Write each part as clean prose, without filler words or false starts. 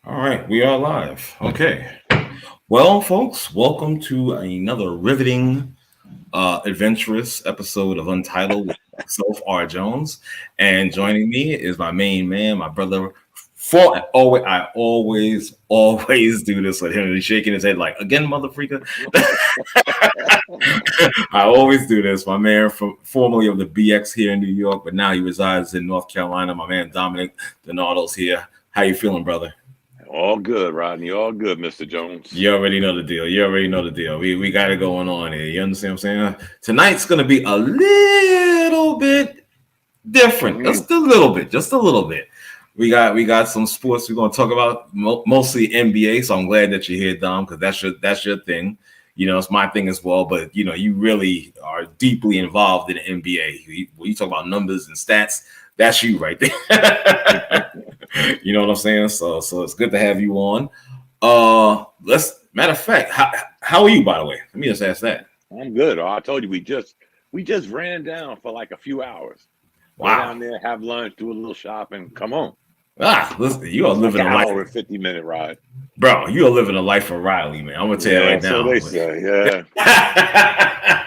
All right, we are live. Okay. Well, folks, welcome to another riveting, adventurous episode of Untitled with myself, R. Jones. And joining me is my main man, my brother. I always do this with him. He's shaking his head like, again, mother freaker. I always do this. My man, formerly of the BX here in New York, but now he resides in North Carolina. My man, Dominic Donato's here. How you feeling, brother? All good, Rodney. All good, Mr. Jones. You already know the deal. You already know the deal. We got it going on here. You understand what I'm saying? Tonight's gonna be a little bit different. Just a little bit. Just a little bit. We got some sports we're gonna talk about, mostly NBA. So I'm glad that you're here, Dom, because that's your thing. You know, it's my thing as well. But you know, you really are deeply involved in the NBA. When you talk about numbers and stats, that's you right there. You know what I'm saying? So it's good to have you on. Let's matter of fact, how are you, by the way? Let me just ask that. I'm good. I told you we just ran down for like a few hours. Wow. Go down there, have lunch, do a little shopping. Come on. Listen, you are living like a life. Hour and 50-minute ride. Bro, you are living a life of Riley, man. I'm gonna tell you right now. So they say, yeah.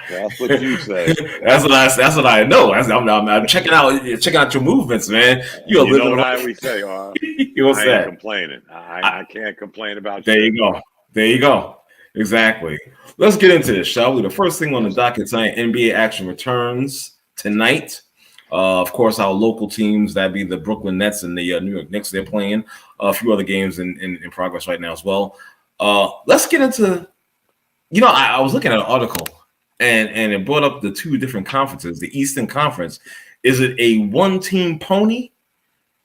That's what you say. That's what I know. I'm checking out your movements, man. You know what I always say, What's I that? ain't complaining. I can't complain about There you go. There you go. Exactly. Let's get into this, shall we? The first thing on the docket tonight, NBA action returns tonight. Of course, our local teams, that'd be the Brooklyn Nets and the New York Knicks, they're playing a few other games in progress right now as well. Let's get into, I was looking at an article and it brought up the two different conferences. The Eastern Conference, is it a one-team pony?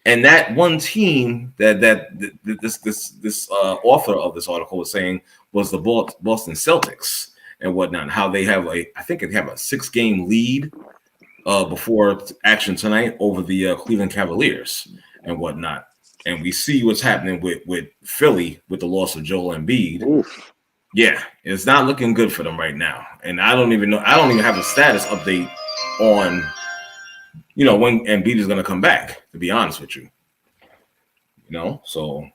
And that one team that this author of this article was saying was the Boston Celtics and whatnot. How they have I think they have a 6-game lead before action tonight over the Cleveland Cavaliers and whatnot. And we see what's happening with Philly with the loss of Joel Embiid. Oof. Yeah, it's not looking good for them right now. And I don't even have a status update on when Embiid is going to come back, to be honest with you. So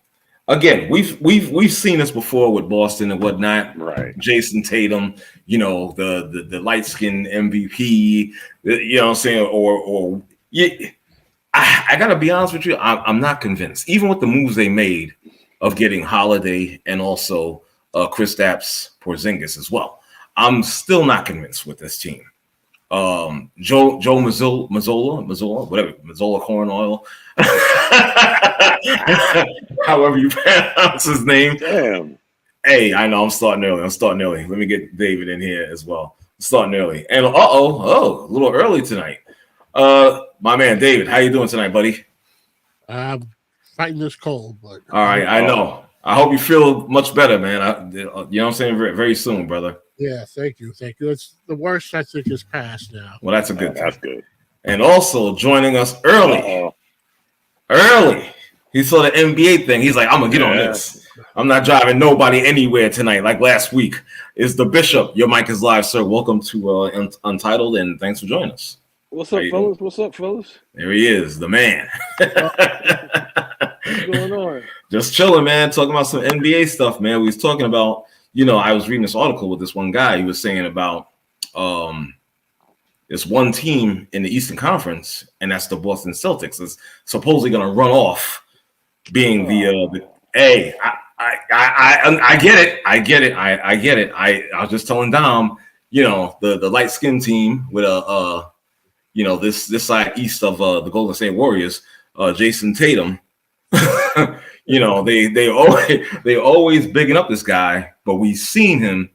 again, we've seen this before with Boston and whatnot. Right. Jason Tatum, the light-skinned MVP, you know what I'm saying? I got to be honest with you, I'm not convinced. Even with the moves they made of getting Holiday and also Kristaps Porzingis as well, I'm still not convinced with this team. Joe Mazzola, whatever, Mazzola corn oil, however you pronounce his name. Damn. Hey, I know I'm starting early. Let me get David in here as well. I'm starting early. And a little early tonight. My man David, how you doing tonight, buddy? I'm fighting this cold, but all right, I know. I hope you feel much better, man. You know what I'm saying? Very, very soon, brother. Yeah, thank you. It's the worst I think is past now. Well, that's a good thing. That's good. And also joining us early. He saw the NBA thing. He's like, I'm gonna get on this. I'm not driving nobody anywhere tonight, like last week. Is the Bishop? Your mic is live, sir. Welcome to Untitled, and thanks for joining us. What's up, fellas? What's up, fellas? There he is, the man. What's going on? Just chilling, man. Talking about some NBA stuff, man. We was talking about, I was reading this article with this one guy. He was saying about this one team in the Eastern Conference, and that's the Boston Celtics. Is supposedly going to run off being Hey, I get it. I get it. I was just telling Dom, the light skinned team with this side east of the Golden State Warriors, Jason Tatum. they always bigging up this guy, but we've seen him,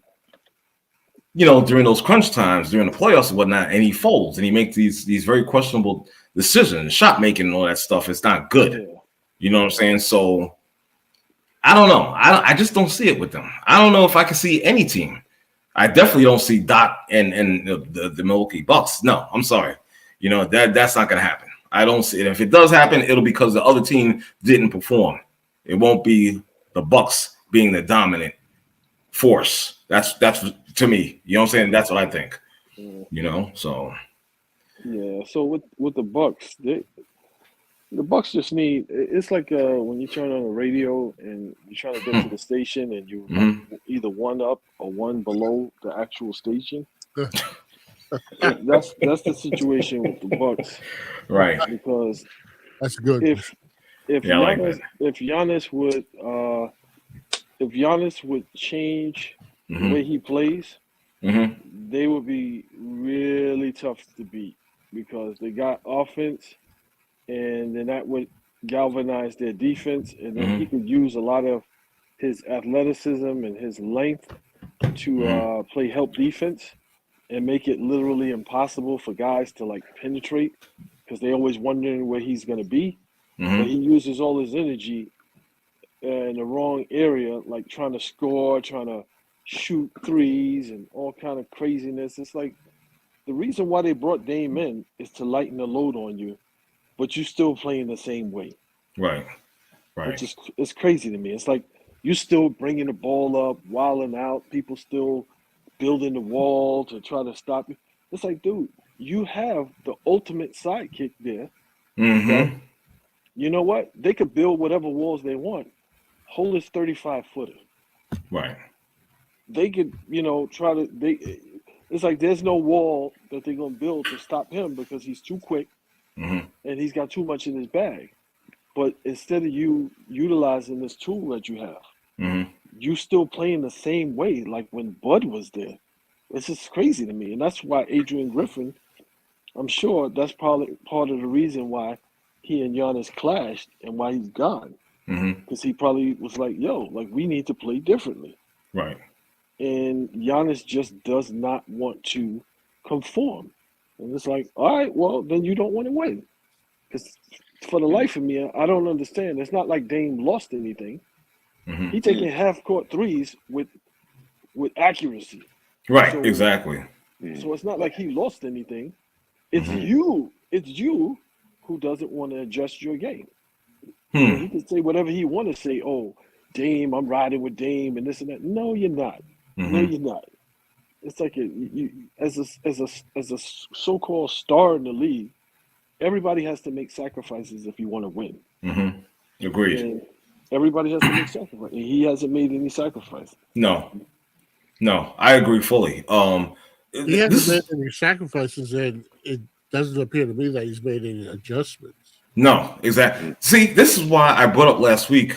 during those crunch times, during the playoffs and whatnot, and he folds and he makes these very questionable decisions, shot making and all that stuff. It's not good. You know what I'm saying? So I don't know. I just don't see it with them. I don't know if I can see any team. I definitely don't see Doc and the Milwaukee Bucks. No, I'm sorry. That's not going to happen. I don't see it. If it does happen, it'll be because the other team didn't perform. It won't be the Bucks being the dominant force. That's to me. You know what I'm saying? That's what I think. So yeah. So with the Bucks, The Bucks just need. It's like when you turn on the radio and you're trying to get to the station and you either one up or one below the actual station. That's the situation with the Bucks, Right. because That's good. if Yeah, I like Giannis that. if Giannis would change the way he plays, they would be really tough to beat because they got offense, and then that would galvanize their defense, and then he could use a lot of his athleticism and his length to play help defense and make it literally impossible for guys to like penetrate because they're always wondering where he's going to be. But he uses all his energy in the wrong area, like trying to score, trying to shoot threes and all kind of craziness. It's like the reason why they brought Dame in is to lighten the load on you, but you still playing the same way. Right. It's crazy to me. It's like you still bringing the ball up, wilding out, people still building the wall to try to stop you. It's like, dude, you have the ultimate sidekick there. That, you know what? They could build whatever walls they want. Hold his 35-footer. Right. They could, try to. It's like there's no wall that they're gonna build to stop him because he's too quick and he's got too much in his bag. But instead of you utilizing this tool that you have, you still playing the same way like when Bud was there. It's just crazy to me, and that's why Adrian Griffin. I'm sure that's probably part of the reason why he and Giannis clashed and why he's gone. Because he probably was like, yo, like we need to play differently. Right. And Giannis just does not want to conform. And it's like, all right, well, then you don't want to win. Because for the life of me, I don't understand. It's not like Dame lost anything. He taking half-court threes with accuracy. Right, So, exactly. So it's not like he lost anything. It's you who doesn't want to adjust your game. He can say whatever he want to say. Oh, Dame, I'm riding with Dame and this and that. No, you're not. No, you're not. It's like as a so-called star in the league, everybody has to make sacrifices if you want to win. Agreed. And everybody has to make sacrifices. And he hasn't made any sacrifices. No, I agree fully. He hasn't made any sacrifices, and it doesn't appear to me that he's made any adjustments. No, exactly. See, this is why I brought up last week,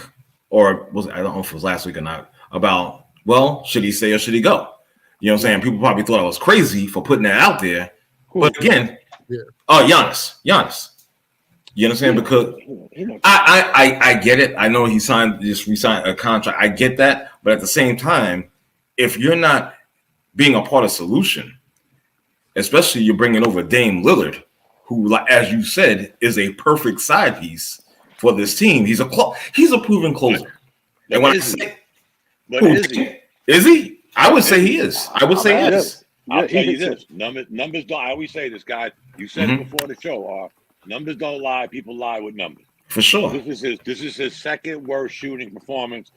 or I don't know if it was last week or not, about, well, should he stay or should he go? You know what I'm saying? People probably thought I was crazy for putting that out there. But again, Giannis. You know what I'm saying? Because I get it. I know he re-signed a contract. I get that. But at the same time, if you're not being a part of the solution, especially you're bringing over Dame Lillard, who, as you said, is a perfect side piece for this team. He's a proven closer. And when is he? Is he? I would say he is. I would say he is. I'll tell you this. Numbers don't. I always say this, guy. You said it before the show. Numbers don't lie. People lie with numbers. For sure. This is his second worst shooting performance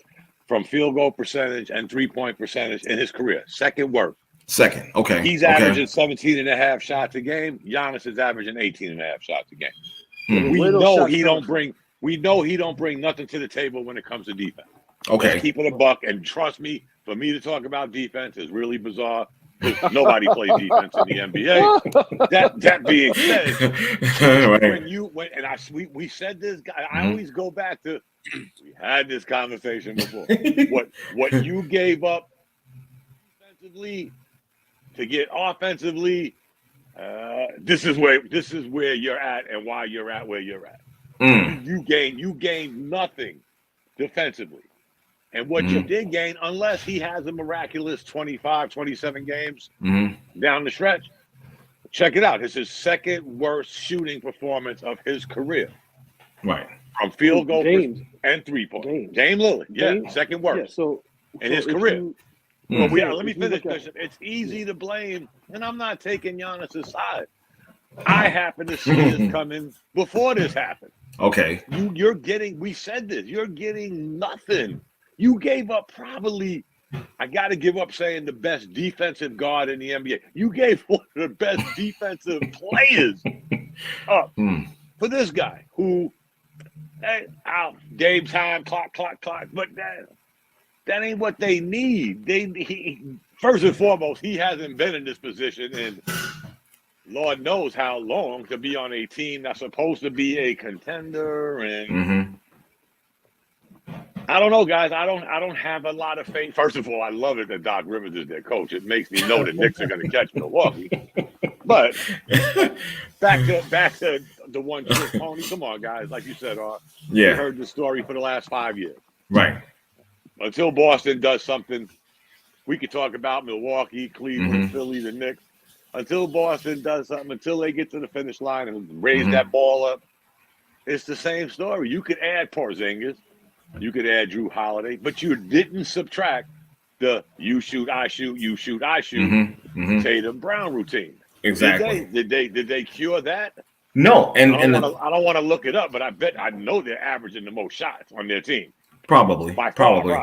from field goal percentage and 3-point percentage in his career. Second worst. Second. Okay. He's averaging 17.5 shots a game. Giannis is averaging 18.5 shots a game. We know he don't bring nothing to the table when it comes to defense. Okay. Let's keep it a buck, and trust me, for me to talk about defense is really bizarre because nobody plays defense in the NBA. That being said, we said this. I always go back to we had this conversation before. What you gave up defensively to get offensively, this is where you're at and why you're at where you're at. You gained nothing defensively. And what you did gain, unless he has a miraculous 25, 27 games down the stretch, check it out. It's his second worst shooting performance of his career. Right. From field goal and 3-point. Dame Lillard, second worst in his career. But let me finish, Bishop. It's easy to blame, and I'm not taking Giannis' side. I happen to see this coming before this happened. Okay. We said this, you're getting nothing. You gave up probably, I got to give up saying the best defensive guard in the NBA. You gave one of the best defensive players up for this guy who Hey, game time, clock. But that ain't what they need. First and foremost, he hasn't been in this position in Lord knows how long to be on a team that's supposed to be a contender. And I don't know, guys. I don't have a lot of faith. First of all, I love it that Doc Rivers is their coach. It makes me know the Knicks are going to catch Milwaukee. But back to the one trick pony. Come on, guys. Like you said, you heard the story for the last 5 years. Right. Until Boston does something, we could talk about Milwaukee, Cleveland, Philly, the Knicks. Until Boston does something, until they get to the finish line and raise that ball up, it's the same story. You could add Porzingis, you could add Drew Holiday, but you didn't subtract the you shoot, I shoot, you shoot, I shoot Tatum Brown routine. Exactly. Did they cure that? No, and I don't want to look it up, but I know they're averaging the most shots on their team. Probably. Probably.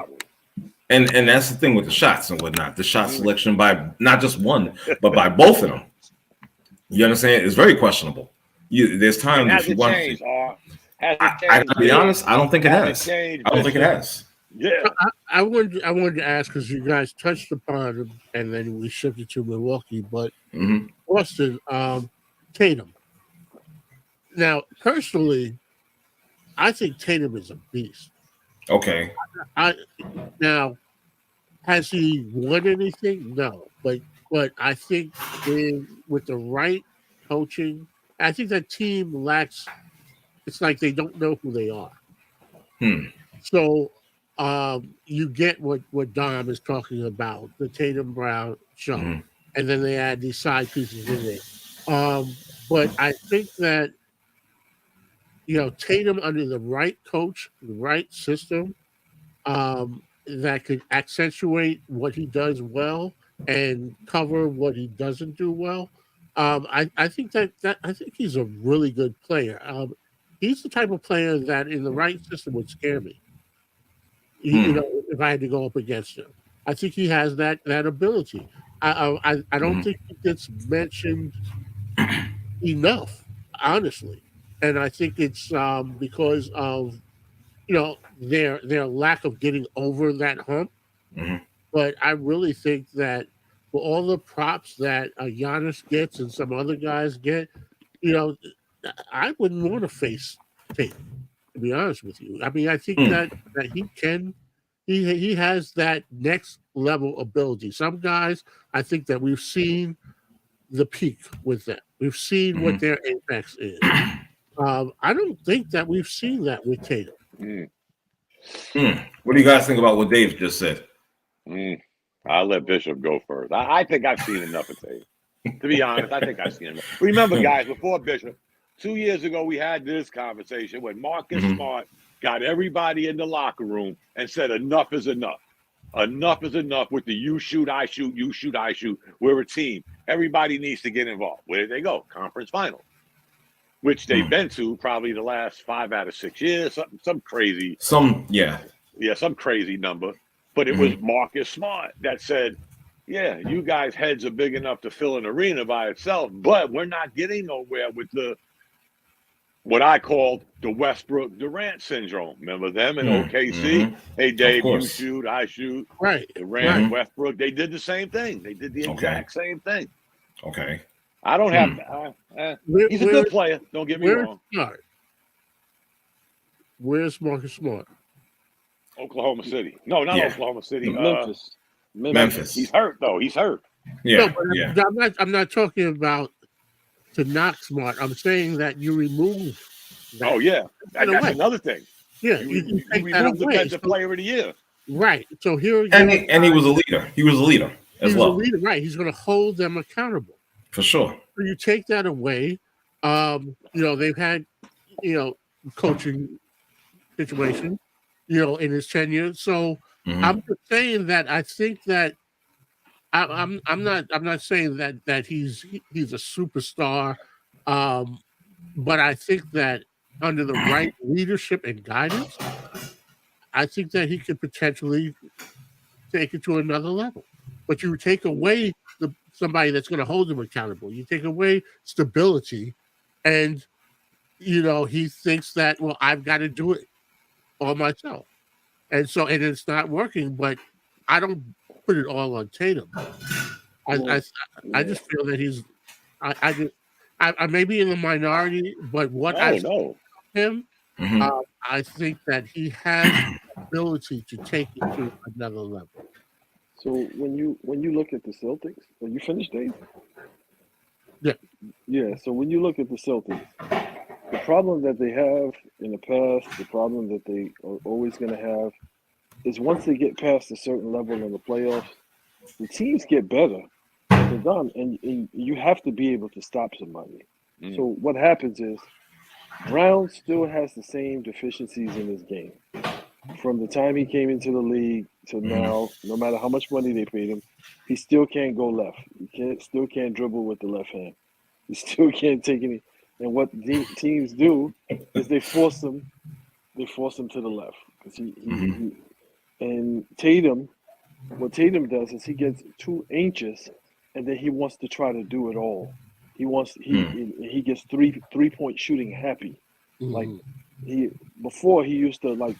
And that's the thing with the shots and whatnot. The shot selection by not just one, but by both of them. You understand? It's very questionable. There's times if you want to. I gotta be honest. I don't think it has. I don't think it has. Yeah. I wanted to ask because you guys touched upon it, and then we shifted to Milwaukee, but Boston, Tatum. Now, personally, I think Tatum is a beast. Okay. Now, has he won anything? No, but I think with the right coaching, I think that team lacks. It's like they don't know who they are. So you get what Dom is talking about, the Tatum Brown show, and then they add these side pieces in there. But I think that Tatum under the right coach, the right system, that could accentuate what he does well and cover what he doesn't do well. I think I think he's a really good player. He's the type of player that in the right system would scare me. If I had to go up against him, I think he has that ability. I don't think he gets mentioned enough, honestly, and I think it's because of their lack of getting over that hump. But I really think that for all the props that Giannis gets and some other guys get, I wouldn't want to face Tatum, to be honest with you. I mean, I think that he can. He has that next level ability. Some guys, I think that we've seen the peak with them. We've seen what their apex is. I don't think that we've seen that with Tatum. What do you guys think about what Dave just said? I'll let Bishop go first. I think I've seen enough of Tatum. To be honest, I think I've seen enough. Remember, guys, before Bishop, 2 years ago, we had this conversation when Marcus Smart got everybody in the locker room and said, enough is enough. Enough is enough with the you shoot, I shoot, you shoot, I shoot. We're a team. Everybody needs to get involved. Where did they go? Conference final, which they've been to probably the last 5 out of 6 years. Some crazy. Some crazy number. But it was Marcus Smart that said, yeah, you guys' heads are big enough to fill an arena by itself, but we're not getting nowhere with what I called the Westbrook Durant syndrome. Remember them in OKC? Hey, Dave, you shoot, I shoot. Right. Durant, Westbrook, they did the same thing. They did the exact same thing. Okay. I don't have he's a good player. Don't get me wrong. Smart? Where's Marcus Smart? Oklahoma City. No, not Oklahoma City. Memphis. He's hurt, though. He's hurt. Yeah. I'm not talking about to knock Smart. I'm saying that you remove that. Oh, yeah. That's another thing. Yeah. You remove Defensive Player of the Year. Right. So here and he was a leader. He was a leader as well. Right. He's going to hold them accountable. For sure. So you take that away. They've had, coaching situation, in his tenure. So I'm just saying that I think that I'm not saying that he's a superstar, but I think that under the right leadership and guidance, I think that he could potentially take it to another level. But you take away somebody that's going to hold him accountable. You take away stability, and he thinks that, well, I've got to do it all myself. And it's not working, but I don't put it all on Tatum. I just feel that I may be in the minority, but what I've seen of him, I think that he has the ability to take it to another level. So when you look at the Celtics, are you finished, Dave? Yeah. Yeah. So when you look at the Celtics, the problem that they have in the past, the problem that they are always going to have, is once they get past a certain level in the playoffs, the teams get better. They're done, and you have to be able to stop somebody. So what happens is Brown still has the same deficiencies in his game. From the time he came into the league to now, no matter how much money they paid him, he still can't go left. He still can't dribble with the left hand. He still can't take any. And what teams do is they force him to the left because he and Tatum. What Tatum does is he gets too anxious, and then he wants to try to do it all. He gets three-point shooting happy. Like before he used to when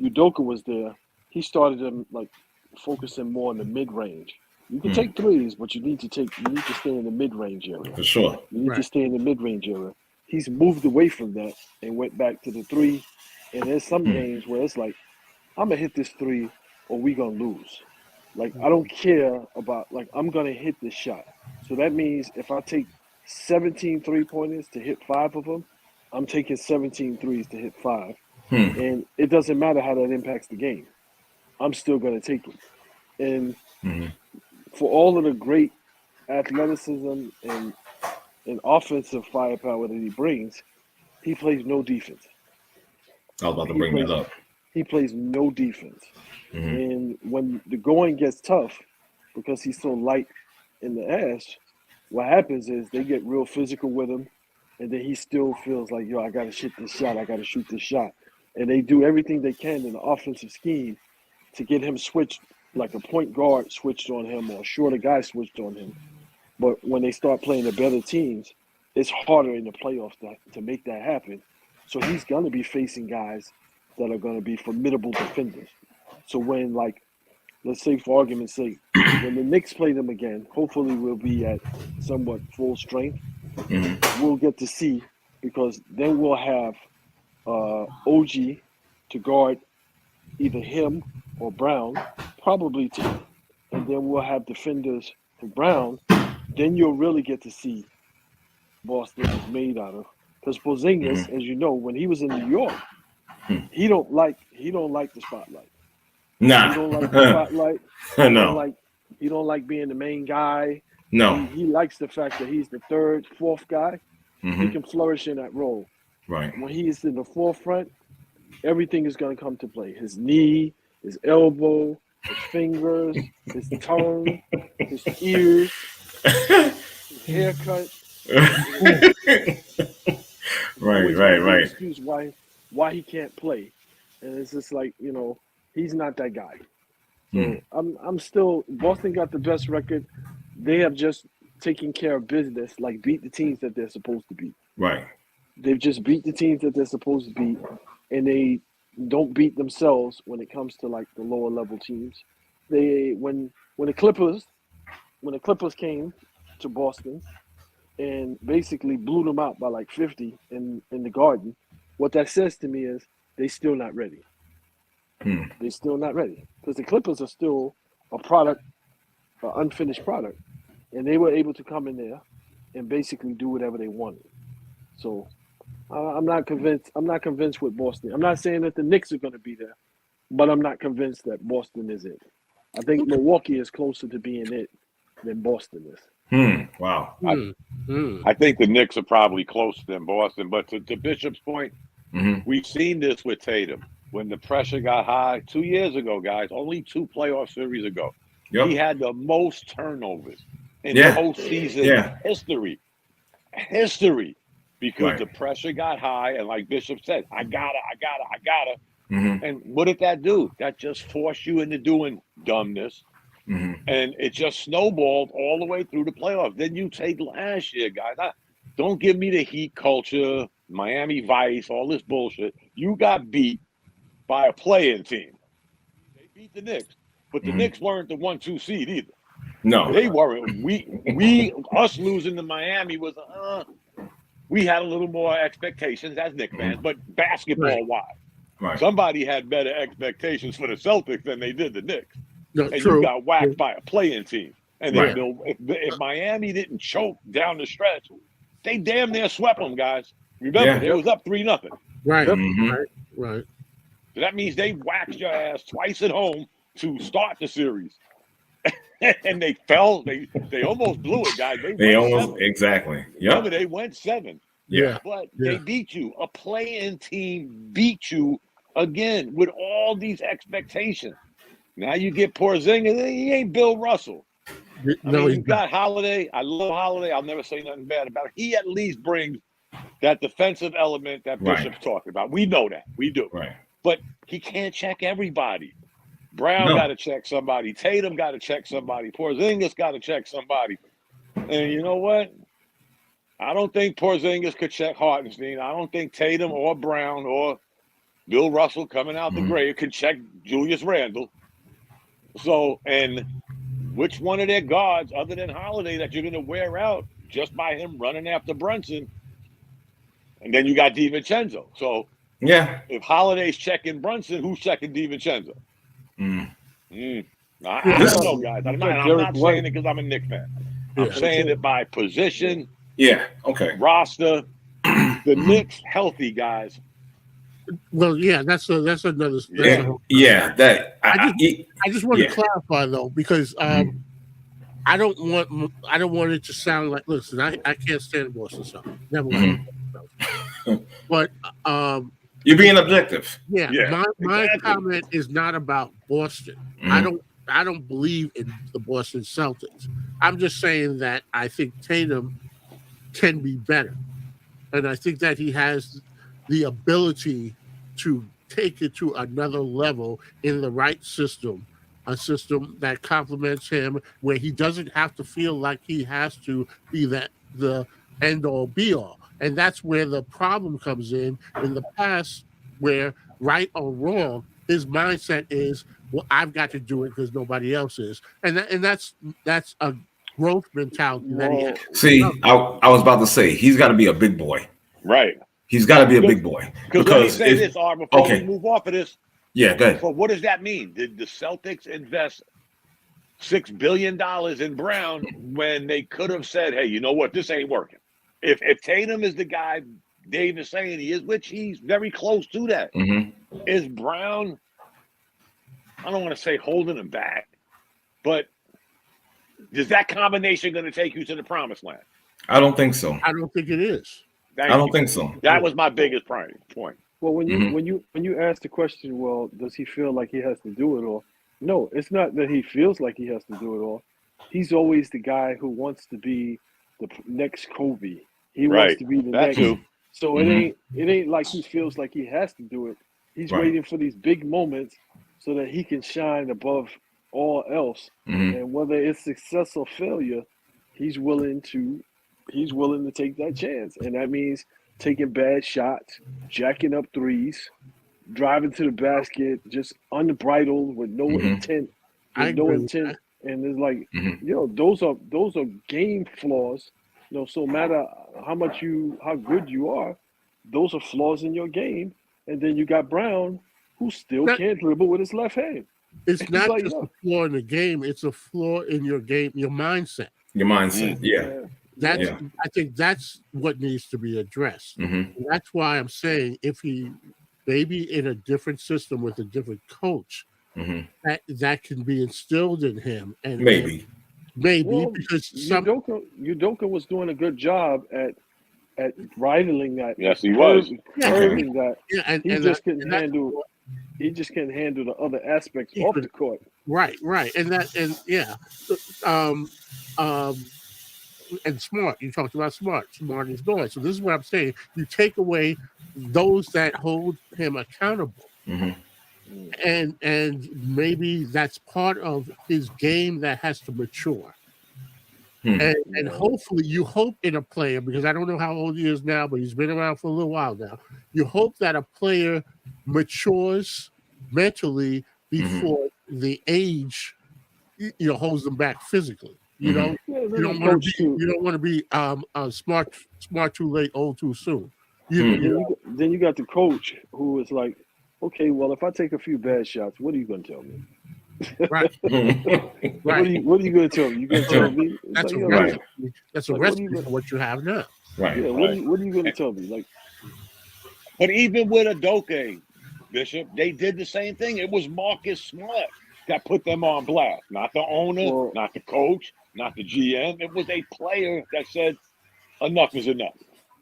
Udoka was there, he started him like focusing more on the mid range. You can take threes, but you need to stay in the mid range area. For sure. You need to stay in the mid range area. He's moved away from that and went back to the three. And there's some games where it's like, I'm gonna hit this three or we gonna lose. Like I don't care about I'm gonna hit this shot. So that means if I take 17 3-pointers to hit 5 of them, I'm taking 17 threes to hit 5. And it doesn't matter how that impacts the game. I'm still gonna take it. And for all of the great athleticism and offensive firepower that he brings, he plays no defense. I was about to bring that up. He plays no defense. And when the going gets tough, because he's so light in the ass, what happens is they get real physical with him, and then he still feels like, I got to shoot this shot. I got to shoot this shot. And they do everything they can in the offensive scheme to get him switched, like a point guard switched on him or a shorter guy switched on him. But when they start playing the better teams, it's harder in the playoffs to make that happen. So he's going to be facing guys that are going to be formidable defenders. So when, let's say for argument's sake, when the Knicks play them again, hopefully we'll be at somewhat full strength. We'll get to see, because then we'll have OG to guard either him or Brown, probably two. And then we'll have defenders for Brown. Then you'll really get to see Boston is made out of. Because Porzingis, as you know, when he was in New York, he don't like the spotlight. Nah. He don't like the spotlight. No. He don't like being the main guy. No. He likes the fact that he's the third, fourth guy. He can flourish in that role. Right. When he is in the forefront, everything is going to come to play. His knee, his elbow, his fingers, his tongue, his ears, his haircut. Right. Excuse why he can't play, and it's just like, he's not that guy. So I'm still, Boston got the best record. They have just taken care of business, like beat the teams that they're supposed to beat. Right. They've just beat the teams that they're supposed to beat, and they don't beat themselves when it comes to the lower level teams. When the Clippers came to Boston and basically blew them out by 50 in the Garden, what that says to me is they're still not ready. They're still not ready, because the Clippers are still a product, an unfinished product, and they were able to come in there and basically do whatever they wanted. So I'm not convinced. I'm not convinced with Boston. I'm not saying that the Knicks are going to be there, but I'm not convinced that Boston is it. I think Milwaukee is closer to being it than Boston is. Wow. I think the Knicks are probably closer than Boston, but to Bishop's point, we've seen this with Tatum. When the pressure got high 2 years ago, guys, only 2 playoff series ago, he had the most turnovers in postseason history, because the pressure got high, and like Bishop said, I gotta. And what did that do? That just forced you into doing dumbness, and it just snowballed all the way through the playoffs. Then you take last year, guys. Don't give me the Heat culture, Miami Vice, all this bullshit. You got beat by a play-in team. They beat the Knicks, but the Knicks weren't the 1-2 seed either. No, They weren't. Us losing to Miami was we had a little more expectations as Knicks fans, but basketball-wise, right. somebody had better expectations for the Celtics than they did the Knicks. No, And true. you got whacked by a play-in team. And Right. if Miami didn't choke down the stretch, they damn near swept them, guys. Remember, it was up 3-0. Right, Mhm. right. So that means they whacked your ass twice at home to start the series. And they fell. They almost blew it, guys. They went almost 7. exactly. Remember, Yep. they went 7. Yeah. But they beat you. A play-in team beat you again with all these expectations. Now you get Porzingis. He ain't Bill Russell. You got Holiday. I love Holiday. I'll never say nothing bad about it. He at least brings that defensive element that Bishop's talking about. We know that. We do. Right. But he can't check everybody. Brown got to check somebody. Tatum got to check somebody. Porzingis got to check somebody. And you know what? I don't think Porzingis could check Hartenstein. I don't think Tatum or Brown or Bill Russell coming out the grave could check Julius Randle. So, and which one of their guards, other than Holiday, that you're going to wear out just by him running after Brunson? And then you got DiVincenzo. So, if Holiday's checking Brunson, who's checking DiVincenzo? I don't know, guys. I'm not saying it because I'm a Knicks fan. I'm saying it by position. Yeah. Okay. Roster. The Knicks healthy, guys. Well, yeah, that's another. I just want to clarify though, because I don't want it to sound like. Listen, I can't stand Boston Celtics. Never liked Boston Celtics. But you're being objective. Yeah. My comment is not about Boston. I don't believe in the Boston Celtics. I'm just saying that I think Tatum can be better, and I think that he has the ability to take it to another level in the right system, a system that complements him, where he doesn't have to feel like he has to be the end all be all. And that's where the problem comes in the past, where right or wrong, his mindset is, well, I've got to do it because nobody else is. And that's a growth mentality that he has. See, I was about to say, he's got to be a big boy. Right. He's got to be a big boy. Because let me say this, Art, before we move off of this. Yeah, go ahead. So what does that mean? Did the Celtics invest $6 billion in Brown when they could have said, hey, you know what? This ain't working. If Tatum is the guy Dave is saying he is, which he's very close to that, is Brown, I don't want to say holding him back, but is that combination going to take you to the promised land? I don't think so. I don't think it is. I don't think so. That was my biggest point. Well, when you ask the question, well, does he feel like he has to do it all? No, it's not that he feels like he has to do it all. He's always the guy who wants to be the next Kobe. He wants to be the next. Too. So it ain't like he feels like he has to do it. He's waiting for these big moments so that he can shine above all else. And whether it's success or failure, he's willing to take that chance. And that means taking bad shots, jacking up threes, driving to the basket, just unbridled with no intent. And it's like, those are game flaws. So no matter how good you are, those are flaws in your game. And then you got Brown, who still can't dribble with his left hand. It's not just a flaw in the game; it's a flaw in your game, your mindset. Your mindset, I think that's what needs to be addressed. That's why I'm saying if he maybe in a different system with a different coach, that can be instilled in him, and maybe because Udoka was doing a good job at bridling that. Yes, he was. Curbing that. Yeah, he just couldn't handle. He just can't handle the other aspects off the court. Right, and Smart. You talked about Smart. Smart is gone. So this is what I'm saying. You take away those that hold him accountable, and maybe that's part of his game that has to mature. And hopefully you hope in a player, because I don't know how old he is now, but he's been around for a little while now. You hope that a player matures mentally before the age, holds them back physically. You know, you don't want to be smart too late, old too soon. Then you got the coach who is like, okay, well, if I take a few bad shots, what are you going to tell me? Right. Right. What are you going to tell me? You going to tell me? That's a recipe for what you have now. Right. Yeah. What are you going to tell me? Like, but even with Adoke, Bishop, they did the same thing. It was Marcus Smart that put them on blast, not the owner, not the coach, not the GM. It was a player that said, "Enough is enough."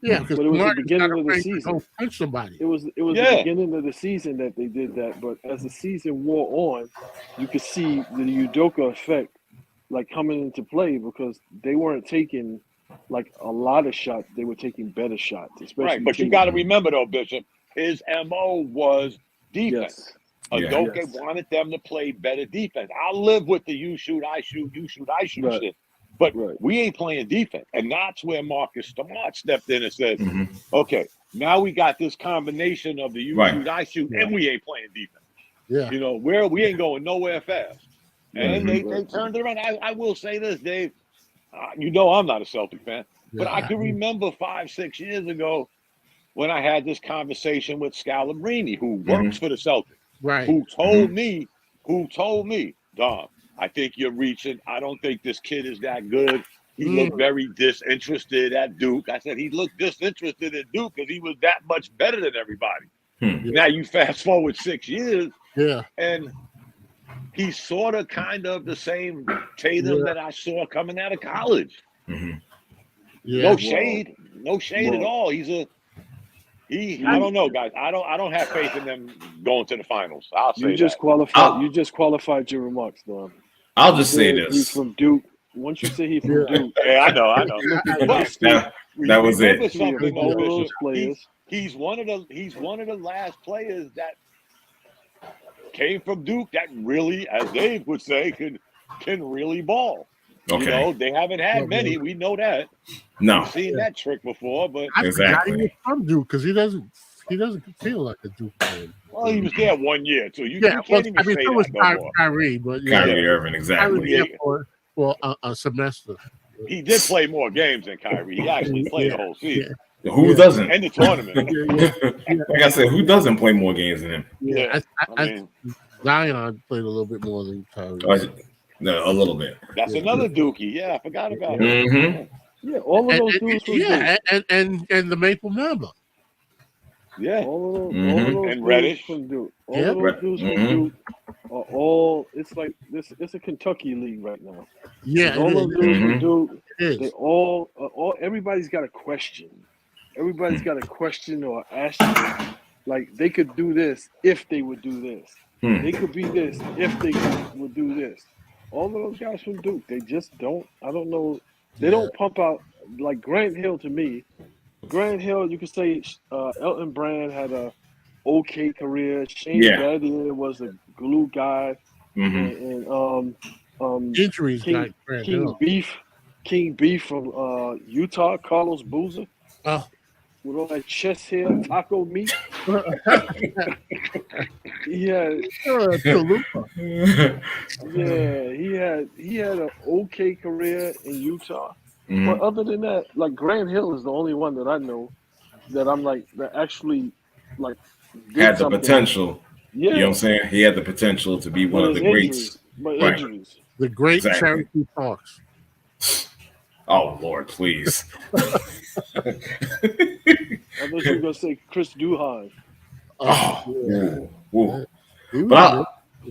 Yeah, because but it was the beginning of the season. Don't punch somebody. It was the beginning of the season that they did that. But as the season wore on, you could see the Udoka effect, like coming into play, because they weren't taking like a lot of shots. They were taking better shots, especially. Right, but you got to remember though, Bishop, his MO was defense. Udoka wanted them to play better defense. I'll live with the you shoot, I shoot, you shoot, I shoot shit. But we ain't playing defense. And that's where Marcus Smart stepped in and said, okay, now we got this combination of the you shoot, I shoot, and we ain't playing defense. Yeah. You know, we ain't going nowhere fast. And they turned it around. I will say this, Dave. You know I'm not a Celtic fan. But I can remember 5-6 years ago when I had this conversation with Scalabrini, who works for the Celtics. Right. Who told me, Dom, I think you're reaching. I don't think this kid is that good. He looked very disinterested at Duke. I said he looked disinterested at Duke because he was that much better than everybody. Now you fast forward 6 years, and he's sort of kind of the same Tatum that I saw coming out of college. No shade at all. I don't know, guys. I don't have faith in them going to the finals. I'll say you just qualified your remarks, Don. I'll just say this. He's from Duke. Once you say he's from Duke. Yeah, I know. That was it. He's one of the last players that came from Duke that really, as Dave would say, can really ball. Okay. You know, they haven't had many. We know that. No. We've seen that trick before, but exactly. He was from Duke because he doesn't feel like a Duke fan. Well, he was there 1 year, so you can't even say that was no more. Kyrie, but Kyrie Irving, exactly. Kyrie for a semester. He did play more games than Kyrie. He actually played the whole season. Who doesn't? And the tournament. Like I said, who doesn't play more games than him? I mean, Zion played a little bit more than Kyrie. No, a little bit. That's another Dookie. Yeah, I forgot about it. Yeah, all of those dudes from Duke. And the Maple Mamba. Yeah. All of those and Reddish from Duke. All of those dudes from Duke are all. It's like this. It's a Kentucky league right now. Yeah. All those dudes from Duke. They all. Everybody's got a question. Everybody's got a question or asterisk. Like they could do this if they would do this. They could be this if they would do this. All of those guys from Duke, they just don't. I don't know. They don't pump out like Grant Hill to me. Grant Hill, you could say Elton Brand had a okay career. Shane Battier was a glue guy, and injuries like King Beef from Utah, Carlos Boozer. With all that chest hair, taco meat. He had an okay career in Utah. But other than that, like Grant Hill is the only one that I know that I'm like that actually like had the potential. Yeah. You know what I'm saying? He had the potential to be one of the greats. Injuries. The great Cherokee Parks. Oh Lord, please. I thought you were gonna say Chris Duhon. But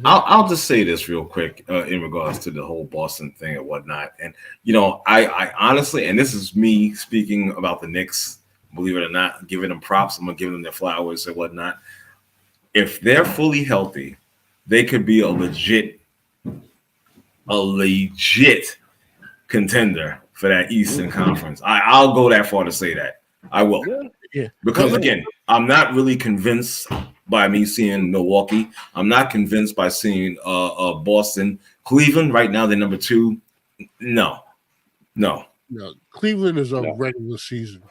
I'll just say this real quick in regards to the whole Boston thing and whatnot. And you know, I honestly, and this is me speaking about the Knicks, believe it or not, giving them props. I'm gonna give them their flowers and whatnot. If they're fully healthy, they could be a legit contender for that Eastern Conference. I'll go that far to say that. I will. Yeah. Because again, I'm not really convinced by me seeing Milwaukee. I'm not convinced by seeing Boston. Cleveland right now, they're number 2. No. No. Cleveland is a regular season.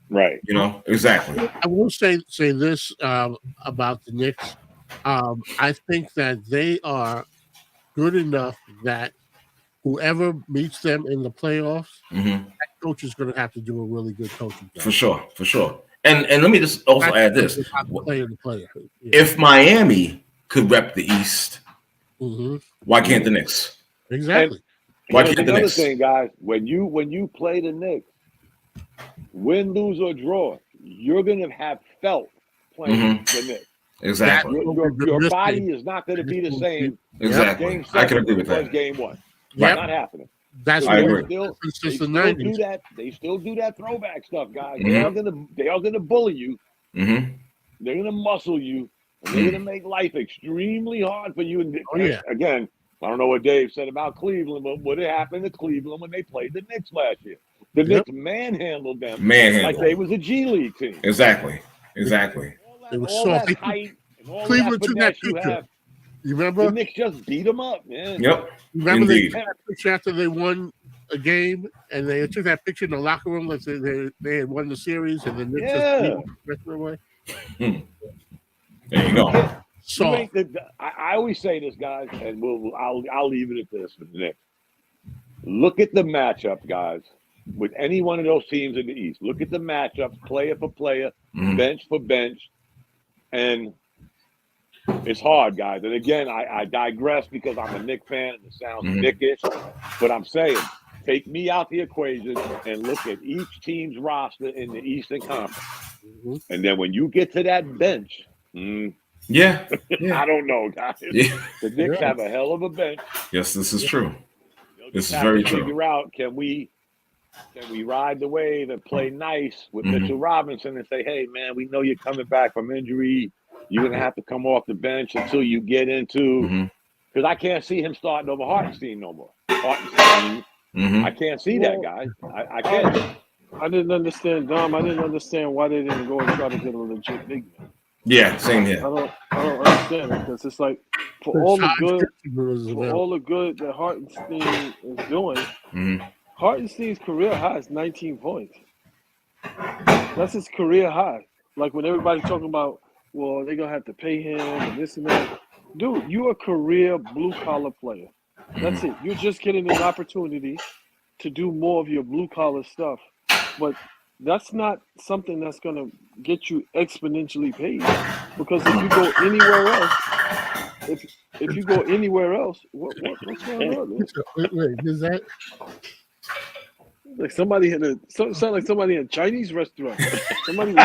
Right. Exactly. I will say this about the Knicks. I think that they are good enough that whoever meets them in the playoffs, that coach is going to have to do a really good coaching job. For sure. And let me just also add this: if Miami could rep the East, why can't the Knicks? Exactly. Why can't the Knicks? Thing, guys, when you play the Knicks, win, lose, or draw, you're going to have felt playing the Knicks. Exactly. Your body is not going to be the same. Exactly. Game I can agree with was that. Game 1. Right. Not happening. That's I agree. They still do that throwback stuff, guys. They are gonna bully you. They're gonna muscle you. And they're gonna make life extremely hard for you. And again, I don't know what Dave said about Cleveland, but what happened to Cleveland when they played the Knicks last year? The Knicks manhandled them like they was a G League team. Exactly. It was soft. Cleveland took that picture. You remember? The Knicks just beat them up, man. Yep. Remember they took that picture after they won a game, and they took that picture in the locker room like they had won the series, and the Knicks just beat them the rest of the way. There you go. So I always say this, guys, and I'll leave it at this for the Knicks. Look at the matchup, guys, with any one of those teams in the East. Look at the matchups, player for player, bench for bench, and it's hard, guys. And again, I digress because I'm a Knicks fan and it sounds Knickish, but I'm saying take me out the equation and look at each team's roster in the Eastern Conference. And then when you get to that bench, I don't know, guys. Yeah. The Knicks have a hell of a bench. Yes, this is true. This is very true. Figure out, can we ride the wave and play nice with Mitchell Robinson and say, hey, man, we know you're coming back from injury. You're going to have to come off the bench until you get into – because I can't see him starting over Hartenstein no more. I can't see that, guy. I can't. I didn't understand, Dom. I didn't understand why they didn't go and try to get a legit big man. Yeah, same here. I don't understand it because it's like for all the good that Hartenstein is doing, Hartenstein's career high is 19 points. That's his career high. Like when everybody's talking about, well, they're gonna have to pay him and this and that. Dude, you're a career blue collar player. That's it. You're just getting an opportunity to do more of your blue collar stuff. But that's not something that's going to get you exponentially paid. Because if you go anywhere else, if you go anywhere else, what's going on? Wait, is that like somebody sound like somebody in a Chinese restaurant? Somebody on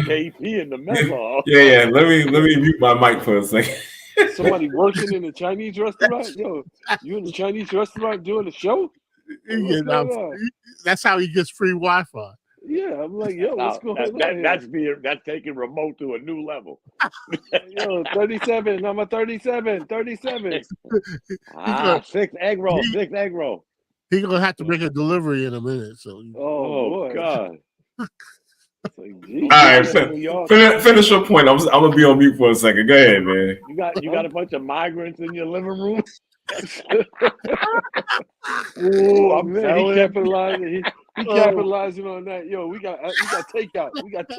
KP in the memo. Yeah. Let me mute my mic for a second. Somebody working in a Chinese restaurant? Yo, you in a Chinese restaurant doing a show? That's how he gets free Wi-Fi. Yeah, I'm like, yo, what's going on? That's taking remote to a new level. Yo, 37. I'm a 37. 6 egg roll. He's gonna have to make a delivery in a minute. So. Oh God. All right, finish your point. I'm gonna be on mute for a second. Go ahead, man. You got a bunch of migrants in your living room. Ooh, I'm man, he capitalizing on that. Yo, we got takeout. We got a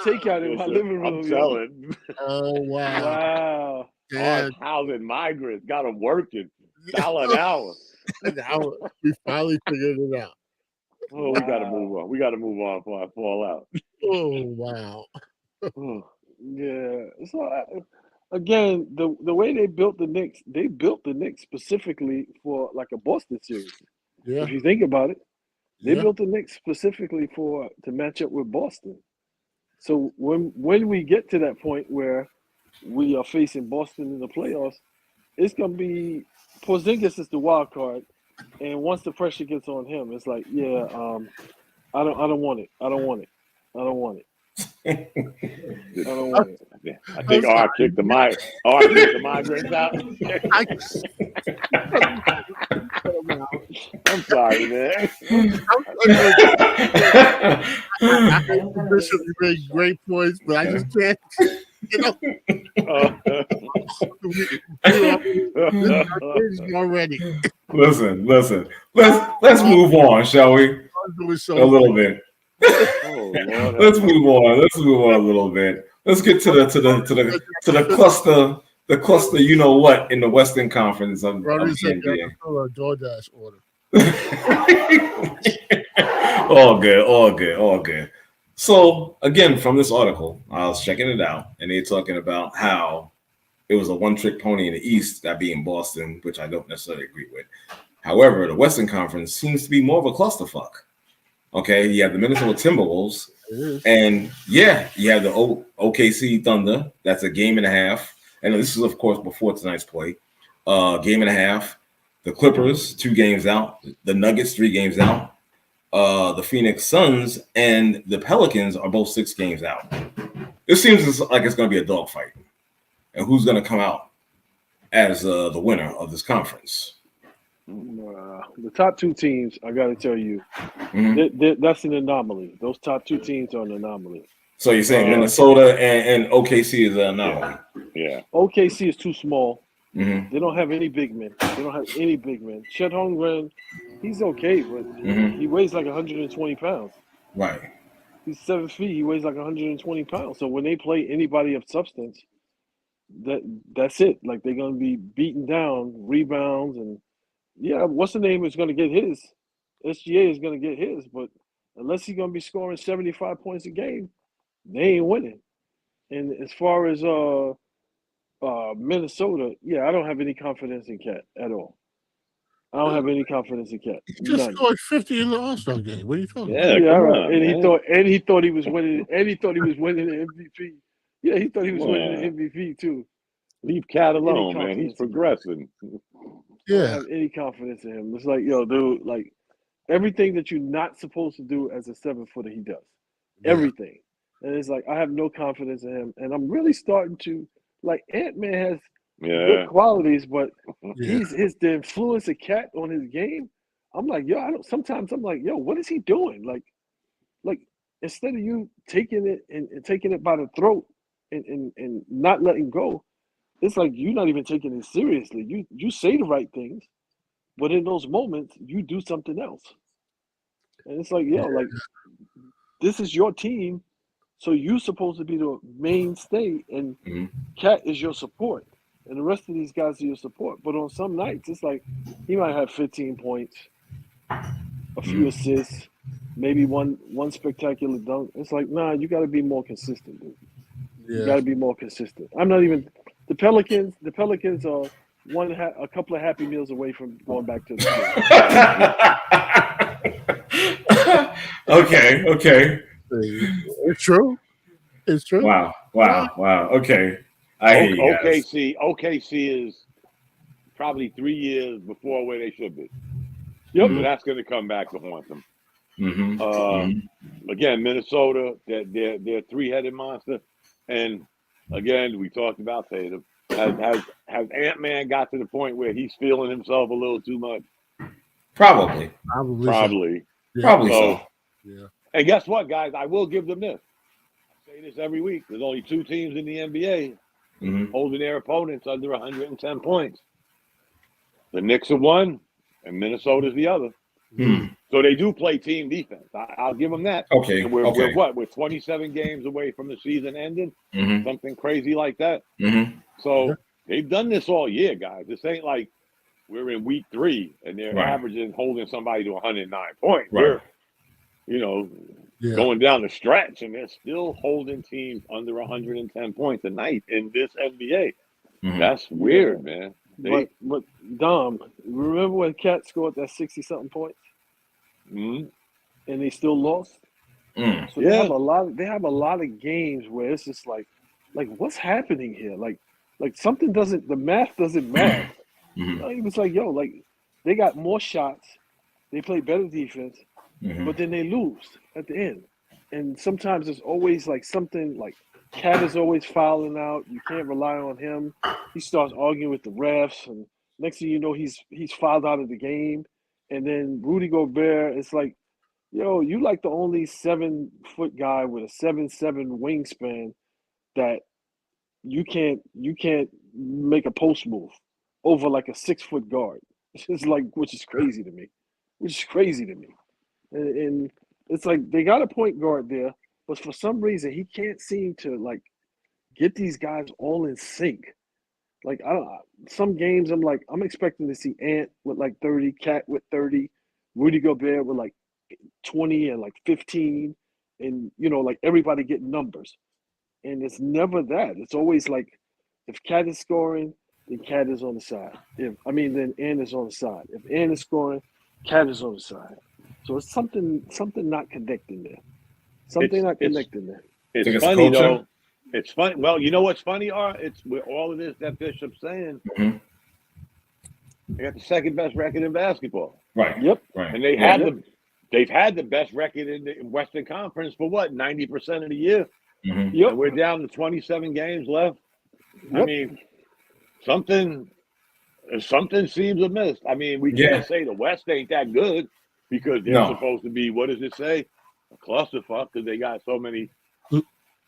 takeout in my living room. I'm telling. Oh wow! Yeah. Housing migrants got them working $1 an hour. We finally figured it out. Oh, we got to move on. We got to move on before I fall out. Oh wow! Yeah. So again, the way they built the Knicks specifically for like a Boston series. Yeah. If you think about it, they built the Knicks specifically to match up with Boston. So when we get to that point where we are facing Boston in the playoffs, it's gonna be Porzingis is the wild card, and once the pressure gets on him, it's like, I don't want it. I don't want it. I think R kicked the migrants out. I'm sorry, man. Bishop, you made great points, but I just can't. You know, already. Listen. Let's move on, shall we? A little bit. Oh, Lord, Let's move on. Let's move on a little bit. Let's get to the cluster. The cluster, you know what, in the Western Conference of the NBA. DoorDash order. All good. So again, from this article, I was checking it out, and they're talking about how it was a one-trick pony in the East, that being Boston, which I don't necessarily agree with. However, the Western Conference seems to be more of a clusterfuck. Okay, you have the Minnesota Timberwolves, and you have the OKC Thunder. That's a game and a half, and this is of course before tonight's play. Game and a half. The Clippers 2 games out. The Nuggets 3 games out. The Phoenix Suns and the Pelicans are both 6 games out. It seems like it's going to be a dogfight, and who's going to come out as the winner of this conference? The top 2 teams, I got to tell you, that's an anomaly. Those top 2 teams are an anomaly. So you're saying Minnesota and OKC is an anomaly? Yeah. OKC is too small. They don't have any big men. Chet Holmgren, he's okay, but he weighs like 120 pounds. Right. He's 7 feet. He weighs like 120 pounds. So when they play anybody of substance, that's it. Like they're going to be beaten down, rebounds, and what's the name is going to get his. SGA is going to get his, but unless he's going to be scoring 75 points a game, they ain't winning. And as far as Minnesota, I don't have any confidence in Cat at all. I don't have any confidence in Cat. He just scored 50 in the All-Star game. What are you talking about? Yeah, come right. on, he thought he was winning. And he thought he was winning the MVP. Yeah, he thought he was winning the MVP too. Leave Cat alone, man. He's progressing. I don't have any confidence in him. It's like, yo, dude, like everything that you're not supposed to do as a 7-footer, he does. Everything. And it's like I have no confidence in him. And I'm really starting to like Ant-Man has good qualities, but the influence of Cat on his game. I'm like, sometimes I'm like, yo, what is he doing? Like instead of you taking it and taking it by the throat and not letting go, it's like you're not even taking it seriously. You say the right things, but in those moments you do something else. And it's like, like this is your team, so you're supposed to be the mainstay, and Cat is your support, and the rest of these guys are your support. But on some nights, it's like he might have 15 points, a few assists, maybe one spectacular dunk. It's like, nah, you got to be more consistent, dude. You got to be more consistent. I'm not even the Pelicans. The Pelicans are a couple of Happy Meals away from going back to the Okay. It's true. Wow. Okay. I hear you guys. OKC is probably 3 years before where they should be. Yep. So that's going to come back to haunt them. Again, Minnesota, they're a 3-headed monster. And again, we talked about Tatum. Has Ant-Man got to the point where he's feeling himself a little too much? Probably. So. Yeah. And guess what, guys? I will give them this. I say this every week. There's only 2 teams in the NBA holding their opponents under 110 points. The Knicks are one, and Minnesota's the other. So they do play team defense. I'll give them that. Okay. And we're 27 games away from the season ending, something crazy like that. So they've done this all year, guys. This ain't like we're in week 3 and they're averaging holding somebody to 109 points. Right. We're, going down the stretch, and they're still holding teams under 110 points a night in this NBA. That's weird, man. But Dom, remember when Cat scored that 60-something points, and they still lost? So they have a lot of games where it's just like what's happening here? Like something doesn't. The math doesn't math. It was like, like they got more shots, they play better defense, but then they lose at the end. And sometimes it's always like something like Cat is always fouling out. You can't rely on him. He starts arguing with the refs, and next thing you know, he's fouled out of the game. And then Rudy Gobert, it's like, you like the only 7-foot guy with a 7'7" wingspan that you can't make a post move over like a 6-foot guard. It's like, which is crazy to me. And it's like they got a point guard there, but for some reason he can't seem to like get these guys all in sync. Like some games I'm expecting to see Ant with like 30, Cat with 30, Rudy Gobert with like 20 and like 15, and like everybody getting numbers. And it's never that. It's always like if Cat is scoring, then Cat is on the side. Then Ant is on the side. If Ant is scoring, Cat is on the side. So it's something not connecting there. It's funny though. It's funny. Well, you know what's funny? It's with all of this that Bishop's saying. Mm-hmm. They got the second best record in basketball. Right. Yep. Right. And they've had the best record in the Western Conference for what, 90% of the year. Mm-hmm. Yep. And we're down to 27 games left. Yep. I mean, something seems amiss. I mean, we can't say the West ain't that good because they're supposed to be, what does it say? A clusterfuck, because they got so many.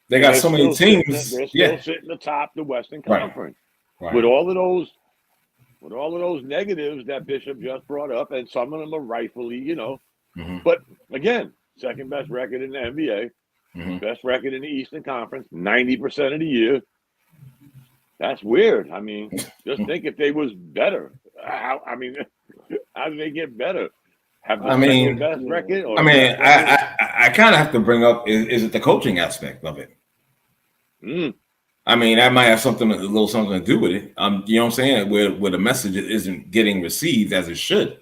They got so many teams. They're still sitting atop the Western Conference. Right. With all of those negatives that Bishop just brought up, and some of them are rightfully, Mm-hmm. But again, second best record in the NBA, mm-hmm. best record in the Eastern Conference, 90% of the year. That's weird. I mean, just think if they was better. How do they get better? Have the second best record? Or I kind of have to bring up is it the coaching aspect of it? I mean, that might have a little something to do with it. You know what I'm saying? Where the message isn't getting received as it should.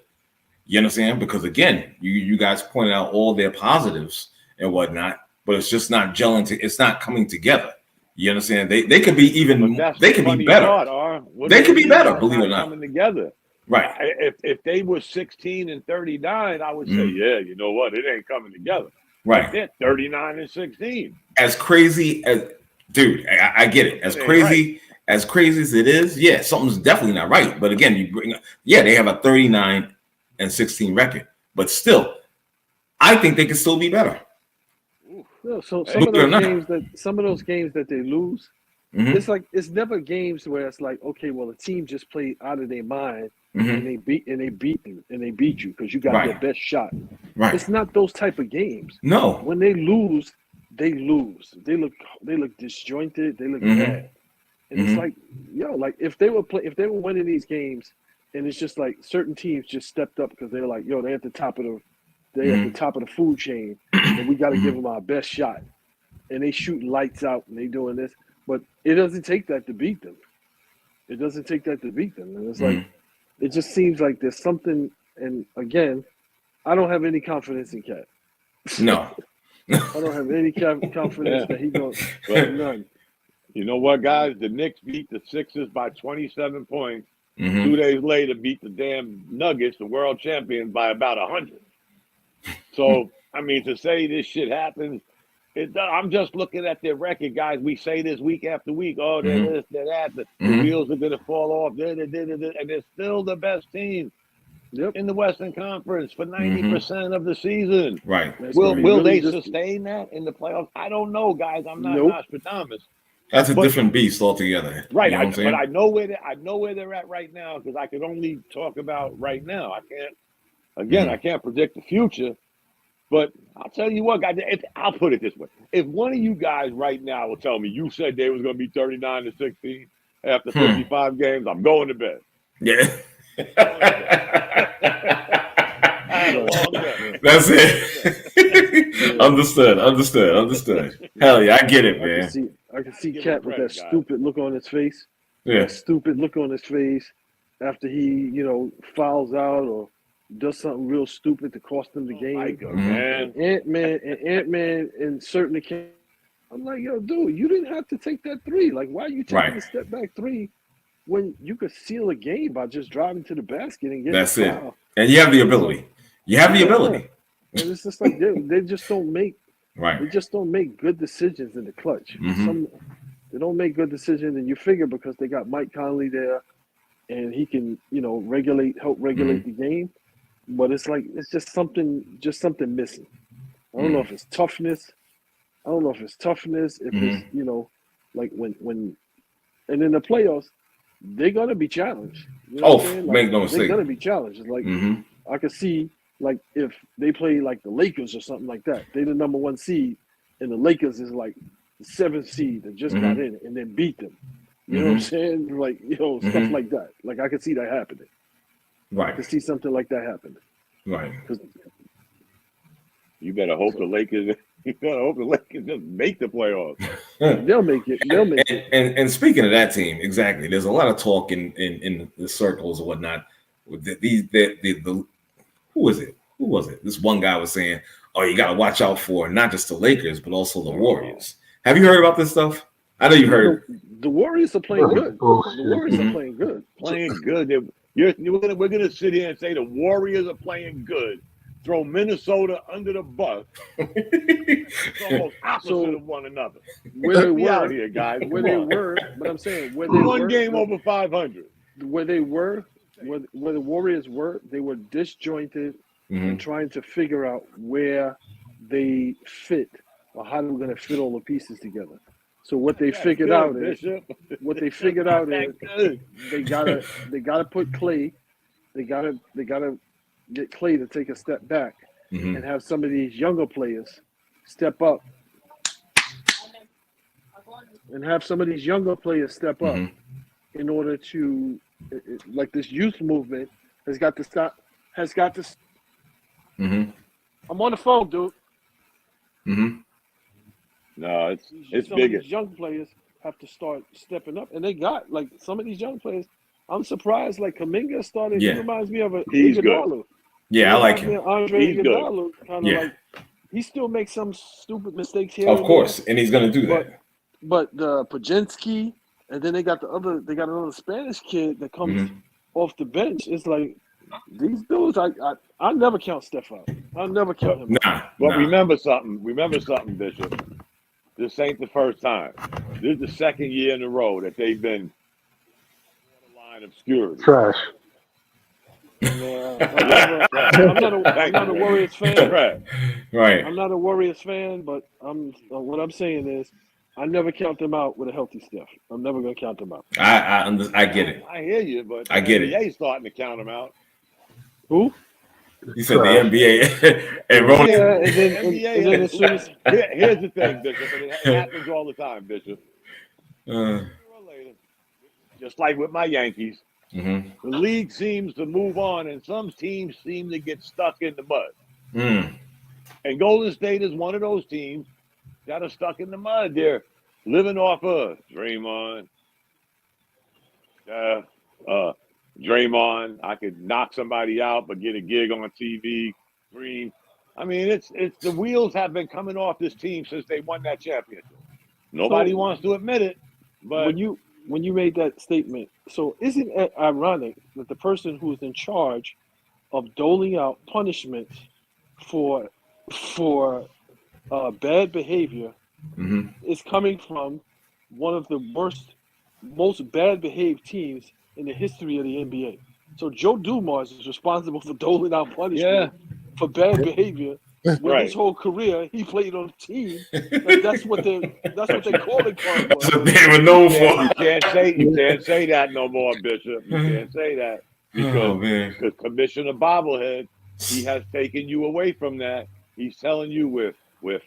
You understand? Because again, you guys pointed out all their positives and whatnot, but it's just not gelling. It's not coming together. You understand? They could be they could be better. They could be better, believe it or not. Coming together. Right. If they were 16 and 39, I would say, yeah, you know what? It ain't coming together. Right. They're 39 and 16. As crazy as, dude, I get it. As crazy as it is, yeah, something's definitely not right. But again, you bring up, they have a 39 and 16 record, but still, I think they can still be better. So some of those games that they lose, mm-hmm. it's never games where it's like, okay, well, the team just played out of their mind mm-hmm. and they beat you because you got their best shot. Right. It's not those type of games. No. When they lose, they lose. They look disjointed. They look bad. And it's like, like if they were winning these games, and it's just like certain teams just stepped up because they're like, they're at the top of the food chain, and we got to give them our best shot. And they shoot lights out, and they doing this, but it doesn't take that to beat them. And it's like, it just seems like there's something. And again, I don't have any confidence in Cat. No, I don't have any confidence that he goes. None. You know what, guys? The Knicks beat the Sixers by 27 points. Mm-hmm. 2 days later, beat the damn Nuggets, the world champions, by about 100. So, I mean, to say this shit happens, I'm just looking at their record, guys. We say this week after week. Oh, they're this, they're that. The wheels are going to fall off. And they're still the best team in the Western Conference for 90% of the season. Right. Will they sustain that in the playoffs? I don't know, guys. I'm not Nostradamus. That's a different beast altogether. Right. You know but I know where they're at right now because I can only talk about right now. I can't predict the future. But I'll tell you what, guys, I'll put it this way. If one of you guys right now will tell me you said they was going to be 39 to 16 after 55 games, I'm going to bed. Yeah. That's it. Understood. Hell yeah, I get it, man. I can see Cat with that stupid look on his face. Yeah. That stupid look on his face after he, fouls out or does something real stupid to cost them the game. Ant-Man in certain occasions. I'm like, yo, dude, you didn't have to take that three. Like, why are you taking a step back three when you could seal a game by just driving to the basket and getting a foul? And you have the ability. And it's just like they just don't make They just don't make good decisions in the clutch. They don't make good decisions, and you figure because they got Mike Conley there, and he can help regulate the game. But it's like it's just something missing. I don't know if it's toughness. If it's like when And in the playoffs, they're gonna be challenged. You know what I'm saying? Make no mistake. They're gonna be challenged. It's like I could see like if they play like the Lakers or something like that. They're the number 1 seed, and the Lakers is like the 7th seed that just got in and then beat them. You know what I'm saying? Like, stuff like that. Like I could see that happening. Right. I could see something like that happening. Right. You better hope the Lakers. You better hope the Lakers just make the playoffs. They'll make it. They'll make it. And speaking of that team, exactly. There's a lot of talk in the circles or whatnot. Who was it? Who was it? This one guy was saying, "Oh, you got to watch out for not just the Lakers, but also the Warriors." Have you heard about this stuff? I know you've heard. The Warriors are playing good. The Warriors are playing good. Playing good. We're gonna sit here and say the Warriors are playing good. Throw Minnesota under the bus. It's almost opposite of one another. Where they were out here, guys. Where they were, but I'm saying where they one were, game over 500. Where they were, where the Warriors were, they were disjointed and trying to figure out where they fit or how they were going to fit all the pieces together. So what they figured out is they gotta put Clay. They gotta get Clay to take a step back and have some of these younger players step up. In order to, like this youth movement has got to stop. I'm on the phone, dude. No, it's some bigger. Of these young players have to start stepping up, and they got like some of these young players. I'm surprised. Like Kuminga started. He reminds me of He's Iguodala. good. Yeah, I like him. Andre He's Iguodala, kind of like he still makes some stupid mistakes here. Of course, and he's going to do that. But the Pajinsky, and then they got another Spanish kid that comes off the bench. It's like these dudes. I never count Steph out. I never count him out. But remember something, Bishop. This ain't the first time. This is the second year in a row that they've been borderline obscurity. Trash. I'm not a Warriors fan. Right. I'm not a Warriors fan, but what I'm saying is I never count them out with a healthy Steph. I'm never going to count them out. I get it. I hear you, but I get it. The NBA starting to count them out. Who? You said the NBA and Ron. Yeah, and then as soon as here's the thing, Bishop, and it happens all the time, Bishop. Just like with my Yankees, the league seems to move on, and some teams seem to get stuck in the mud. And Golden State is one of those teams that are stuck in the mud. They're living off of Draymond. Draymond, I could knock somebody out, but get a gig on TV. Green. I mean, it's the wheels have been coming off this team since they won that championship. Nobody wants to admit it, but when you made that statement, so isn't it ironic that the person who's in charge of doling out punishments for bad behavior is coming from one of the most bad behaved teams in the history of the NBA. So Joe Dumars is responsible for doling out punishment for bad behavior. When his whole career he played on a team. That's what they call it. That's what they were known for. You can't say that no more, Bishop. You can't say that because Commissioner Bobblehead, he has taken you away from that. He's telling you we're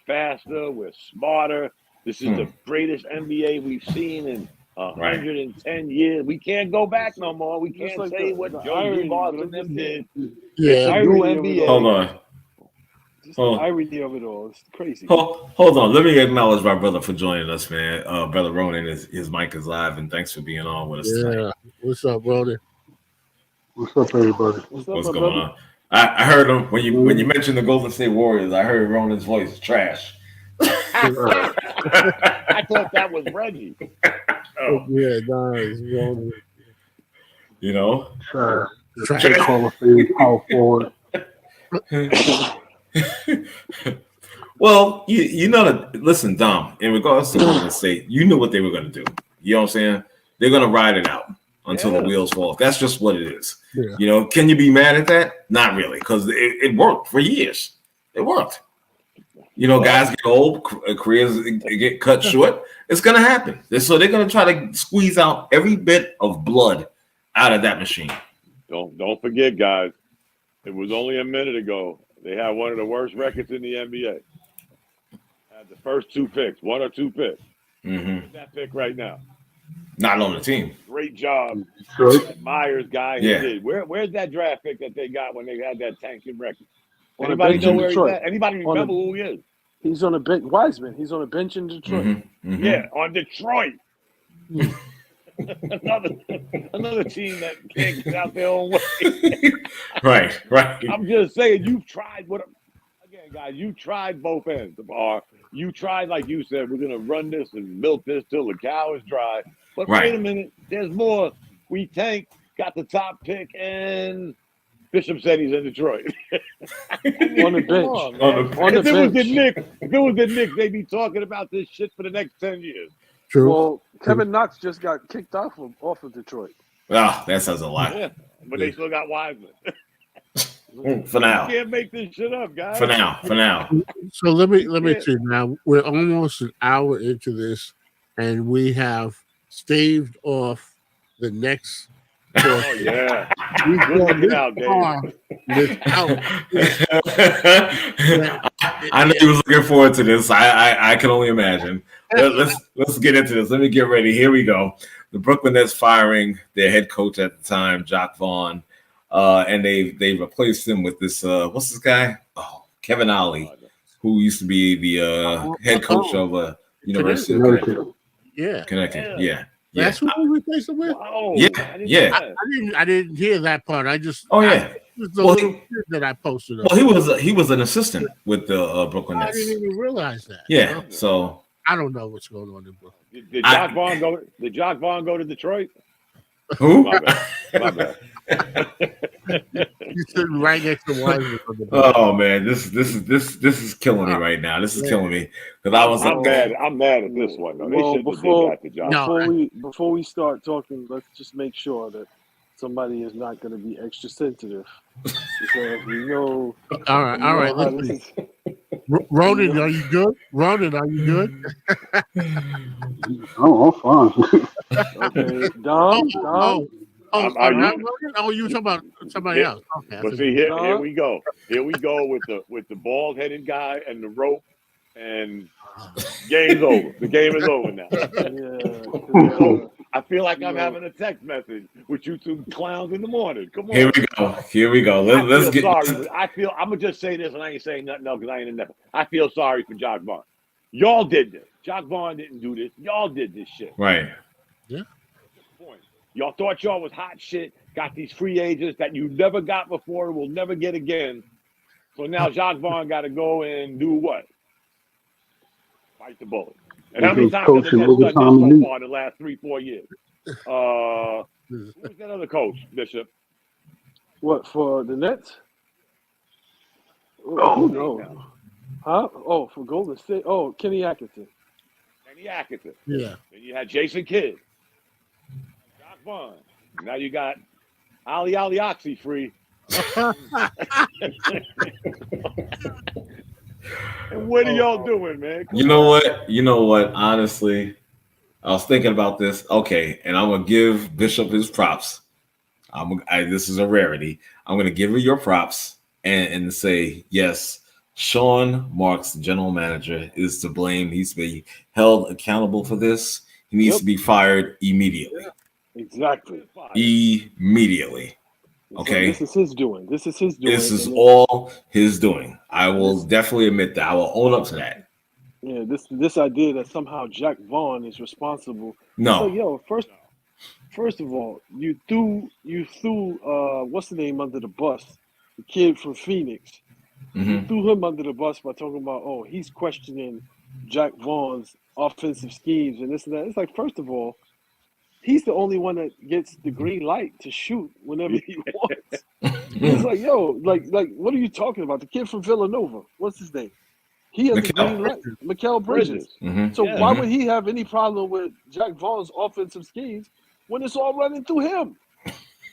faster, we're smarter. This is the greatest NBA we've seen in 110 years. We can't go back no more. We can't say what Joe Dumars and them did. Yeah, NBA. Hold on. Just the irony of it all. It's crazy. Hold on. Let me acknowledge my brother for joining us, man. Brother Ronan, his mic is live, and thanks for being on with us tonight. What's up, Ronan? What's up, everybody? What's going on? I heard him when you mentioned the Golden State Warriors. I heard Ronan's voice. Trash. I thought that was Reggie. Yeah, nice. Ronan. You know? Trash. Hall of Fame power forward. Well, you know that. Listen, Dom. In regards to Golden State, you knew what they were going to do. You know what I'm saying? They're going to ride it out until the wheels fall off. That's just what it is. Yeah. You know, can you be mad at that? Not really, because it worked for years. It worked. guys get old, careers get cut short. It's gonna happen. So they're gonna try to squeeze out every bit of blood out of that machine. Don't forget, guys. It was only a minute ago. They had one of the worst records in the NBA. Had the first 2 picks, 1 or 2 picks. Mm-hmm. That pick right now. Not on the team. Great job, Detroit. Myers guy. Yeah. He did. Where's that draft pick that they got when they had that tanking record? On the Anybody bench know in where he's Detroit. at? Anybody remember who he is? He's on a bench. Wiseman. He's on a bench in Detroit. Mm-hmm. Mm-hmm. Yeah, on Detroit. another team that can't get out their own way. Right. I'm just saying, you've tried again, guys, you tried both ends. Or you tried, like you said, we're gonna run this and milk this till the cow is dry. But wait a minute, there's more. We tanked, got the top pick, and Bishop said he's in Detroit. On the bench. If it was the Knicks, they'd be talking about this shit for the next 10 years. True. Well, Kevin Knox just got kicked off of Detroit. Oh, that says a lot. Yeah, but they still got Wiseman. For now. You can't make this shit up, guys. For now. So let me see. Now we're almost an hour into this, and we have staved off the next. Oh yeah, We've gone this out, Dave. far without. I know you was looking forward to this. I can only imagine. Let's get into this. Let me get ready. Here we go. The Brooklyn Nets firing their head coach at the time, Jacques Vaughn, and they replaced him with this what's this guy? Oh, Kevin Ollie, who used to be the head coach of University of Connecticut. Yeah, Connecticut. Yeah. That's who we replaced him with. Oh, Yeah. I didn't hear that part. I just it was the little kid that I posted up. Well, he was an assistant with the Brooklyn I Nets. didn't even realize that. Yeah. So I don't know what's going on in Brooklyn. Did Jacques Vaughn go? Did Jacques Vaughn go to Detroit? who? My bad. He's sitting right next to Wiseman. Oh man, this is killing me right now. This is killing me because I was. I'm mad at this one. Though. They Well, shouldn't have did that to Jacques. before we start talking, let's just make sure that somebody is not going to be extra sensitive because we know. All right. Listen. Ronan, are you good? Oh, I'm fine. Okay, Dom. You were talking about somebody else. Okay. But see, here we go. Here we go with the bald-headed guy and the rope, and game's over. The game is over now. So I feel like I'm having a text message with you two clowns in the morning. Come on. Here we go. Let's get. Sorry. I'm gonna just say this, and I ain't saying nothing else because I ain't in that. I feel sorry for Jacques Vaughn. Y'all did this. Jacques Vaughn didn't do this. Y'all did this shit. Right. Yeah. Y'all thought y'all was hot shit. Got these free agents that you never got before, will never get again. So now Jacques Vaughn got to go and do what? Fight the bullet. And how many times has the Nets done this so far in the last 3-4 years? Who's that other coach, Bishop? What, for the Nets? Oh, no. Huh? Oh, for Golden State. Oh, Kenny Atkinson. Yeah. And you had Jason Kidd. Jacques Vaughn. Now you got Ali Oxy free. And what are y'all doing, man? You know what? Honestly, I was thinking about this. Okay, and I'm gonna give Bishop his props. This is a rarity. I'm gonna give her your props and say yes. Sean Marks, the general manager, is to blame. He's to be held accountable for this. He needs to be fired immediately. Yeah, exactly. Immediately. Okay. So this is his doing. This is all his doing. I will definitely admit that. I will own up to that. Yeah, this idea that somehow Jacques Vaughn is responsible. No. So, yo, first of all, you threw what's the name under the bus? The kid from Phoenix. Mm-hmm. You threw him under the bus by talking about, he's questioning Jacques Vaughn's offensive schemes and this and that. It's like, first of all, he's the only one that gets the green light to shoot whenever he wants. It's like, yo, like, what are you talking about? The kid from Villanova, what's his name? He has the green light. Mikal Bridges. Mm-hmm. So why would he have any problem with Jacques Vaughn's offensive schemes when it's all running through him?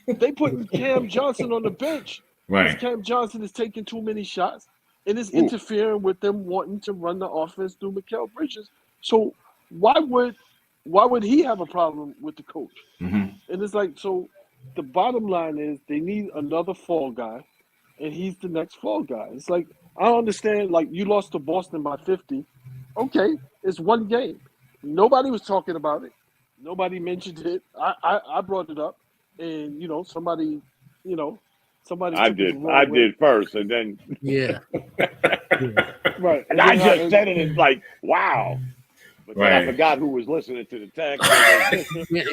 They put Cam Johnson on the bench. Right. Cam Johnson is taking too many shots. and it's interfering with them wanting to run the offense through Mikal Bridges. So why would he have a problem with the coach? Mm-hmm. And it's like, so the bottom line is they need another fall guy, and he's the next fall guy. It's like, I don't understand. Like, you lost to Boston by 50. Okay, it's one game. Nobody was talking about it. Nobody mentioned it. I brought it up, and somebody I took it the did. wrong I way. did first, and then Yeah. Right. and I just said it. It's like, wow. But then I Right. forgot who was listening to the text.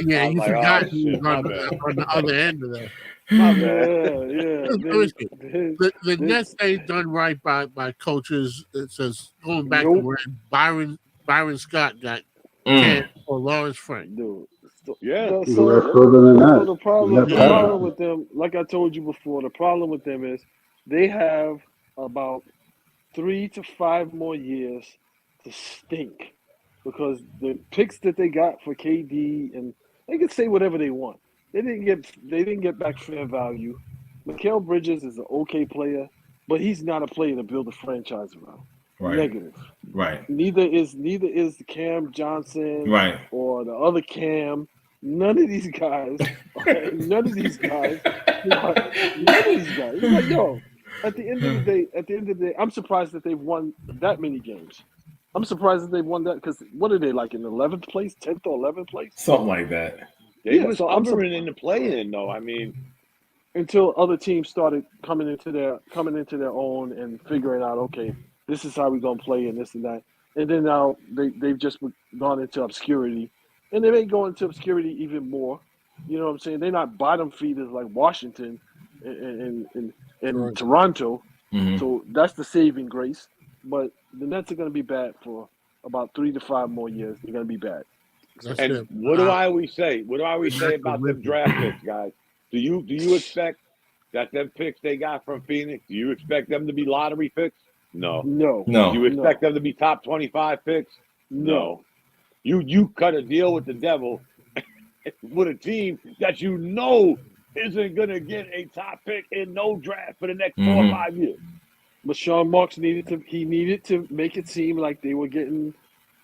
Yeah, you like, forgot oh, he was shit, my on bad. the other end of that. My Yeah, bad. yeah. Listen, the Nets ain't done right by coaches. It says going back to Nope. when Byron Scott got Mm. canned for Lawrence Frank. Dude. Yeah. So, You left further than so that. the You problem left past with them, like I told you before, the problem with them is they have about 3 to 5 more years to stink, because the picks that they got for KD, and they can say whatever they want. They didn't get back fair value. Mikal Bridges is an okay player, but he's not a player to build a franchise around. Right. Negative. Right. Neither is Cam Johnson Right. or the other Cam. None of these guys. None of these guys. It's like, yo, at the end of the day, I'm surprised that they've won that many games. I'm surprised that they've won that, because what are they, like, in 11th place, 10th or 11th place? Something like that. They Yeah, was so I'm hovering in the play-in, though. I mean, until other teams started coming into their own and figuring out, okay, this is how we're gonna play and this and that. And then now they've just gone into obscurity, and they may go into obscurity even more. You know what I'm saying? They're not bottom feeders like Washington and Right. Toronto. Mhm. So that's the saving grace. But the Nets are gonna be bad for about 3 to 5 more years. They're gonna be bad. That's and it. what do I always say? What do I always say That's about the them rhythm. draft picks, guys? Do you expect that them picks they got from Phoenix, do you expect them to be lottery picks? No. No. Do No. you expect them to be top 25 picks? No. You cut a deal with the devil with a team that you know isn't gonna get a top pick in no draft for the next 4 or Mhm. 5 years. But Sean Marks needed to make it seem like they were getting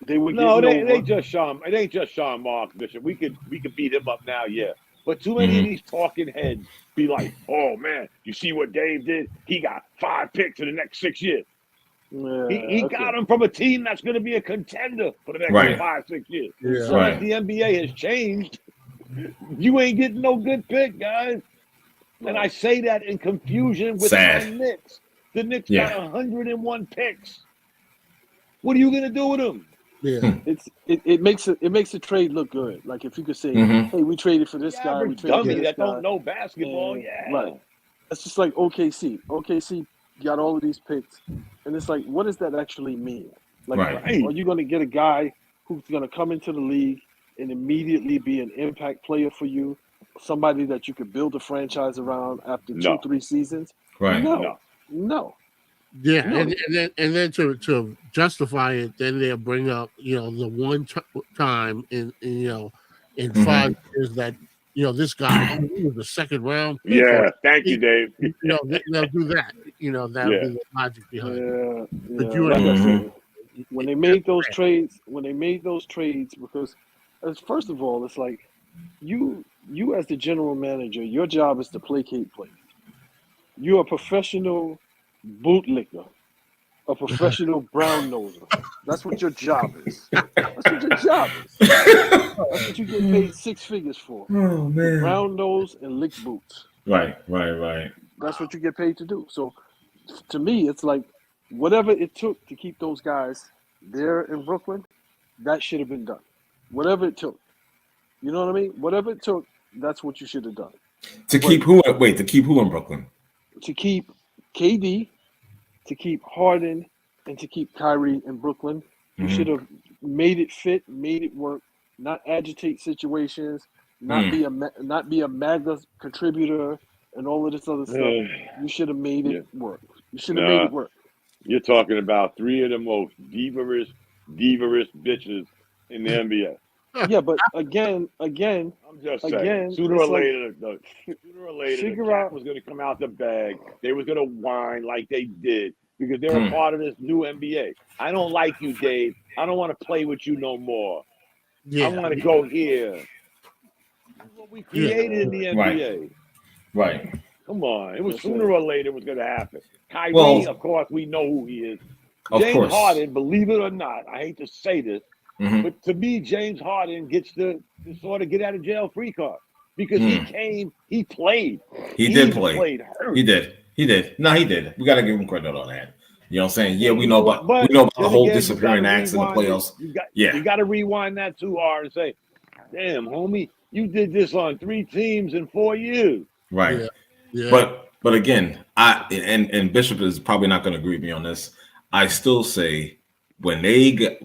No, getting they over. just Sean. It ain't just Sean Marks, Bishop. We could beat him up now, yeah. But too many of these talking heads be like, "Oh man, you see what Dave did? He got 5 picks in the next 6 years. He got them from a team that's going to be a contender for the next Right. 5, 6 years. Yeah. So Right. as the NBA has changed, you ain't getting no good pick, guys. And I say that in confusion with Sad. my Knicks. The Knicks Yeah. got 101 picks. What are you going to do with them? Yeah. It makes a trade look good. Like, if you could say, Mhm. hey, we traded for this The guy, we average traded for dummy this that guy. don't know basketball, and- yeah. Right. It's just like OKC. OKC got all of these picks, and it's like, what does that actually mean? Like, Right. are you going to get a guy who's going to come into the league and immediately be an impact player for you, somebody that you could build a franchise around after No. 2-3 seasons? Right. No. Yeah, No. and then to justify it, then they'll bring up the one time in 5 years that this guy he was a second round pick. Yeah, thank you, Dave. They'll do that. That'll Yeah. be the logic behind it. Yeah. But you Like I Mhm. said, when they made those trades, because first of all, it's like you as the general manager, your job is to placate players. You're a professional bootlicker, a professional brown noser. That's what your job is. That's what your job is. That's what you get paid 6 figures for. Oh To man. brown nose and lick boots. Right. Right. That's what you get paid to do. So to me, it's like whatever it took to keep those guys there in Brooklyn, that should have been done. Whatever it took. You know what I mean? Whatever it took, that's what you should have done. To keep who? Wait. To keep who in Brooklyn? To keep KD, to keep Harden, and to keep Kyrie in Brooklyn, you should have made it fit, made it work, not agitate situations, not be a MAGA contributor and all of this other stuff. You should have made it work. You should have made it work. You're talking about 3 of the most diva-ish bitches in the NBA. Yeah, but again, I'm just saying. Sooner or later, the figure cat out- was going to come out the bag. They was going to whine like they did. because they're a part of this new NBA. I don't like you, Dave. I don't want to play with you no more. I want to go here. This is what we created in the NBA. Right. Come on. It was sooner or later it was going to happen. Kyrie, of course, we know who he is. James Harden, believe it or not, I hate to say this, but to me, James Harden gets the sort of get out of jail free card because he came, he played. He did play. Hurt. He did. No, he did. We got to give him credit on that. You know what I'm saying? Yeah, we know about the whole disappearing acts in the playoffs. You got to rewind that too hard and say, damn, homie, you did this on 3 teams in 4 years. Right. Yeah. But again, and Bishop is probably not going to agree with me on this. I still say when they got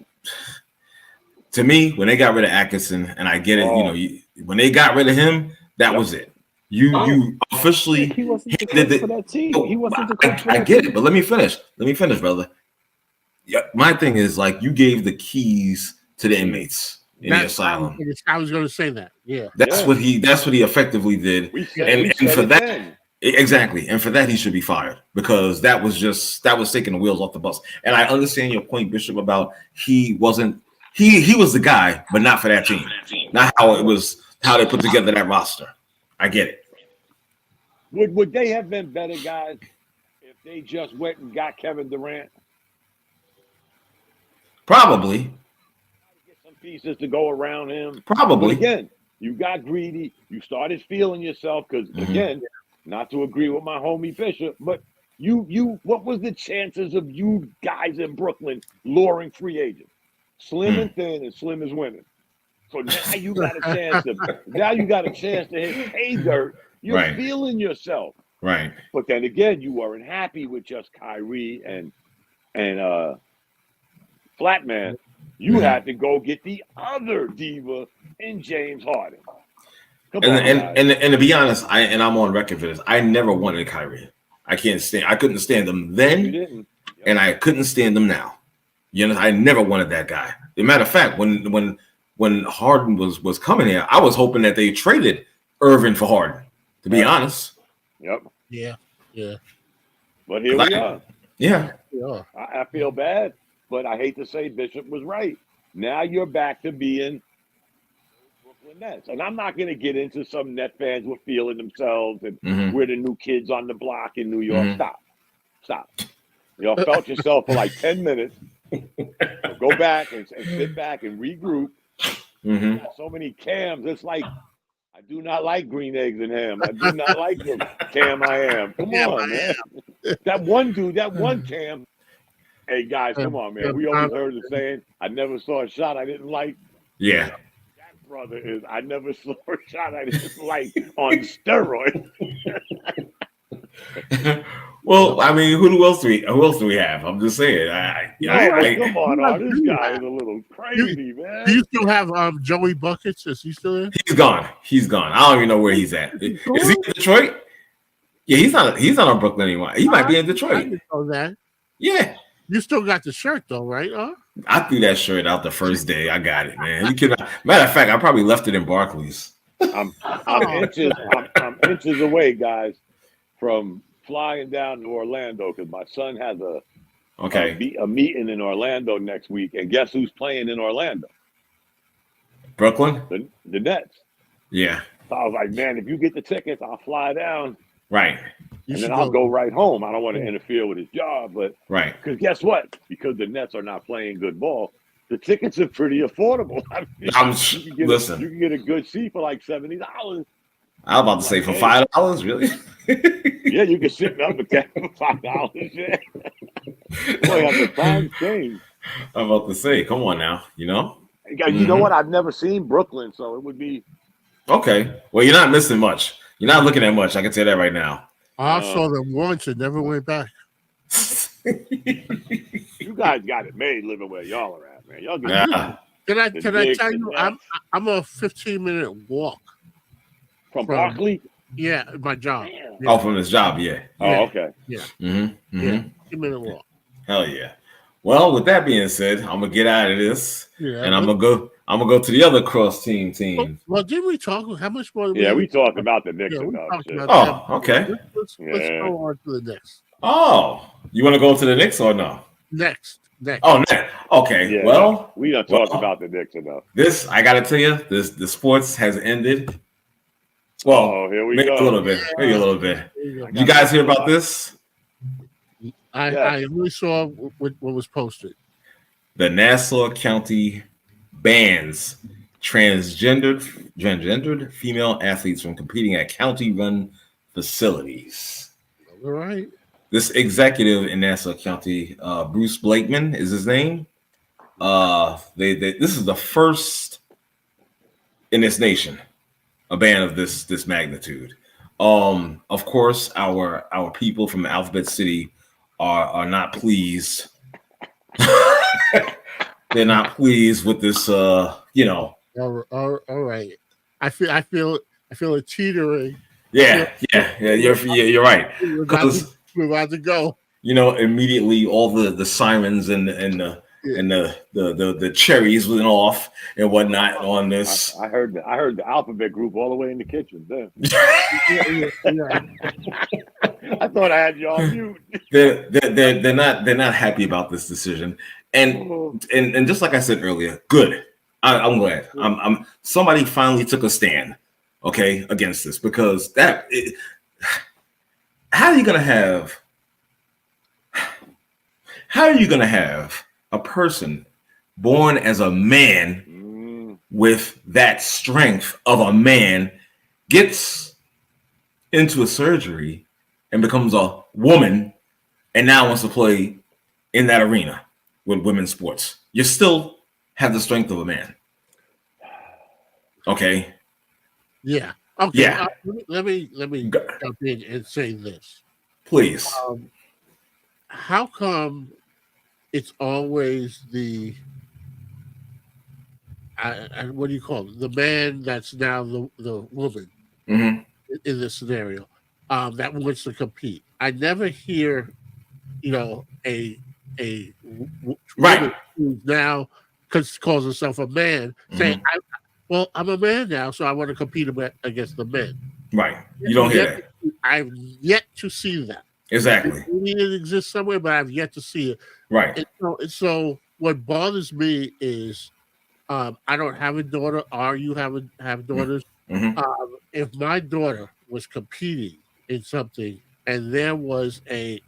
rid of Atkinson, and I get it, when they got rid of him, that was it. You officially he wasn't the coach for that team. He wasn't the coach for that I get it, but let me finish, brother. Yeah, my thing is like you gave the keys to the inmates in the asylum. I was going to say that. Yeah, that's what he effectively did, and for that. Exactly, and for that he should be fired because that was taking the wheels off the bus. And I understand your point, Bishop, about he was the guy, but not for that team. Not how they put together that roster. I get it. Would they have been better guys if they just went and got Kevin Durant? Probably. Get some pieces to go around him. Probably. But again, you got greedy. You started feeling yourself because again. Not to agree with my homie Bishop, but what was the chances of you guys in Brooklyn luring free agents? Slim and thin and slim as women. So now you got a chance to hit pay dirt. You're feeling yourself. Right. But then again, you weren't happy with just Kyrie and Flatman. You had to go get the other diva in James Harden. And to be honest, I'm on record for this. I never wanted Kyrie. I couldn't stand him then, and I couldn't stand him now. You know, I never wanted that guy. As a matter of fact, when Harden was coming here, I was hoping that they traded Irvin for Harden. To be honest. Yep. Yeah. But here we are. Yeah. I feel bad, but I hate to say Bishop was right. Now you're back to being Brooklyn Nets. And I'm not going to get into some Net fans were feeling themselves and we're the new kids on the block in New York. Stop. Y'all felt yourself for like 10 minutes. Go back and sit back and regroup. So many Cams. It's like, I do not like green eggs and ham. I do not like them. Cam, I am. Come on, man. That one Cam. Hey, guys, come on, man. We always heard the saying, I never saw a shot I didn't like. Yeah. That brother is, I never saw a shot I didn't like on steroids. Well, I mean, who else do we have? I'm just saying. Come on, this guy is a little crazy, man. Do you still have Joey Buckets? Is he still there? He's gone. I don't even know where he's at. Is he in Detroit? Yeah, he's not in Brooklyn anymore. He might be in Detroit. I didn't know that. Yeah. You still got the shirt though, right? I threw that shirt out the first day. I got it, man. Matter of fact, I probably left it in Barclays. I'm inches away, guys, from flying down to Orlando because my son has a meeting in Orlando next week, and guess who's playing in Orlando? Brooklyn? The Nets. Yeah. So I was like, man, if you get the tickets, I'll fly down. Right. And then I'll go right home. I don't want to interfere with his job, but because guess what? Because the Nets are not playing good ball, the tickets are pretty affordable. I mean, listen, you can get a good seat for like $70. I was about to say for $5, really? Yeah, you can sit up with that for $5. Yeah. Boy, the times change. I'm about to say, come on now, you know? You know what? I've never seen Brooklyn, so it would be okay. Well, you're not missing much. You're not looking at much. I can tell that right now. I saw them once and never went back. You guys got it made living where y'all are at, man. Y'all Can I tell you? I'm a 15-minute walk from Barkley. Yeah, my job. Yeah. Oh, from his job, yeah. Oh, okay. Yeah. 15-minute walk. Hell yeah. Well, with that being said, I'm gonna get out of this, and I'm gonna go to the other cross team. Well, didn't we talk? How much more? We talked about the Knicks. Okay. Let's go on to the Knicks. Oh, You want to go to the Knicks or no? Next. Oh, next. Okay. Yeah, well, we don't talk about the Knicks enough. This I gotta tell you, the sports has ended. Well, here we maybe go. a little bit. Maybe a little bit. You guys hear about this? I only saw what was posted. The Nassau County bans transgendered female athletes from competing at county-run facilities. All right. This executive in Nassau County, Bruce Blakeman is his name. This is the first in this nation, a ban of this magnitude. Of course, our people from Alphabet City are not pleased. They're not pleased with this. All right. I feel it teetering. Yeah. You're right. We're about to go. Immediately all the sirens and the cherries went off and whatnot on this. I heard the alphabet group all the way in the kitchen. Then. I thought I had you on mute. They're not happy about this decision, and just like I said earlier, good. I'm glad. Somebody finally took a stand, okay, against this, because how are you gonna have a person born as a man with that strength of a man gets into a surgery and becomes a woman and now wants to play in that arena with women's sports? You still have the strength of a man. Okay. Yeah. Okay. Yeah. Let me jump in and say this. Please. How come it's always the what do you call it? The man that's now the woman in this scenario that wants to compete. I never hear, a woman who now calls herself a man saying, I'm a man now, so I want to compete against the men. Right. You don't hear that. I've yet to see that. Exactly. It exists somewhere, but I've yet to see it. Right. And so what bothers me is I don't have a daughter, or you have daughters. If my daughter was competing in something and there was a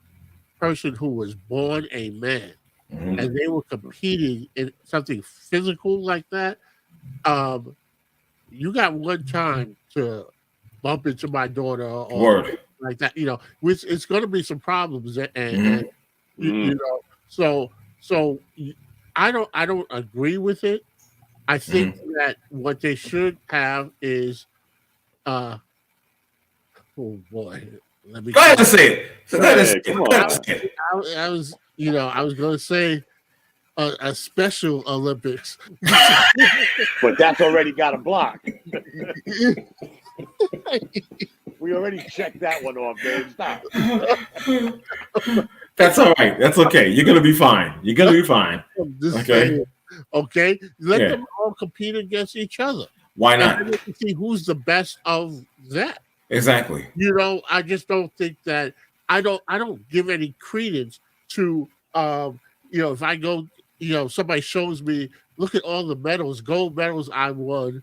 person who was born a man and they were competing in something physical like that, you got one time to bump into my daughter or like that, which it's going to be some problems, and so I don't agree with it. I think that what they should have is, oh boy, let me go ahead and say it. I was going to say a Special Olympics, but that's already got a block. We already checked that one off, babe. Stop. That's all right. That's okay. You're gonna be fine. Okay. Let them all compete against each other. Why not? See who's the best of that. Exactly. I just don't think that. I don't give any credence to. If I go, somebody shows me, look at all the medals, gold medals I won,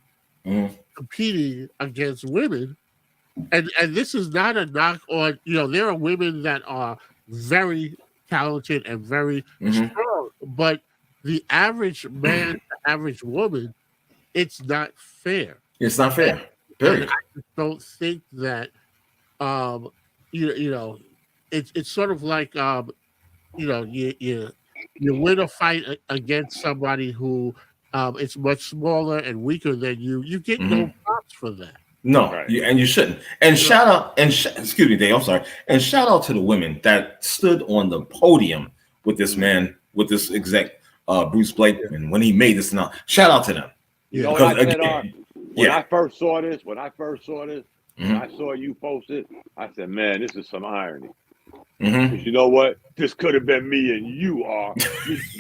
competing against women. And this is not a knock on, there are women that are very talented and very strong, but the average man, the average woman, it's not fair. It's not fair. Period. I don't think that, it's sort of like, you win a fight against somebody who it's much smaller and weaker than you. You get no props for that. No, and you shouldn't. And shout out, excuse me, Dave, I'm sorry. And shout out to the women that stood on the podium with this man, with this exec, Bruce Blakeman, when he made this announcement. Shout out to them. When I first saw this, when I saw you post it, I said, man, this is some irony. Because you know what? This could have been me and you are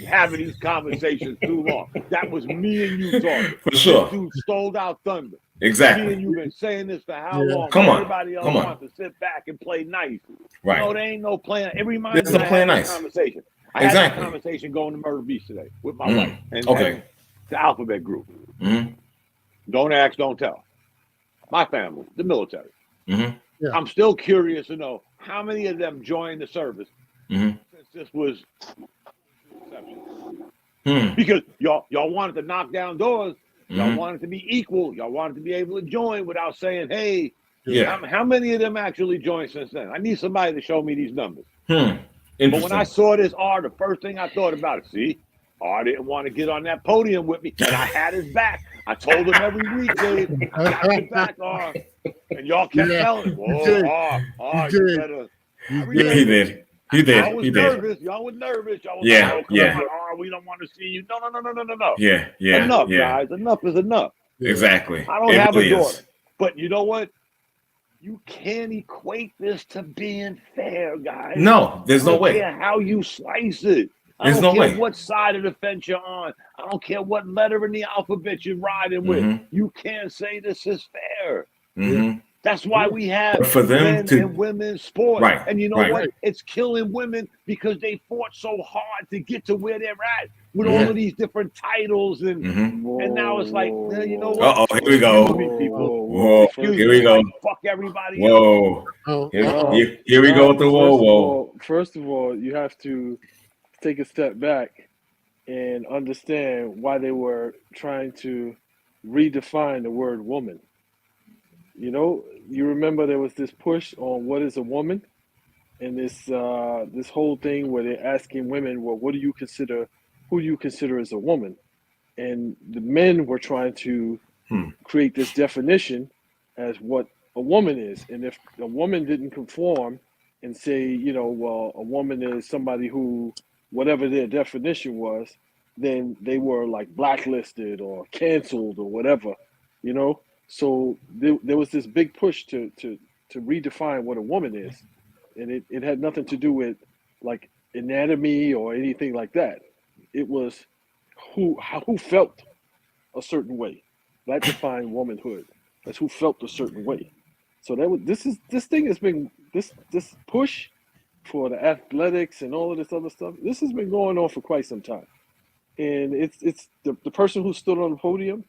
having these conversations too long. That was me and you talking. For sure. This dude stole our thunder. Exactly. Me and you been saying this for how long? Come on. Everybody else wants to sit back and play nice. Right. No, there ain't no playing. It reminds There's me no playing of this nice. conversation. I had a conversation going to Murder Beach today with my wife and the Alphabet Group. Don't ask, don't tell. My family, the military. I'm still curious to know how many of them joined the service since this was because y'all wanted to knock down doors. Y'all wanted to be equal. Y'all wanted to be able to join without saying, hey, how many of them actually joined since then? I need somebody to show me these numbers. But when I saw this R, the first thing I thought about it, see, R didn't want to get on that podium with me, and I had his back. I told him every week, Dave, I got your back, R. And y'all kept telling him, whoa, R, you better. He did. Y'all was nervous. Y'all was nervous. Y'all was like, oh, come on, R, we don't want to see you. No. Yeah. Enough, guys. Enough is enough. Exactly. I don't have a daughter. But you know what? You can't equate this to being fair, guys. No, there's no way. I don't care how you slice it. I There's don't no care way. what side of the fence you're on. I don't care what letter in the alphabet you're riding with. You can't say this is fair. That's why we have for them men and women's sports. Right, And you know right. what? It's killing women because they fought so hard to get to where they're at with all of these different titles. And now it's like, you know what? Uh-oh, here we go. Whoa, here we go. Fuck everybody else. Here we go with the whoa. First of all, you have to take a step back and understand why they were trying to redefine the word woman. You know, you remember there was this push on what is a woman, and this whole thing where they're asking women, well, who do you consider as a woman? And the men were trying to create this definition as what a woman is. And if a woman didn't conform and say, you know, well, a woman is somebody who, whatever their definition was, then they were like blacklisted or canceled or whatever, you know? So there was this big push to redefine what a woman is. And it had nothing to do with like anatomy or anything like that. It was who felt a certain way. That defined womanhood. That's who felt a certain way. So this thing has been this push for the athletics and all of this other stuff. This has been going on for quite some time. And it's the person who stood on the podium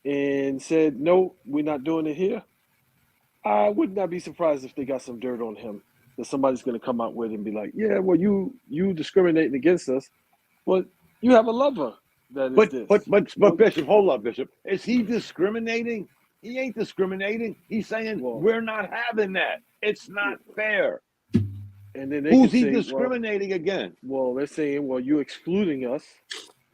and said, no, we're not doing it here. I would not be surprised if they got some dirt on him that somebody's going to come out with and be like, yeah, well, you discriminating against us, but you have a lover that is this. But Bishop, hold up, Bishop. Is he discriminating? He ain't discriminating. He's saying we're not having that. It's not fair. And then who's he discriminating against? Well, they're saying, well, you're excluding us.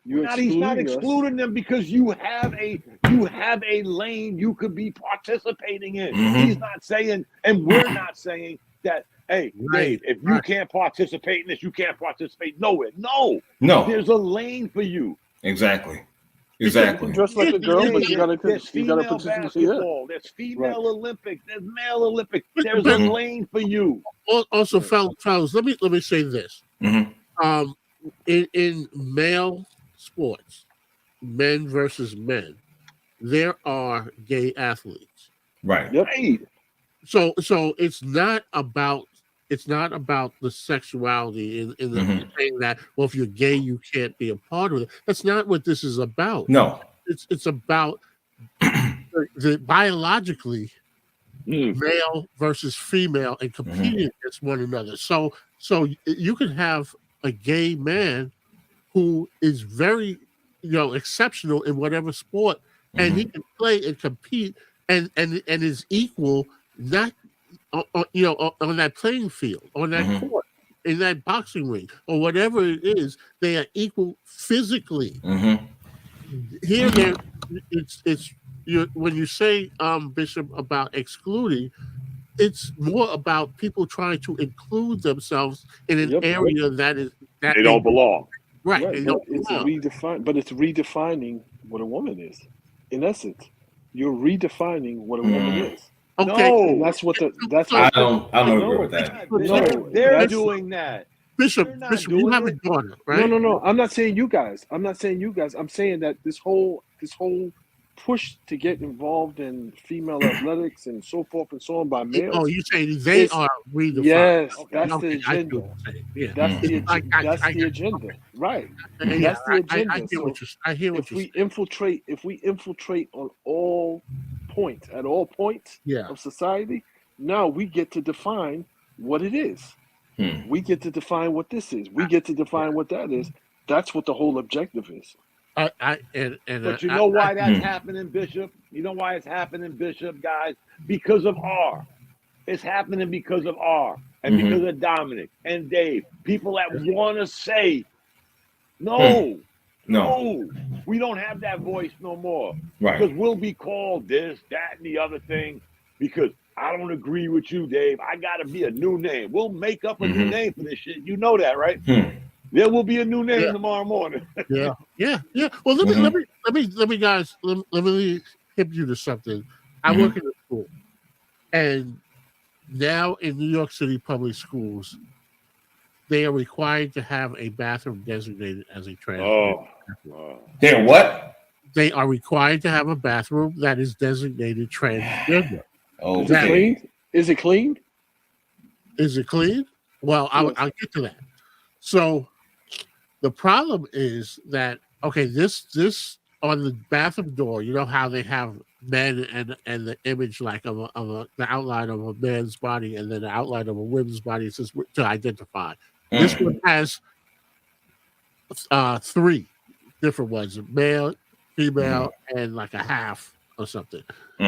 He's not excluding them because you have a lane you could be participating in. He's not saying, and we're not saying that, hey, Dave, if you can't participate in this, you can't participate nowhere. No. There's a lane for you. Exactly. Just like a girl, but you gotta basketball. There's female Olympics. There's male Olympics. There's a lane for you. Also, fellas, let me say this. In male sports, men versus men, there are gay athletes. Right. Yep. So it's not about the sexuality in the saying that, well, if you're gay, you can't be a part of it. That's not what this is about. No. It's about the biologically male versus female and competing against one another. So you can have a gay man who is very, exceptional in whatever sport, and he can play and compete and is equal, not on that playing field, on that court, in that boxing ring, or whatever it is. They are equal physically. Here, it's when you say, Bishop, about excluding, it's more about people trying to include themselves in an area that they don't belong. Right. It's redefining what a woman is. In essence, you're redefining what a woman is. Okay, And that's what I don't agree with that. They're doing that. Bishop, They're not you doing have a it. daughter, right? No. I'm not saying you guys. I'm saying that this whole push to get involved in female athletics and so forth and so on by males. Oh, you say they are redefined. Yes, Okay. that's the agenda. That's the agenda, right? That's the agenda. I hear what you're saying. If we infiltrate on all points, at all points of society, now we get to define what it is. We get to define what this is. We get to define what that is. That's what the whole objective is. But you know why that's happening, Bishop? You know why it's happening, Bishop, guys? Because of R. It's happening because of R and because of Dominic and Dave. People that want to say, no, we don't have that voice no more. Right. Because we'll be called this, that, and the other thing. Because I don't agree with you, Dave. I got to be a new name. We'll make up a new name for this shit. You know that, right? There will be a new name tomorrow morning. Yeah. Well, let me guys, let me hip you to something. I work in a school, and now in New York City public schools, they are required to have a bathroom designated as a transgender. They're what? They are required to have a bathroom that is designated transgender. Okay. Is it clean? Is it clean? Well, I'll get to that. So the problem is that this on the bathroom door, you know how they have men and the image like of the outline of a man's body and then the outline of a woman's body. It says to identify. This one has 3 different ones: male, female, and like a half or something.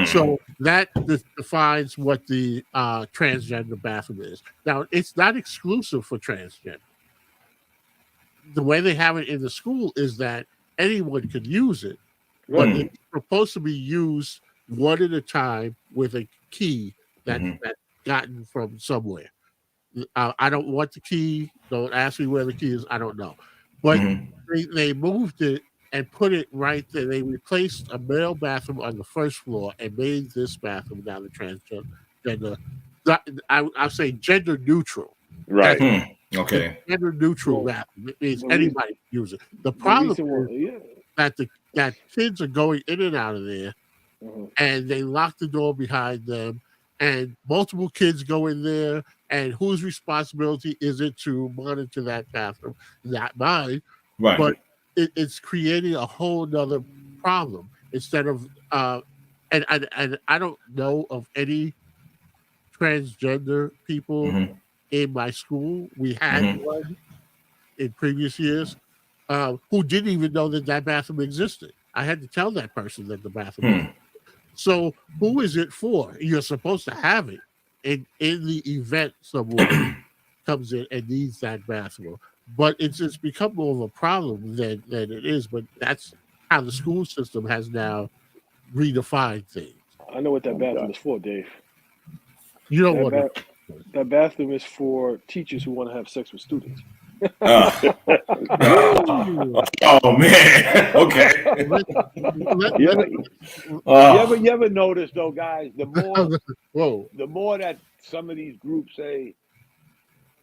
So that defines what the transgender bathroom is. Now, it's not exclusive for transgender. The way they have it in the school is that anyone can use it, but it's supposed to be used one at a time with a key that's gotten from somewhere. I don't want the key. Don't ask me where the key is. I don't know. But they moved it and put it right there. They replaced a male bathroom on the first floor and made this bathroom now the transgender. I'll say gender neutral. Right. Okay. Gender neutral bathroom. It means anybody can use it. The problem is that kids are going in and out of there, and they lock the door behind them, and multiple kids go in there. And whose responsibility is it to monitor that bathroom? Not mine. Right. But it's creating a whole nother problem. Instead of and I don't know of any transgender people in my school. We had one in previous years who didn't even know that bathroom existed. I had to tell that person that the bathroom existed. So who is it for? You're supposed to have it. In the event someone comes in and needs that bathroom. But it's become more of a problem than it is. But that's how the school system has now redefined things. I know what that bathroom is for, Dave. You know what? That bathroom is for teachers who want to have sex with students. Oh man. Okay. You ever notice though, guys? The more that some of these groups say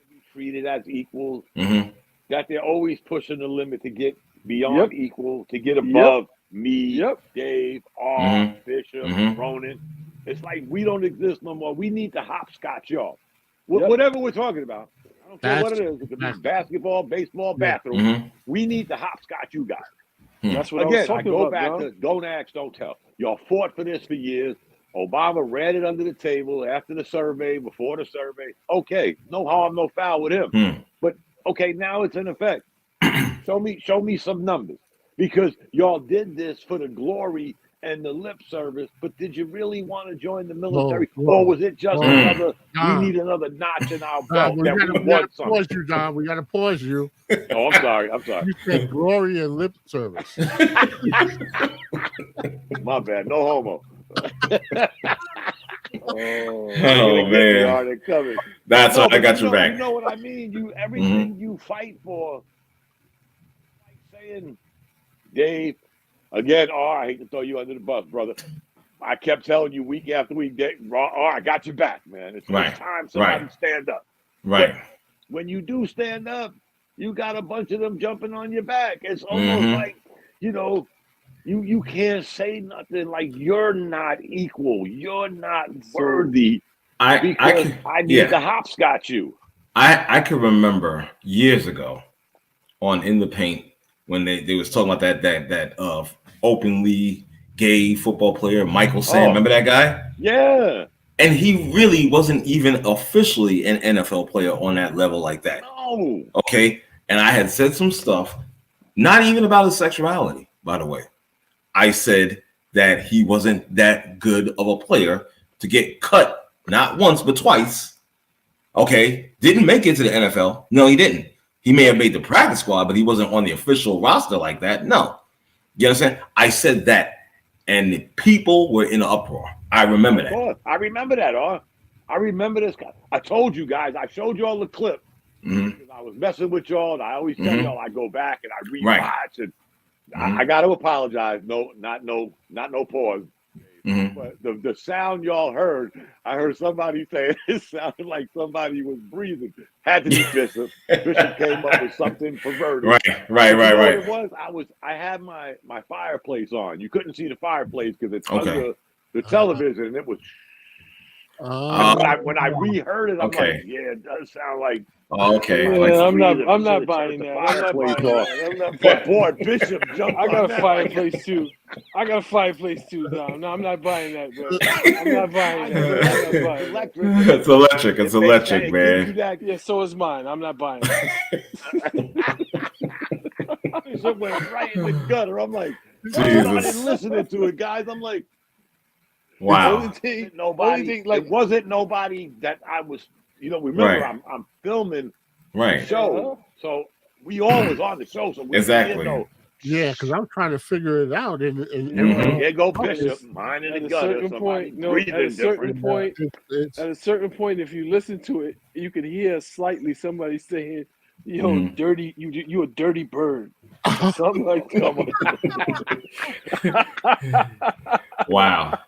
be treated as equals, that they're always pushing the limit to get beyond equal, to get above me, Dave, R, Bishop, Ronan. It's like we don't exist no more. We need to hopscotch y'all. Whatever we're talking about. I don't care what it is. It could be basketball, baseball, bathroom. We need to hopscotch you guys. That's what I go back to don't ask, don't tell. Y'all fought for this for years. Obama ran it under the table after the survey, before the survey. Okay, no harm, no foul with him. But okay, now it's in effect. Show me some numbers. Because y'all did this for the glory and the lip service, but did you really want to join the military? Or was it just another, we need another notch in our belt we gotta pause you, Don. We got to pause you. Oh, I'm sorry. You said glory and lip service. My bad. No homo. Man. That's I got your back. You know what I mean? Everything you fight for, like saying, Dave, again, I hate to throw you under the bus, brother. I kept telling you week after week, I got your back, man. It's time somebody stand up. Right. But when you do stand up, you got a bunch of them jumping on your back. It's almost like, you can't say nothing like you're not equal. You're not worthy. I need the hopscotch you. I can remember years ago on In the Paint when they was talking about that openly gay football player, Michael Sam. Remember that guy? Yeah. And he really wasn't even officially an NFL player on that level like that. No. Okay. And I had said some stuff, not even about his sexuality, by the way. I said that he wasn't that good of a player to get cut not once, but twice. Okay. Didn't make it to the NFL. No, he didn't. He may have made the practice squad, but he wasn't on the official roster like that. No. You understand? I said that. And the people were in an uproar. I remember that. I remember that. I remember this guy. I told you guys. I showed you all the clip. Because I was messing with y'all. And I always tell y'all I go back and I rewatch. And I got to apologize. Not no pause. But the sound y'all heard, I heard somebody say it sounded like somebody was breathing. Had to be Bishop. Bishop came up with something perverted. Right. It was I had my fireplace on. You couldn't see the fireplace because it's under the television, and it was. When I reheard it, I'm like, yeah, it does sound like. Yeah, I'm not buying that. But boy, Bishop jumped. I got a fireplace too. No, I'm not buying that, bro. I'm not buying that. It's electric, man. Yeah, so is mine. I'm not buying it. Bishop went right in the gutter. I'm like, Jesus. Listening to it, guys. I'm like, wow. It wasn't nobody that I was. Remember, I'm filming the show, so we all was on the show. So we exactly. Yeah, because I'm trying to figure it out. And there go Bishop, mine in the gutter. At a certain point, if you listen to it, you can hear slightly somebody saying, "Yo, dirty, you a dirty bird," something like that. Wow.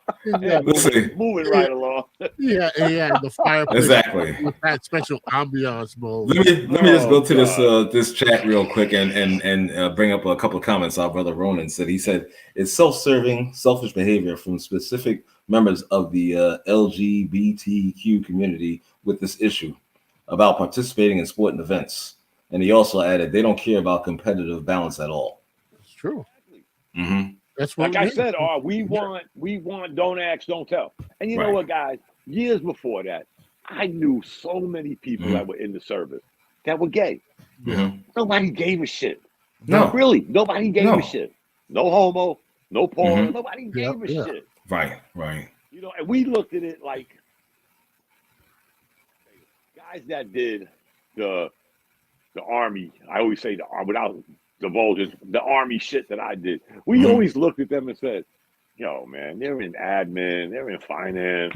Yeah, moving right along. Yeah, the fireplace. Exactly. With that special ambiance mode. Let me just go to this chat real quick and bring up a couple of comments our brother Ronan said. He said it's self-serving, selfish behavior from specific members of the LGBTQ community with this issue about participating in sporting events. And he also added they don't care about competitive balance at all. It's true. That's what I said. We want don't ask, don't tell. And you know what, guys? Years before that, I knew so many people that were in the service that were gay. Nobody gave a shit. No, really, nobody gave a shit. No homo, no porn. Nobody gave a shit. Right. And we looked at it like guys that did the army. I always say without divulging the army shit that I did. We always looked at them and said, yo, man, they're in admin, they're in finance.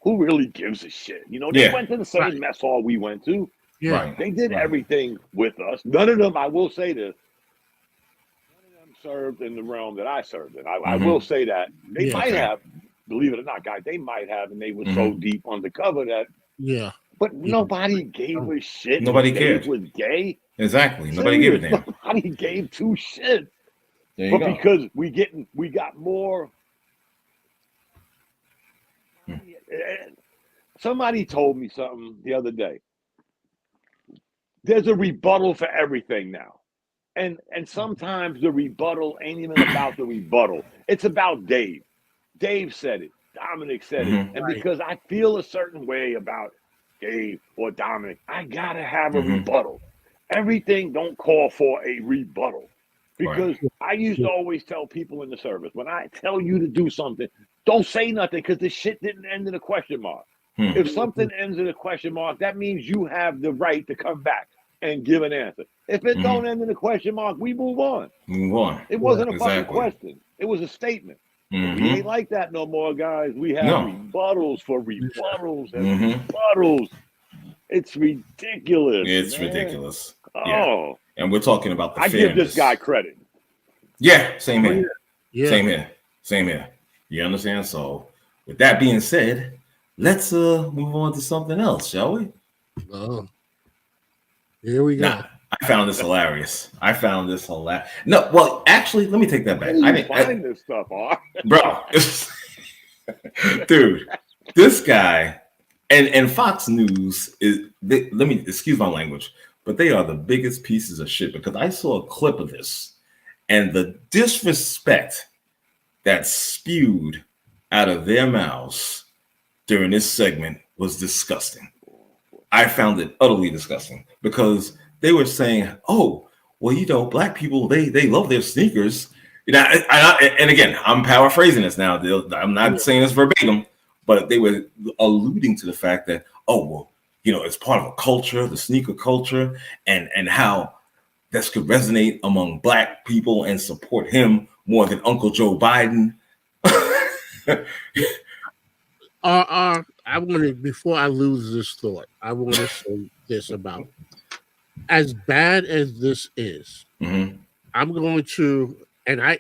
Who really gives a shit? They went to the same mess hall we went to. They did everything with us. None of them, I will say this, none of them served in the realm that I served in. I will say that. They might have, believe it or not, guys, they might have, and they were so deep undercover that but nobody gave a shit. Nobody cared. Was gay. Exactly. Nobody gave a damn. Nobody gave two shit. There you go. Because we got more. Somebody told me something the other day. There's a rebuttal for everything now. And sometimes the rebuttal ain't even about the rebuttal. It's about Dave. Dave said it. Dominic said it. And because I feel a certain way about Dave or Dominic, I gotta have a rebuttal. Everything don't call for a rebuttal. Because I used to always tell people in the service, when I tell you to do something, don't say nothing because the shit didn't end in a question mark. If something ends in a question mark, that means you have the right to come back and give an answer. If it don't end in a question mark, we move on. It wasn't a fucking question. It was a statement. We ain't like that no more, guys. We have rebuttals for rebuttals and rebuttals. It's ridiculous. It's man. ridiculous. Oh. And we're talking about the I fairness. give this guy credit. Yeah, same here. Same here. You understand? So, with that being said, let's move on to something else, shall we? Oh, here we go. Nah, I found this hilarious. No, well, actually, let me take that back. Where do you find this stuff, bro, dude, this guy and Fox News let me excuse my language, but they are the biggest pieces of shit because I saw a clip of this and the disrespect that's spewed out of their mouths during this segment was disgusting. I found it utterly disgusting because they were saying, "Oh, well, you know, black people they love their sneakers." You know, and again, I'm paraphrasing this now. I'm not saying this verbatim, but they were alluding to the fact that, oh, well, you know, it's part of a culture, the sneaker culture, and how this could resonate among black people and support him more than Uncle Joe Biden. I want to, before I lose this thought, I want to say this about, as bad as this is, I'm going to, and I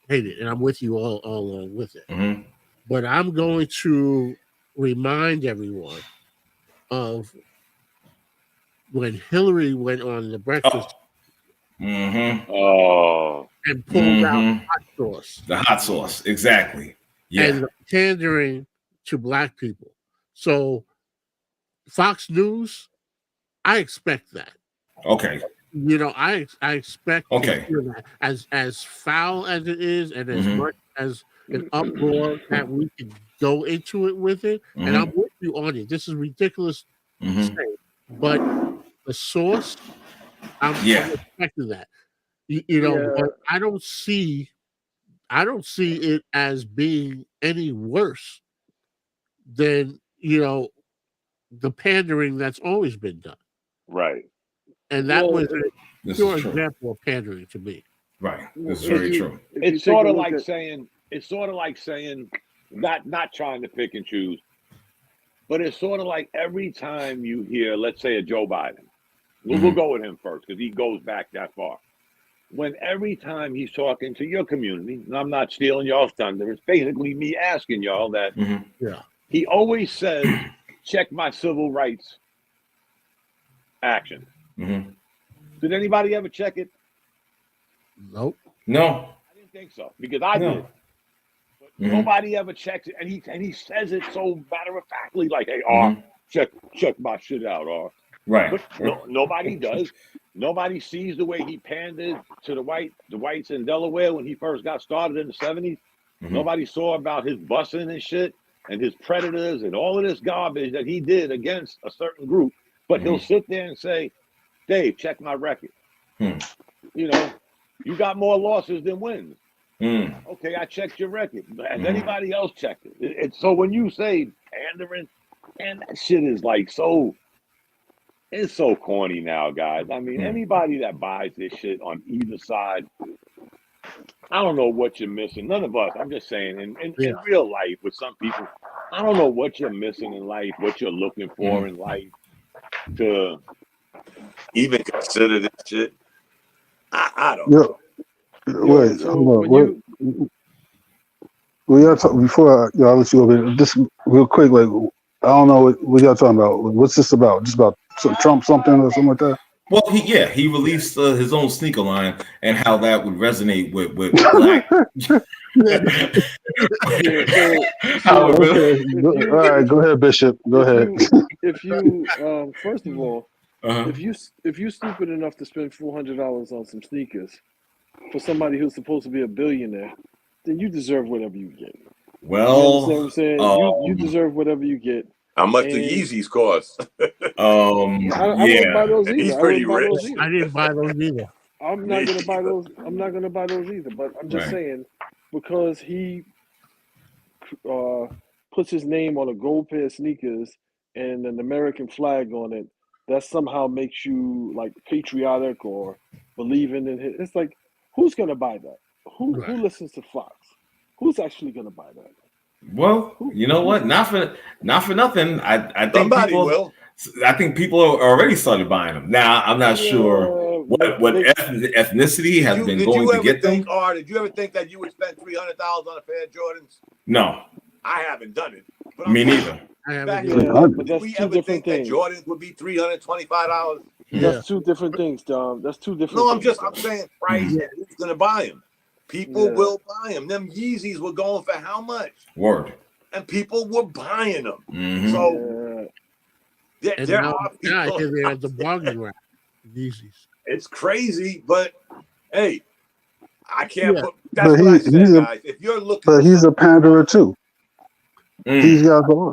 hate it, and I'm with you all along with it. But I'm going to remind everyone of when Hillary went on the breakfast and pulled out hot sauce. The hot sauce, exactly. Yeah. And pandering to black people. So Fox News, I expect that. Okay. You know, I expect to hear that. As foul as it is, and as much as an uproar that we can go into it with it, and I'm with you on it. This is ridiculous to say, but the source, I'm expecting that. You know, but I don't see it as being any worse than, you know, the pandering that's always been done. Right. And that was a pure example of pandering to me. Right. This is very true. It's sort of like saying, not trying to pick and choose, but it's sort of like every time you hear, let's say, a Joe Biden, we'll go with him first because he goes back that far. When every time he's talking to your community, and I'm not stealing y'all's thunder, it's basically me asking y'all that he always says, check my civil rights action. Did anybody ever check it? Nope. No. I didn't think so because I did. But nobody ever checks it, and he says it so matter-of-factly, like, hey, check my shit out, Right. But nobody does. Nobody sees the way he pandered to the whites in Delaware when he first got started in the 70s. Nobody saw about his busing and shit and his predators and all of this garbage that he did against a certain group. But he'll sit there and say, Dave, check my record. You know, you got more losses than wins. Okay, I checked your record. Has anybody else checked it? It's so when you say pandering, and that shit is like so... It's so corny now, guys. I mean, anybody that buys this shit on either side, I don't know what you're missing. None of us. I'm just saying, in real life, with some people, I don't know what you're missing in life, what you're looking for in life to even consider this shit. I don't know. Wait, hold on. We gotta talk before I'll let you over. Just real quick, like I don't know what y'all talking about. What's this about? Just about Trump something or something like that? Well, he released his own sneaker line and how that would resonate with black. All right, go ahead, Bishop. Go ahead. If you first of all, if you stupid enough to spend $400 on some sneakers for somebody who's supposed to be a billionaire, then you deserve whatever you get. Well, you know what I'm saying? You deserve whatever you get. How much do Yeezys cost? I wouldn't buy those either. He's pretty rich. I didn't buy those either. I'm not gonna buy those. I'm not gonna buy those either. But I'm just saying, because he puts his name on a gold pair of sneakers and an American flag on it, that somehow makes you like patriotic or believing in it. It's like, who's gonna buy that? Who listens to Fox? Who's actually gonna buy that? Well, you know what? Not for nothing. I think somebody will. I think people are already started buying them. Now I'm not sure. what ethnicity has been going to get them. Did you ever think that you would spend $300 on a pair of Jordans? No, I haven't done it. But me neither. But that's we two ever different think things. that Jordans would be $325? That's two different things, Dom. That's two different. No, things, I'm saying price. And who's gonna buy them? People will buy them. Them Yeezys were going for how much? Word. And people were buying them. Mm-hmm. So there are people. They're at the bargain rack. Yeezys. It's crazy, but hey, I can't put. That's but what I said, guys. If you're looking, but he's a panderer too. These guys are.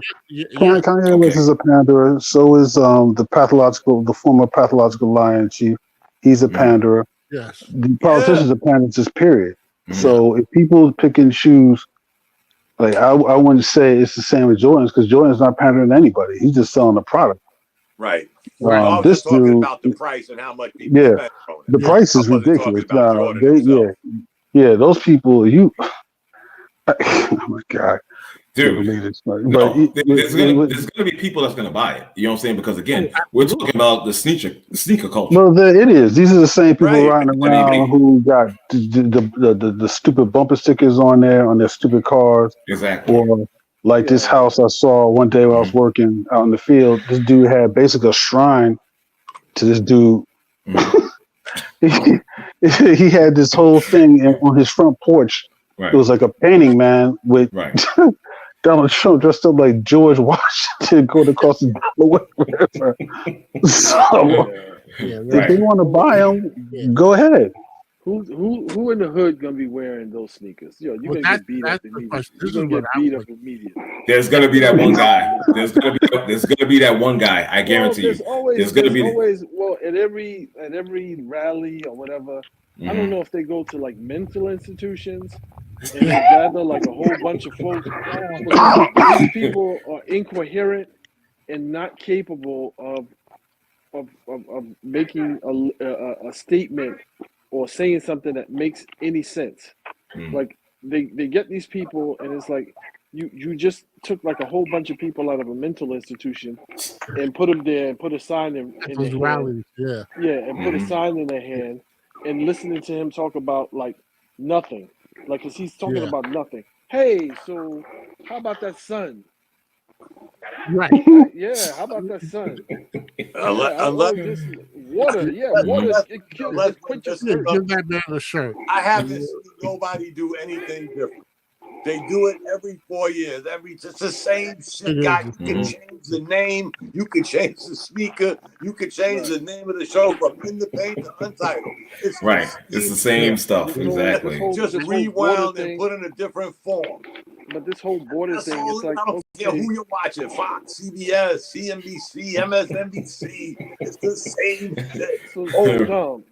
Kanye West is a panderer. So is the former pathological lion chief. He's a panderer. Yes. The politicians are pandering, just period. So if people pick and choose, like I wouldn't say it's the same with Jordan's, because Jordan's not pandering to anybody. He's just selling a product. Right. I was just talking about the price and how much people spend on it. The price is ridiculous. Those people, oh my God. Dude, there's gonna be people that's gonna buy it. You know what I'm saying? Because again, we're talking about the sneaker culture. No, it is. These are the same people riding around who got the stupid bumper stickers on their stupid cars. Exactly. Or like this house I saw one day while I was working out in the field. This dude had basically a shrine to this dude. He had this whole thing on his front porch. It was like a painting, man, with Donald Trump dressed up like George Washington going across the river. So, if they want to buy them, go ahead. Who in the hood gonna be wearing those sneakers? You're gonna get beat up immediately. There's gonna be that one guy. There's gonna be that one guy. I guarantee you. There's always at every rally or whatever. I don't know if they go to like mental institutions and they gather like a whole bunch of folks. These people are incoherent and not capable of making a statement or saying something that makes any sense. Like they get these people and it's like you just took like a whole bunch of people out of a mental institution and put them there and put a sign in their hand. And put a sign in their hand. And listening to him talk about like nothing, like cause he's talking about nothing. Hey, so how about that sun? Right. How about that sun? Unless water. Give that man a shirt. I haven't seen nobody do anything different. They do it every 4 years. It's the same shit, guy. You can change the name. You can change the speaker. You can change the name of the show from In the Paint to Untitled. It's the same stuff. Exactly. Just rewound and put in a different form. But this whole border thing, it's like, I don't care who you're watching. Fox, CBS, CNBC, MSNBC. It's the same shit.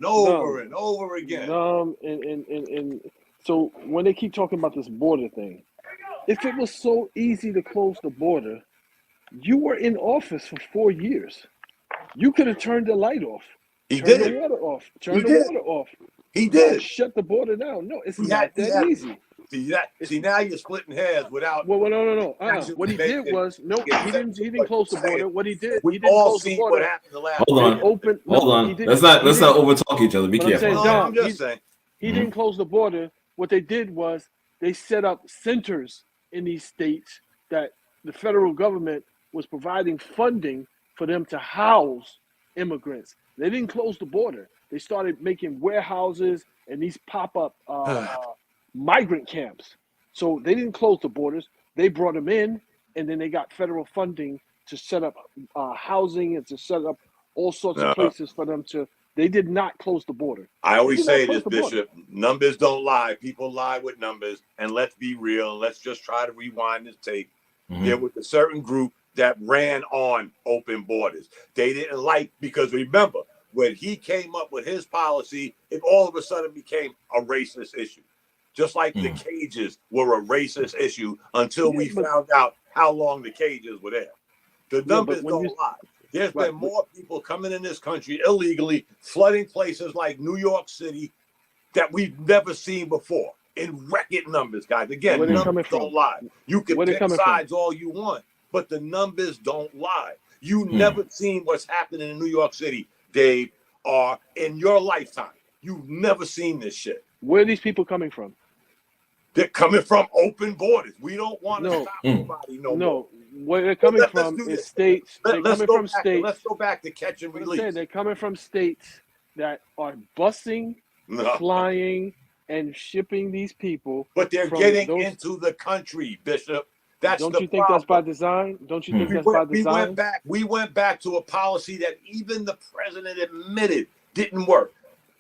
Over and over again. And so when they keep talking about this border thing, if it was so easy to close the border, you were in office for 4 years. You could have turned the light off. Turn the water off. Turn the water off. He did. Shut the border down. No, it's not that easy. See, now you're splitting hairs without. Well, no. What he did was he didn't close the border. What he did, we he didn't all close the seen border. what happened the last. Hold on. Let's not overtalk each other. Be careful. I'm just saying. He didn't close the border. What they did was they set up centers in these states that the federal government was providing funding for them to house immigrants. They didn't close the border. They started making warehouses and these pop-up migrant camps. So they didn't close the borders. They brought them in, and then they got federal funding to set up housing and to set up all sorts of places for them to. They did not close the border. I always say this, Bishop. Numbers don't lie. People lie with numbers. And let's be real. Let's just try to rewind this tape. There was a certain group that ran on open borders. They didn't like, because remember, when he came up with his policy, it all of a sudden became a racist issue. Just like the cages were a racist issue until we found out how long the cages were there. The numbers don't lie. There's been more people coming in this country illegally, flooding places like New York City that we've never seen before in record numbers, guys. Again, numbers don't lie. You can pick sides all you want, but the numbers don't lie. You never seen what's happening in New York City, Dave. are in your lifetime. You've never seen this shit. Where are these people coming from? They're coming from open borders. We don't want to stop nobody no more. Where they're coming from is states. They're coming from states. Let's go back to catch and release. They're coming from states that are busing, flying, and shipping these people. But they're getting into the country, Bishop. Don't you think that's by design? Don't you think that's by design? We went back to a policy that even the president admitted didn't work.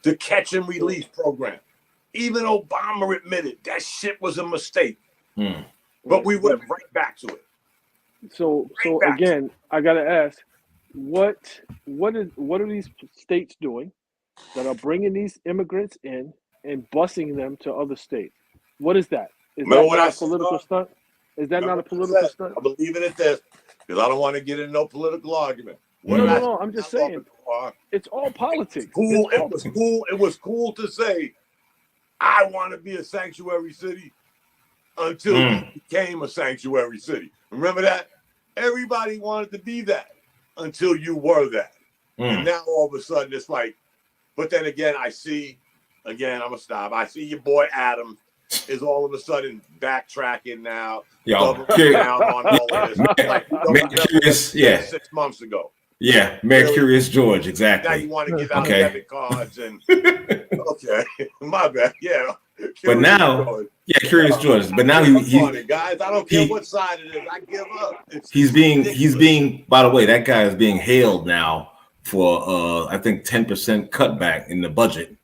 The catch and release program. Even Obama admitted that shit was a mistake. But we went right back to it. So again, I gotta ask, what are these states doing that are bringing these immigrants in and busing them to other states? What is that? Is that not a political stunt? Is that not a political stunt? I'm leaving it there because I don't want to get in no political argument. No. I'm just saying, it's all politics. It was cool to say, I want to be a sanctuary city until it became a sanctuary city. Remember that? Everybody wanted to be that until you were that. And now all of a sudden it's like, but then again, I'm going to stop. I see your boy Adam is all of a sudden backtracking now. Down on all of this. Curious, yeah. 6 months ago. Yeah, Mayor Curious George, exactly. Now you want to give out debit cards and okay, my bad. Yeah, but now, Curious George. But now he's guys. I don't care what side it is. I give up. He's being. By the way, that guy is being hailed now for I think 10% cutback in the budget.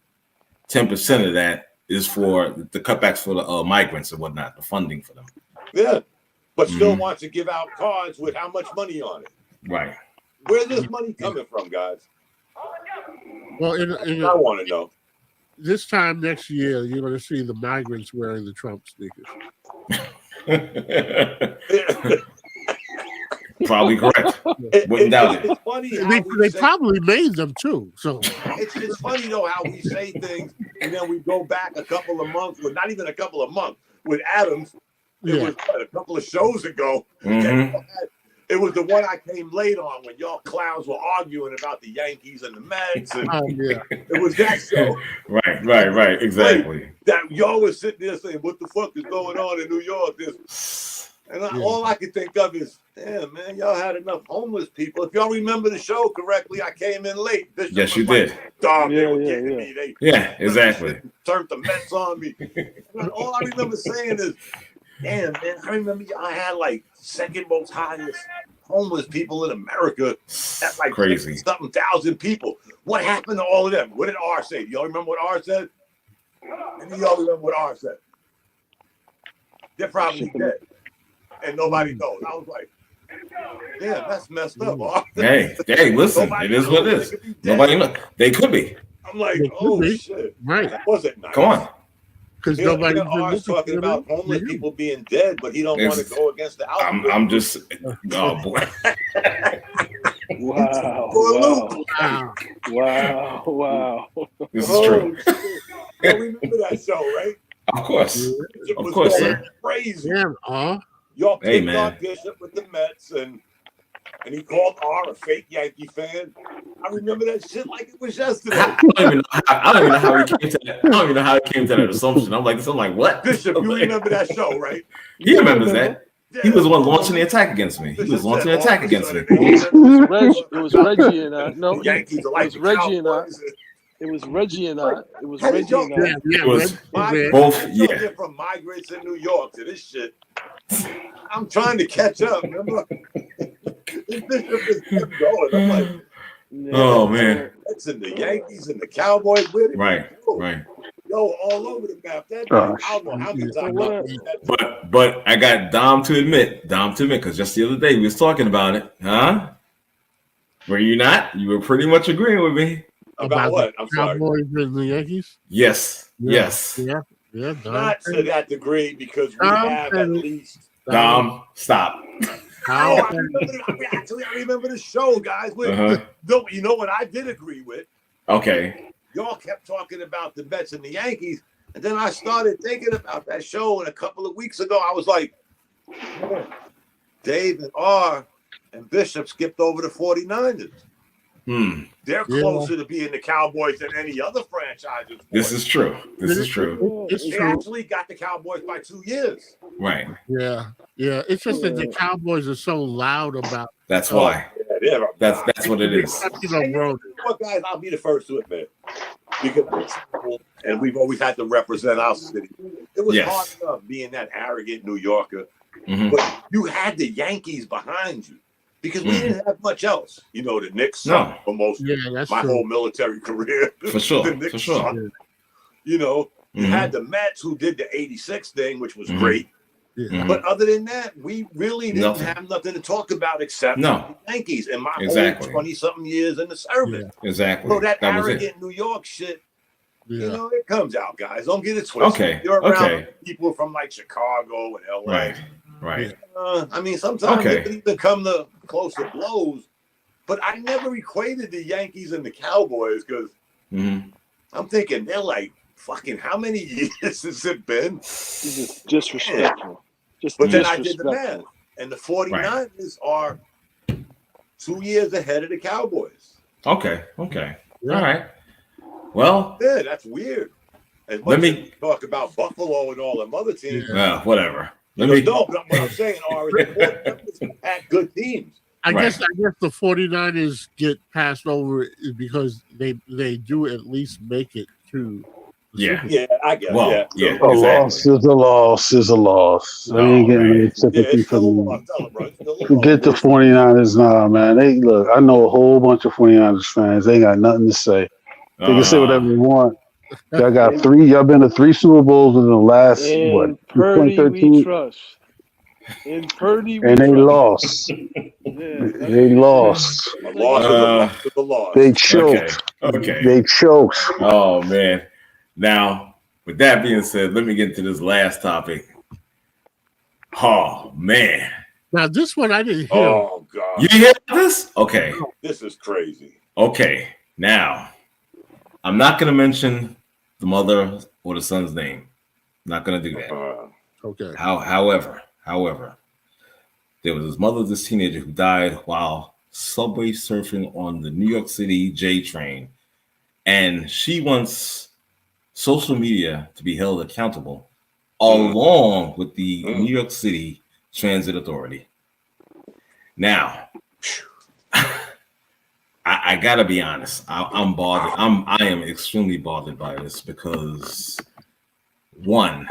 10% of that is for the cutbacks for the migrants and whatnot, the funding for them. Yeah, but still wants to give out cards with how much money on it. Right. Where's this money coming from, guys? Well, I want to know. This time next year, you're going to see the migrants wearing the Trump sneakers. Probably correct. Wouldn't doubt it. It's funny. They probably made them too. So it's funny though how we say things, and then we go back a couple of months, well, not even a couple of months, with Adams. It was a couple of shows ago. It was the one I came late on when y'all clowns were arguing about the Yankees and the Mets. And it was that show. Right. Exactly. That y'all was sitting there saying, what the fuck is going on in New York? All I could think of is, damn, man, y'all had enough homeless people. If y'all remember the show correctly, I came in late. Yes, you did. Dog, they were getting me. Exactly. Turned the Mets on me. All I remember saying is, damn, man, I remember y'all had like second most highest homeless people in America at like crazy something thousand people. What happened to all of them? What did R say? Do y'all remember what R said? And do y'all remember what R said? They're probably dead. And nobody knows. I was like, damn, that's messed up. R. Hey, listen, it is what it is. Nobody knows. They could be. I'm like, oh shit. Right. That wasn't nice. Come on. Because nobody R's talking about homeless people being dead, but he don't want to go against the algorithm. I'm just, oh boy. Wow. This is true. You remember that show, right? Of course, sir. Crazy. Yeah, y'all picked on Bishop with the Mets, and he called R a fake Yankee fan. I remember that shit like it was yesterday. I don't even know how he came to that. I don't even know how he came to that assumption. I'm like, what? Bishop, you remember that show, right? He remembers that. Yeah. He was the one launching the attack against me. It was Reggie and I. No, Yankees it was Reggie and I. It was Reggie and I. Both. Yeah. From migrants in New York to this shit. I'm trying to catch up. Remember? This Bishop just kept going. I'm like, oh man, it's in the Yankees and the Cowboys with it. Right. Yo, all over the map. That I don't know how many times. But I got Dom to admit, because just the other day we was talking about it, huh? Were you not? You were pretty much agreeing with me. About what? I'm sorry. Cowboys and the Yankees? Yes. Yeah. Not to that degree, because we have at least. Dom, stop. I remember the show, guys. You know what I did agree with? Okay. Y'all kept talking about the Mets and the Yankees, and then I started thinking about that show, and a couple of weeks ago, I was like, Dave and R and Bishop skipped over the 49ers. They're closer to being the Cowboys than any other franchise. This is true. This is true. They actually got the Cowboys by 2 years. Right. Yeah. It's just that the Cowboys are so loud about. That's why. That's what it is. You know what, guys? I'll be the first to admit, because and we've always had to represent our city. It was hard enough being that arrogant New Yorker, but you had the Yankees behind you. Because we didn't have much else. You know, the Knicks sucked for most of my whole military career. For sure. The Knicks For sure. sucked. You know, you had the Mets who did the 86 thing, which was great. But other than that, we really didn't have nothing to talk about except the Yankees in my whole 20-something years in the service. Exactly. So that arrogant New York shit, you know, it comes out, guys. Don't get it twisted. You're around people from like Chicago and LA. Right. I mean, sometimes they can even come to closer blows, but I never equated the Yankees and the Cowboys because I'm thinking they're like fucking how many years has it been? It's just disrespectful. But then I did the math, and the 49ers are 2 years ahead of the Cowboys. Okay. All right. Well, yeah, that's weird. As much as we talk about Buffalo and all them other teams. Whatever. No, but what I'm saying are at good teams. I guess the 49ers get passed over because they do at least make it to. Yeah, I guess. Well, a loss is a loss is a loss. I ain't getting any sympathy from them. Forget the 49ers now, man. They look. I know a whole bunch of 49ers fans. They ain't got nothing to say. They can say whatever they want. Y'all got 3. Y'all been to 3 Super Bowls in the last Purdy 2013. We trust. In Purdy, and they lost. They lost. A loss is a loss. They choked. Okay. They choked. Oh man. Now, with that being said, let me get into this last topic. Oh man. Now this one I didn't hear. Oh God. You hear this? Okay. This is crazy. Okay. Now, I'm not going to mention the mother or the son's name. Not going to do that. Okay. However, there was this mother of this teenager who died while subway surfing on the New York City J train, and she wants social media to be held accountable along with the New York City Transit Authority. Now, I gotta be honest. I'm bothered. I am extremely bothered by this because, one,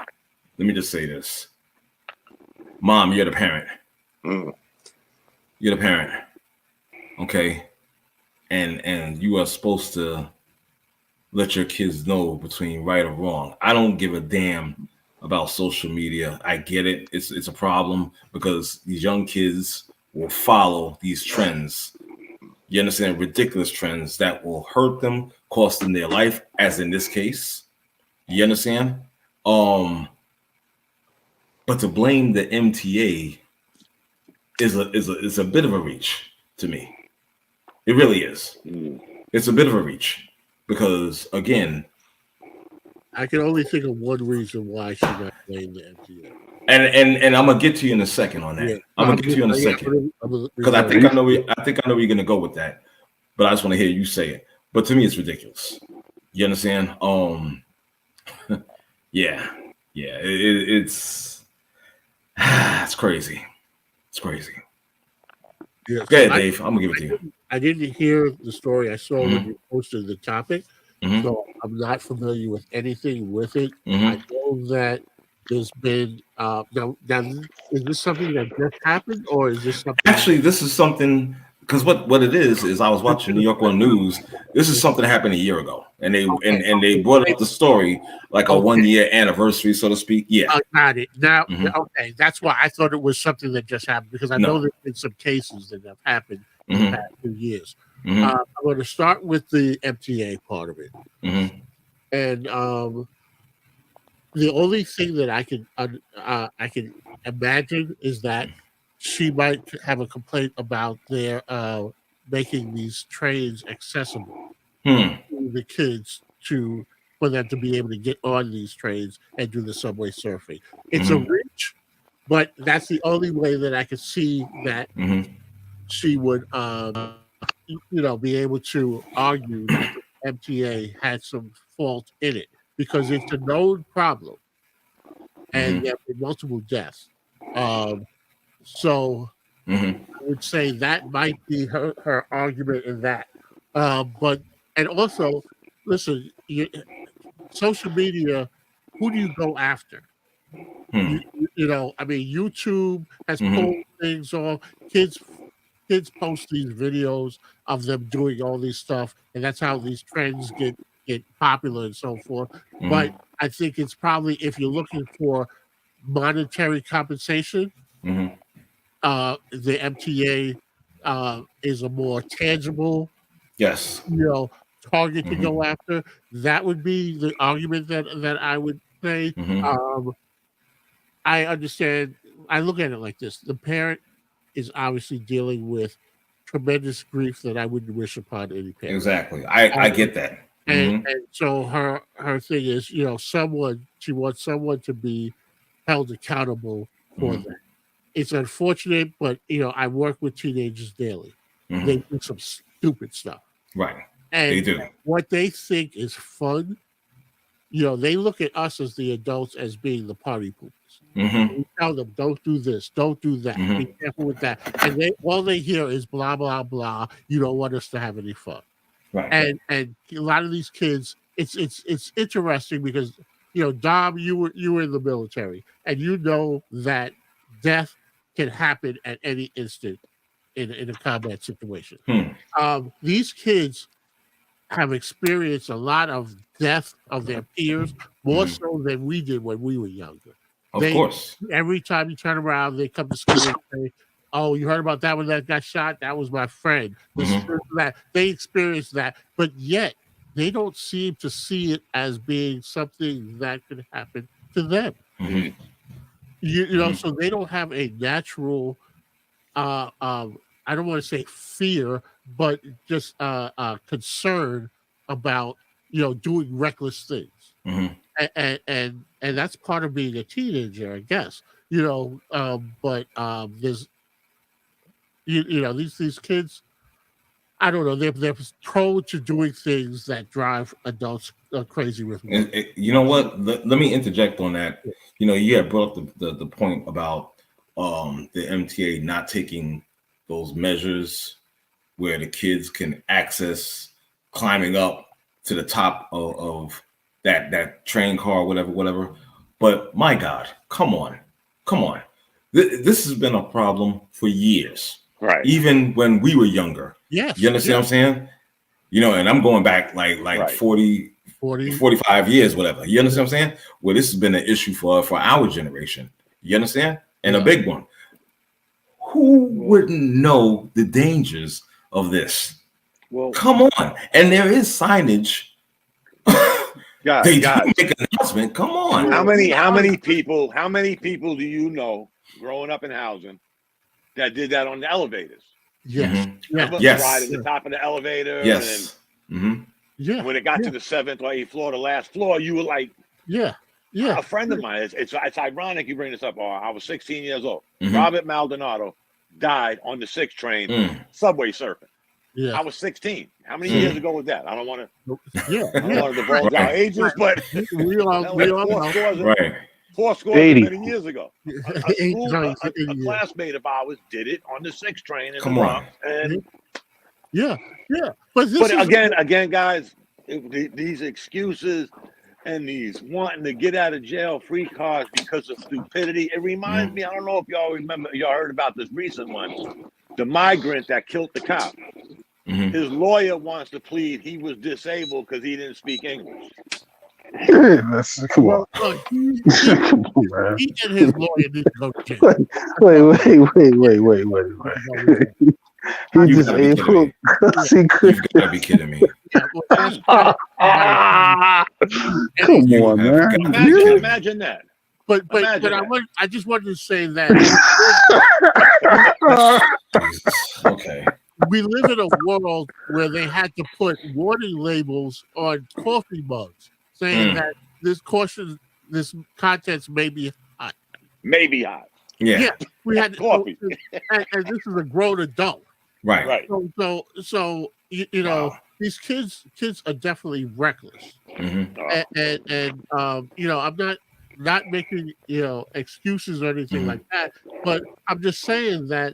let me just say this: Mom, you're the parent. You're the parent, okay? And you are supposed to let your kids know between right or wrong. I don't give a damn about social media. I get it. It's a problem because these young kids will follow these trends. You understand? Ridiculous trends that will hurt them, cost them their life, as in this case. You understand? But to blame the MTA is a bit of a reach to me. It really is. It's a bit of a reach because, again, I can only think of one reason why she got blamed the MTA. And I'm gonna get to you in a second on that. I'm gonna get to you in a second because I think I know where you're gonna go with that, but I just want to hear you say it. But to me, it's ridiculous. You understand? It's crazy. It's crazy. Yes. Go ahead, Dave. I'm gonna give it to you. I didn't hear the story. I saw when you posted the topic, so I'm not familiar with anything with it. I know that there's been now. Is this something that just happened, or is this something? Actually, this is something because what it is I was watching New York One News. This is something that happened a year ago, and they brought up the story like a 1 year anniversary, so to speak. Yeah, I got it now. Okay, that's why I thought it was something that just happened because I know there's been some cases that have happened in the past 2 years. I'm going to start with the MTA part of it, and the only thing that I can imagine is that she might have a complaint about their making these trains accessible to the kids for them to be able to get on these trains and do the subway surfing. It's a reach, but that's the only way that I could see that she would be able to argue that the MTA had some fault in it because it's a known problem, and there have been multiple deaths. So I would say that might be her argument in that. And also, listen, social media, who do you go after? I mean, YouTube has pulled things off. Kids post these videos of them doing all this stuff, and that's how these trends get popular and so forth. But I think it's probably, if you're looking for monetary compensation, the MTA is a more tangible, target to go after. That would be the argument that I would say. I understand. I look at it like this: the parent is obviously dealing with tremendous grief that I wouldn't wish upon any parent. Exactly. I get that. And so her thing is, she wants someone to be held accountable for that. It's unfortunate, but I work with teenagers daily. They do some stupid stuff. Right. And they do. What they think is fun, they look at us as the adults as being the party poopers. We tell them, don't do this, don't do that, be careful with that. And all they hear is blah, blah, blah. You don't want us to have any fun. Right. And a lot of these kids, it's interesting because, Dom, you were in the military, and you know that death can happen at any instant in a combat situation. These kids have experienced a lot of death of their peers, more so than we did when we were younger. Of course. Every time you turn around, they come to school and say, "Oh, you heard about that one that got shot? That was my friend." That they experienced that, but yet they don't seem to see it as being something that could happen to them. So they don't have a natural, I don't want to say fear, but just concern about doing reckless things. And that's part of being a teenager, I guess. But there's these kids, I don't know, they're prone to doing things that drive adults crazy with me. You know what? Let me interject on that. You had brought up the point about the MTA not taking those measures where the kids can access climbing up to the top of that train car, whatever. But my God, come on. This has been a problem for years. Right. Even when we were younger. Yes. You understand what I'm saying? And I'm going back like 40, 45 years, whatever. You understand what I'm saying? Well, this has been an issue for our generation. You understand? And a big one. Who wouldn't know the dangers of this? Well, come on. And there is signage. They make an announcement. Come on. How many people do you know growing up in housing that did that on the elevators? Yes. Yes. Ride at the top of the elevator. Yes. And when it got to the 7th or 8th floor, the last floor, you were like, a friend of mine. It's ironic you bring this up. I was 16 years old. Robert Maldonado died on the 6 train subway surfing. I was 16. How many years ago was that? I don't want to. I don't want to divulge our ages, but we all know. Four scores many years ago. A classmate of ours did it on the 6 train in the Bronx. And But again, guys, these excuses and these wanting to get out of jail free cards because of stupidity. It reminds me, I don't know if y'all heard about this recent one. The migrant that killed the cop. His lawyer wants to plead he was disabled because he didn't speak English. Come on. Come on, man. He and his lawyer need to go to jail. Wait. He's disabled because he could. You've got to be kidding me. Come on, man. Imagine that. But I just wanted to say that. Okay. We live in a world where they had to put warning labels on coffee mugs saying that this contents may be hot. Maybe hot. Yeah. We had coffee. And this is a grown adult. Right. So you know, these kids are definitely reckless, and you know, I'm not making, you know, excuses or anything like that, but I'm just saying that,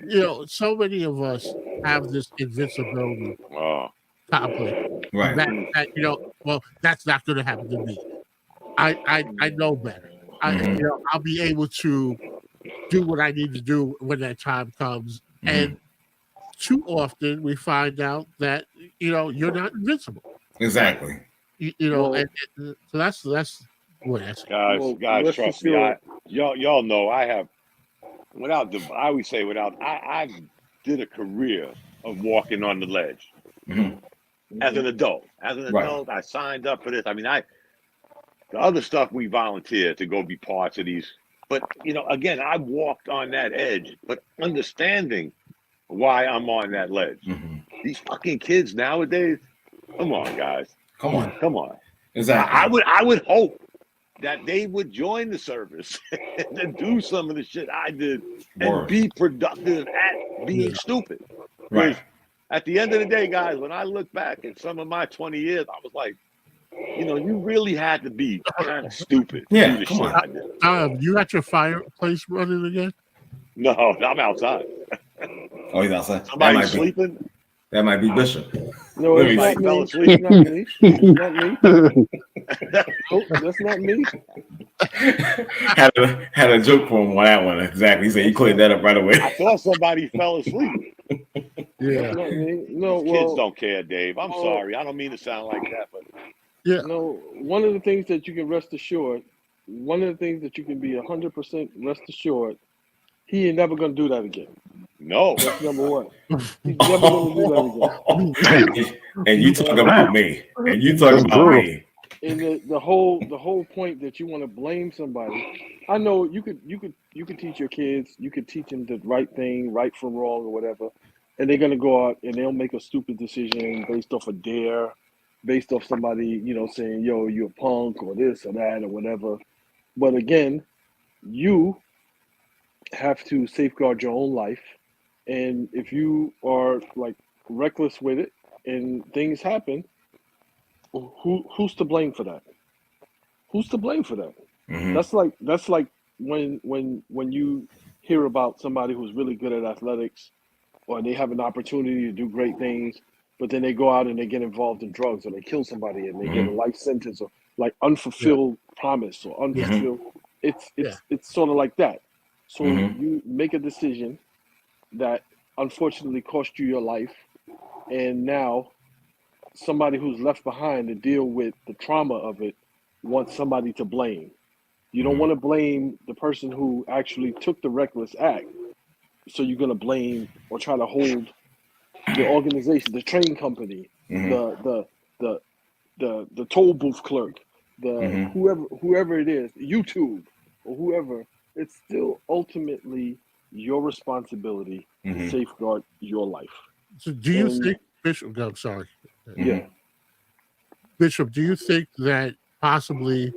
you know, so many of us have this invincibility complex. Right. That you know, well, that's not going to happen to me. I know better. You know, I'll be able to do what I need to do when that time comes. And too often we find out that, you know, you're not invincible. Exactly. You know, and so that's what I say. Guys, trust me. Y'all know I have, I always say I did a career of walking on the ledge as an adult. As an adult, I signed up for this. I mean, the other stuff we volunteered to go be parts of these. But, you know, again, I walked on that edge, but understanding why I'm on that ledge. These fucking kids nowadays, come on, guys. Come on. Exactly. I would hope that they would join the service and do some of the shit I did and be productive at being stupid. Right. At the end of the day, guys, when I look back at some of my 20 years, I was like, you know, you really had to be kind of stupid to do the shit I did. You got your fireplace running again? No, I'm outside. Oh, he's outside. Somebody sleeping? That might be Bishop. No, it's not me. It's not me. It's not me. Nope, that's not me. had a joke for him on that one. Exactly. He said he cleared that up right away. I thought somebody fell asleep. Yeah. Not me. No, kids don't care, Dave. I'm sorry. I don't mean to sound like that, but no. One of the things that you can rest assured, one of the things that you can be 100% rest assured, he ain't never gonna do that again. No, that's number one. He's never gonna do that again. And you talk about me. And you talk about me. And the whole point that you want to blame somebody. I know you could teach your kids. You could teach them the right thing, right from wrong, or whatever. And they're gonna go out and they'll make a stupid decision based off a dare, based off somebody, you know, saying, "Yo, you're a punk," or this or that or whatever. But again, you have to safeguard your own life. And if you are like reckless with it and things happen, who's to blame for that? Who's to blame for that? That's like when you hear about somebody who's really good at athletics, or they have an opportunity to do great things, but then they go out and they get involved in drugs, or they kill somebody and they get a life sentence, or like unfulfilled promise, or unfulfilled. It's sort of like that. So you make a decision that unfortunately cost you your life, and now somebody who's left behind to deal with the trauma of it wants somebody to blame. You don't want to blame the person who actually took the reckless act, so you're going to blame or try to hold the organization, the train company, the toll booth clerk, the whoever it is, YouTube or whoever. It's still ultimately your responsibility to safeguard your life. So do you think, Bishop, I'm sorry. Yeah. Bishop, do you think that possibly,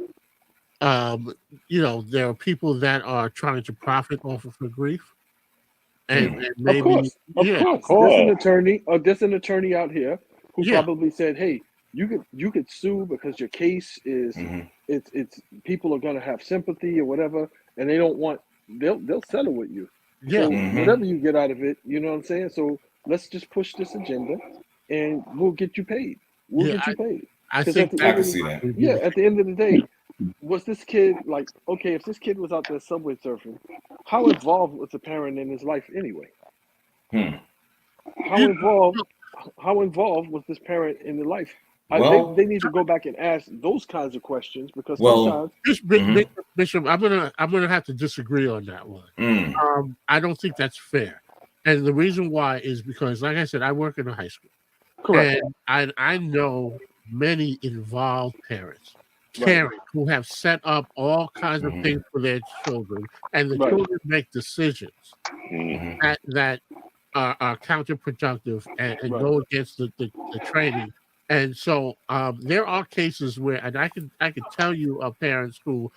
you know, there are people that are trying to profit off of her grief? And maybe, of course. There's an attorney out here who probably said, "Hey, you could sue because your case is it's people are gonna have sympathy or whatever, and they don't want they'll settle with you. So whatever you get out of it, you know what I'm saying? So let's just push this agenda, and we'll get you paid. I think I can see that. Yeah, at the end of the day, was this kid like, okay, if this kid was out there subway surfing, how involved was the parent in his life anyway? How involved was this parent in their life? They need to go back and ask those kinds of questions, because sometimes Bishop, I'm gonna have to disagree on that one. I don't think that's fair, and the reason why is because, like I said, I work in a high school. Correct. And I know many involved parents who have set up all kinds of things for their children, and the children make decisions that are counterproductive and go against the training. And so there are cases where, and I can tell you of parents who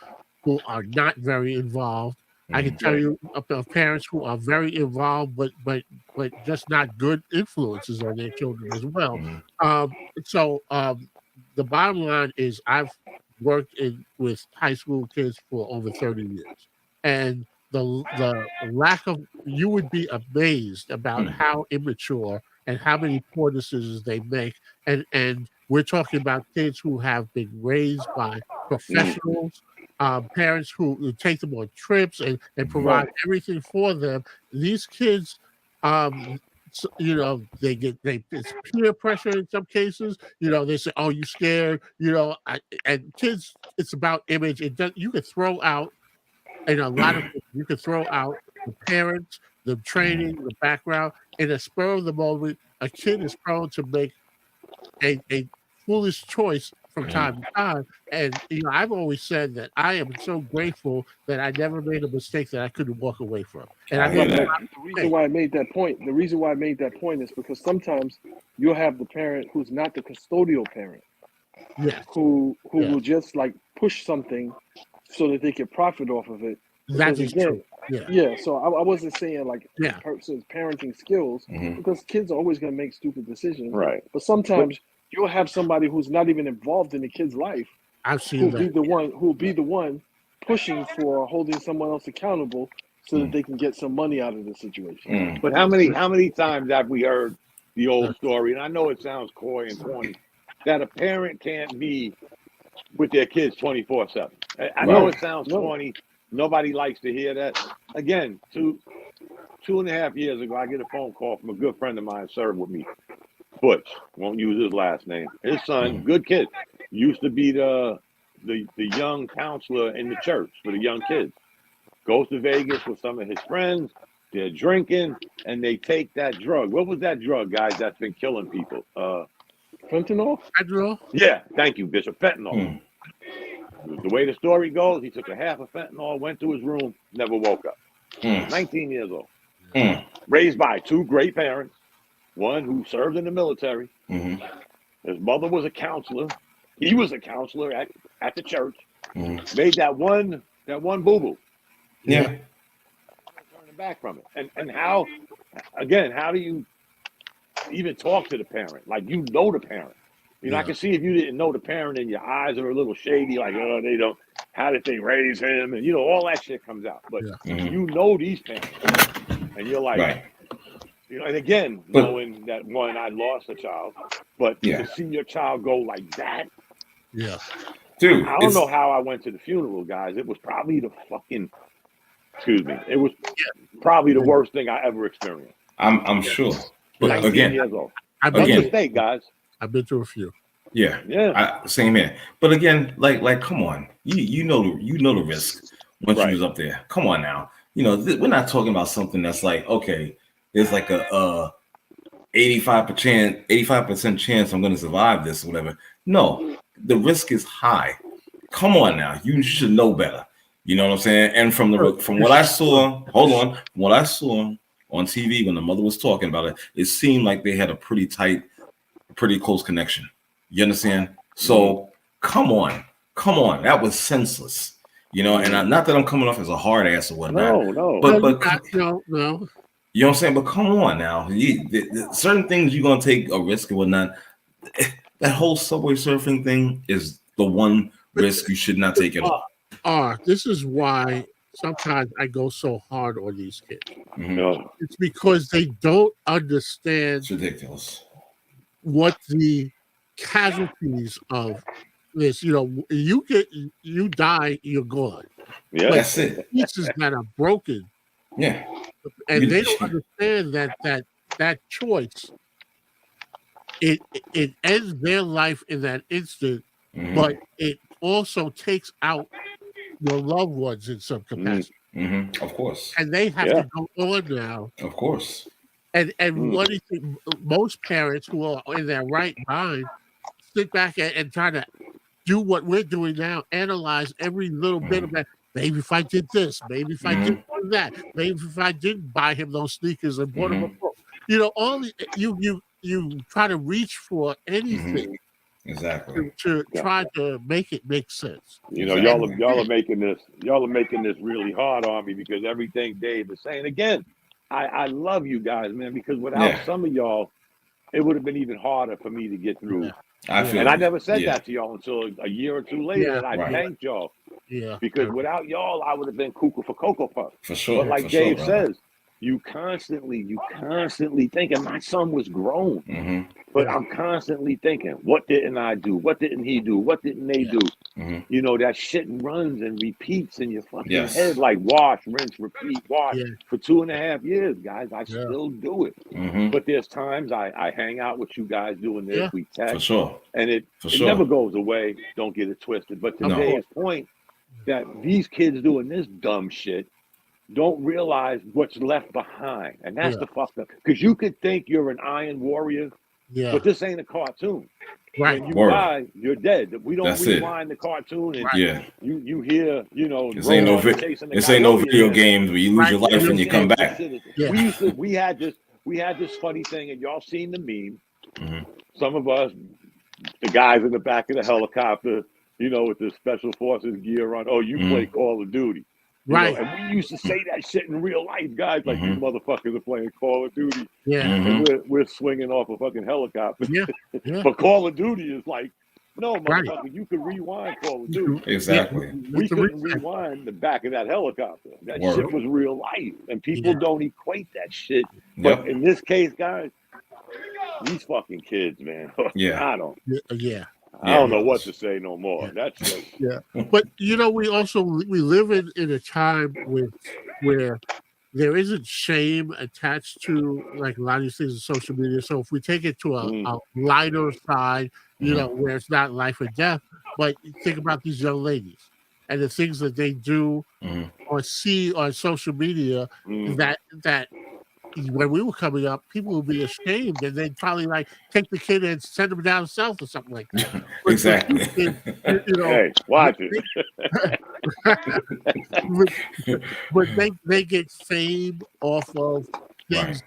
are not very involved. I can tell you of parents who are very involved, but but just not good influences on their children as well. The bottom line is I've worked with high school kids for over 30 years, and the lack of, you would be amazed about how immature and how many poor decisions they make, and we're talking about kids who have been raised by professionals, parents who take them on trips and provide everything for them. These kids, it's peer pressure in some cases. They say, "Oh, you scared?" And kids, it's about image. You could throw out, in a lot of things, you could throw out the parents, the training, the background. In a spur of the moment, a kid is prone to make a foolish choice from time to time. And I've always said that I am so grateful that I never made a mistake that I couldn't walk away from. And the reason why I made that point is because sometimes you'll have the parent who's not the custodial parent, who will just like push something so that they can profit off of it. That is true. Yeah. So I wasn't saying like person's parenting skills, because kids are always going to make stupid decisions. Right. But sometimes you'll have somebody who's not even involved in the kid's life. I've seen who'll be the one pushing for holding someone else accountable so that they can get some money out of the situation. But how many times have we heard the old story? And I know it sounds coy and corny, that a parent can't be with their kids 24/7. I know it sounds corny. Nobody likes to hear that. Again, 2.5 years ago, I get a phone call from a good friend of mine, served with me. Butch, won't use his last name. His son, good kid, used to be the young counselor in the church for the young kids. Goes to Vegas with some of his friends. They're drinking and they take that drug. What was that drug, guys, that's been killing people? Fentanyl? Yeah, thank you, Bishop. Fentanyl. The way the story goes, he took a half of fentanyl, went to his room, never woke up. 19 years old. Raised by two great parents. One who served in the military. His mother was a counselor. He was a counselor at the church. Made that one boo-boo. Yeah. Turning back from it. And how do you even talk to the parent? Like, the parent. I can see if you didn't know the parent and your eyes are a little shady, like, oh, they don't, how did they raise him? And, all that shit comes out. But these parents. And you're like, and again, knowing that, one, I lost a child, but to see your child go like that. Yeah. Dude. I don't know how I went to the funeral, guys. It was probably the probably the worst thing I ever experienced. I'm sure. But 19 again, years old. I've been to state, guys. I've been to a few. Yeah. Same here. But again, like, come on, you know the risk once you was up there. Come on now, we're not talking about something that's like, okay, there's like a 85% chance I'm going to survive this or whatever. No, the risk is high. Come on now, you should know better. You know what I'm saying? And from what I saw, what I saw on TV when the mother was talking about it, it seemed like they had a pretty close connection. You understand? So come on, that was senseless. And not that I'm coming off as a hard ass or whatnot. No. But no. You know what I'm saying? But come on now. Certain things you're gonna take a risk and whatnot. That whole subway surfing thing is the one risk you should not take at all. This is why sometimes I go so hard on these kids. It's because they don't understand. It's ridiculous. What the casualties of this, you die, you're gone. Yeah, that's it. Pieces that are broken. Yeah, and they don't understand that choice. It ends their life in that instant, but it also takes out your loved ones in some capacity. Of course. And they have to go on now. Of course. And what do you think? Most parents who are in their right mind sit back and try to do what we're doing now, analyze every little bit of that. Maybe if I did this, maybe if I did that, maybe if I didn't buy him those sneakers and bought him a book. You try to reach for anything. Exactly. To try to make it make sense. Y'all are making this really hard on me, because everything Dave is saying, again, I love you guys, man, because without some of y'all, it would have been even harder for me to get through. Yeah. I never said that to y'all until a year or two later, and I thanked y'all. Yeah. Because without y'all, I would have been cuckoo for Cocoa Puffs. For sure. But like Dave says, you constantly thinking my son was grown. But I'm constantly thinking, what didn't I do? What didn't he do? What didn't they do? You know, that shit runs and repeats in your fucking head, like wash, rinse, repeat, wash. For 2.5 years, guys. I still do it. But there's times I hang out with you guys doing this. We text. For sure. And it never goes away. Don't get it twisted. But to Dave's point, that these kids doing this dumb shit don't realize what's left behind. And that's the fucked up. Because you could think you're an Iron Warrior, but this ain't a cartoon. Right. When you die, you're dead. We don't rewind the cartoon and you hear, you know, this ain't no video games where you lose your life and you come back. We had this funny thing, and y'all seen the meme. Some of us, the guys in the back of the helicopter, you know, with the special forces gear on. Oh, you play Call of Duty. You know, and we used to say that shit in real life, guys. Like, you motherfuckers are playing Call of Duty. And we're swinging off a fucking helicopter. But Call of Duty is like, no, motherfucker, you could rewind Call of Duty. Exactly. We couldn't rewind the back of that helicopter. That shit was real life. And people don't equate that shit. But in this case, guys, these fucking kids, man. I don't. I don't know what to say no more. That's just... But you know, we live in a time where there isn't shame attached to like a lot of these things in social media. So if we take it to a lighter side, you know, where it's not life or death, but think about these young ladies and the things that they do or see on social media that when we were coming up, people would be ashamed, and they'd probably like take the kid and send him down south or something like that. Exactly. You know, hey, watch it. but they get fame off of things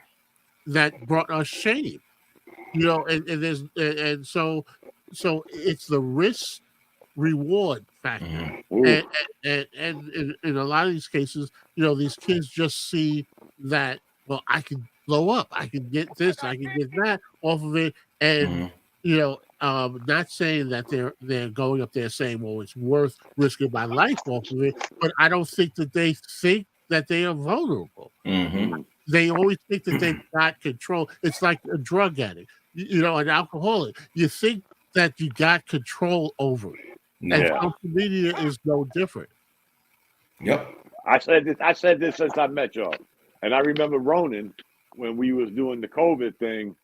that brought us shame. You know, and so it's the risk reward factor, and in a lot of these cases, you know, these kids just see that. Well, I can blow up. I can get this. I can get that off of it. And you know, not saying that they're going up there saying, "Well, it's worth risking my life off of it." But I don't think that they think that they are vulnerable. They always think that they've got control. It's like a drug addict, you know, an alcoholic. You think that you got control over it, and social media is no different. I said this since I met y'all. And I remember Ronan when we was doing the COVID thing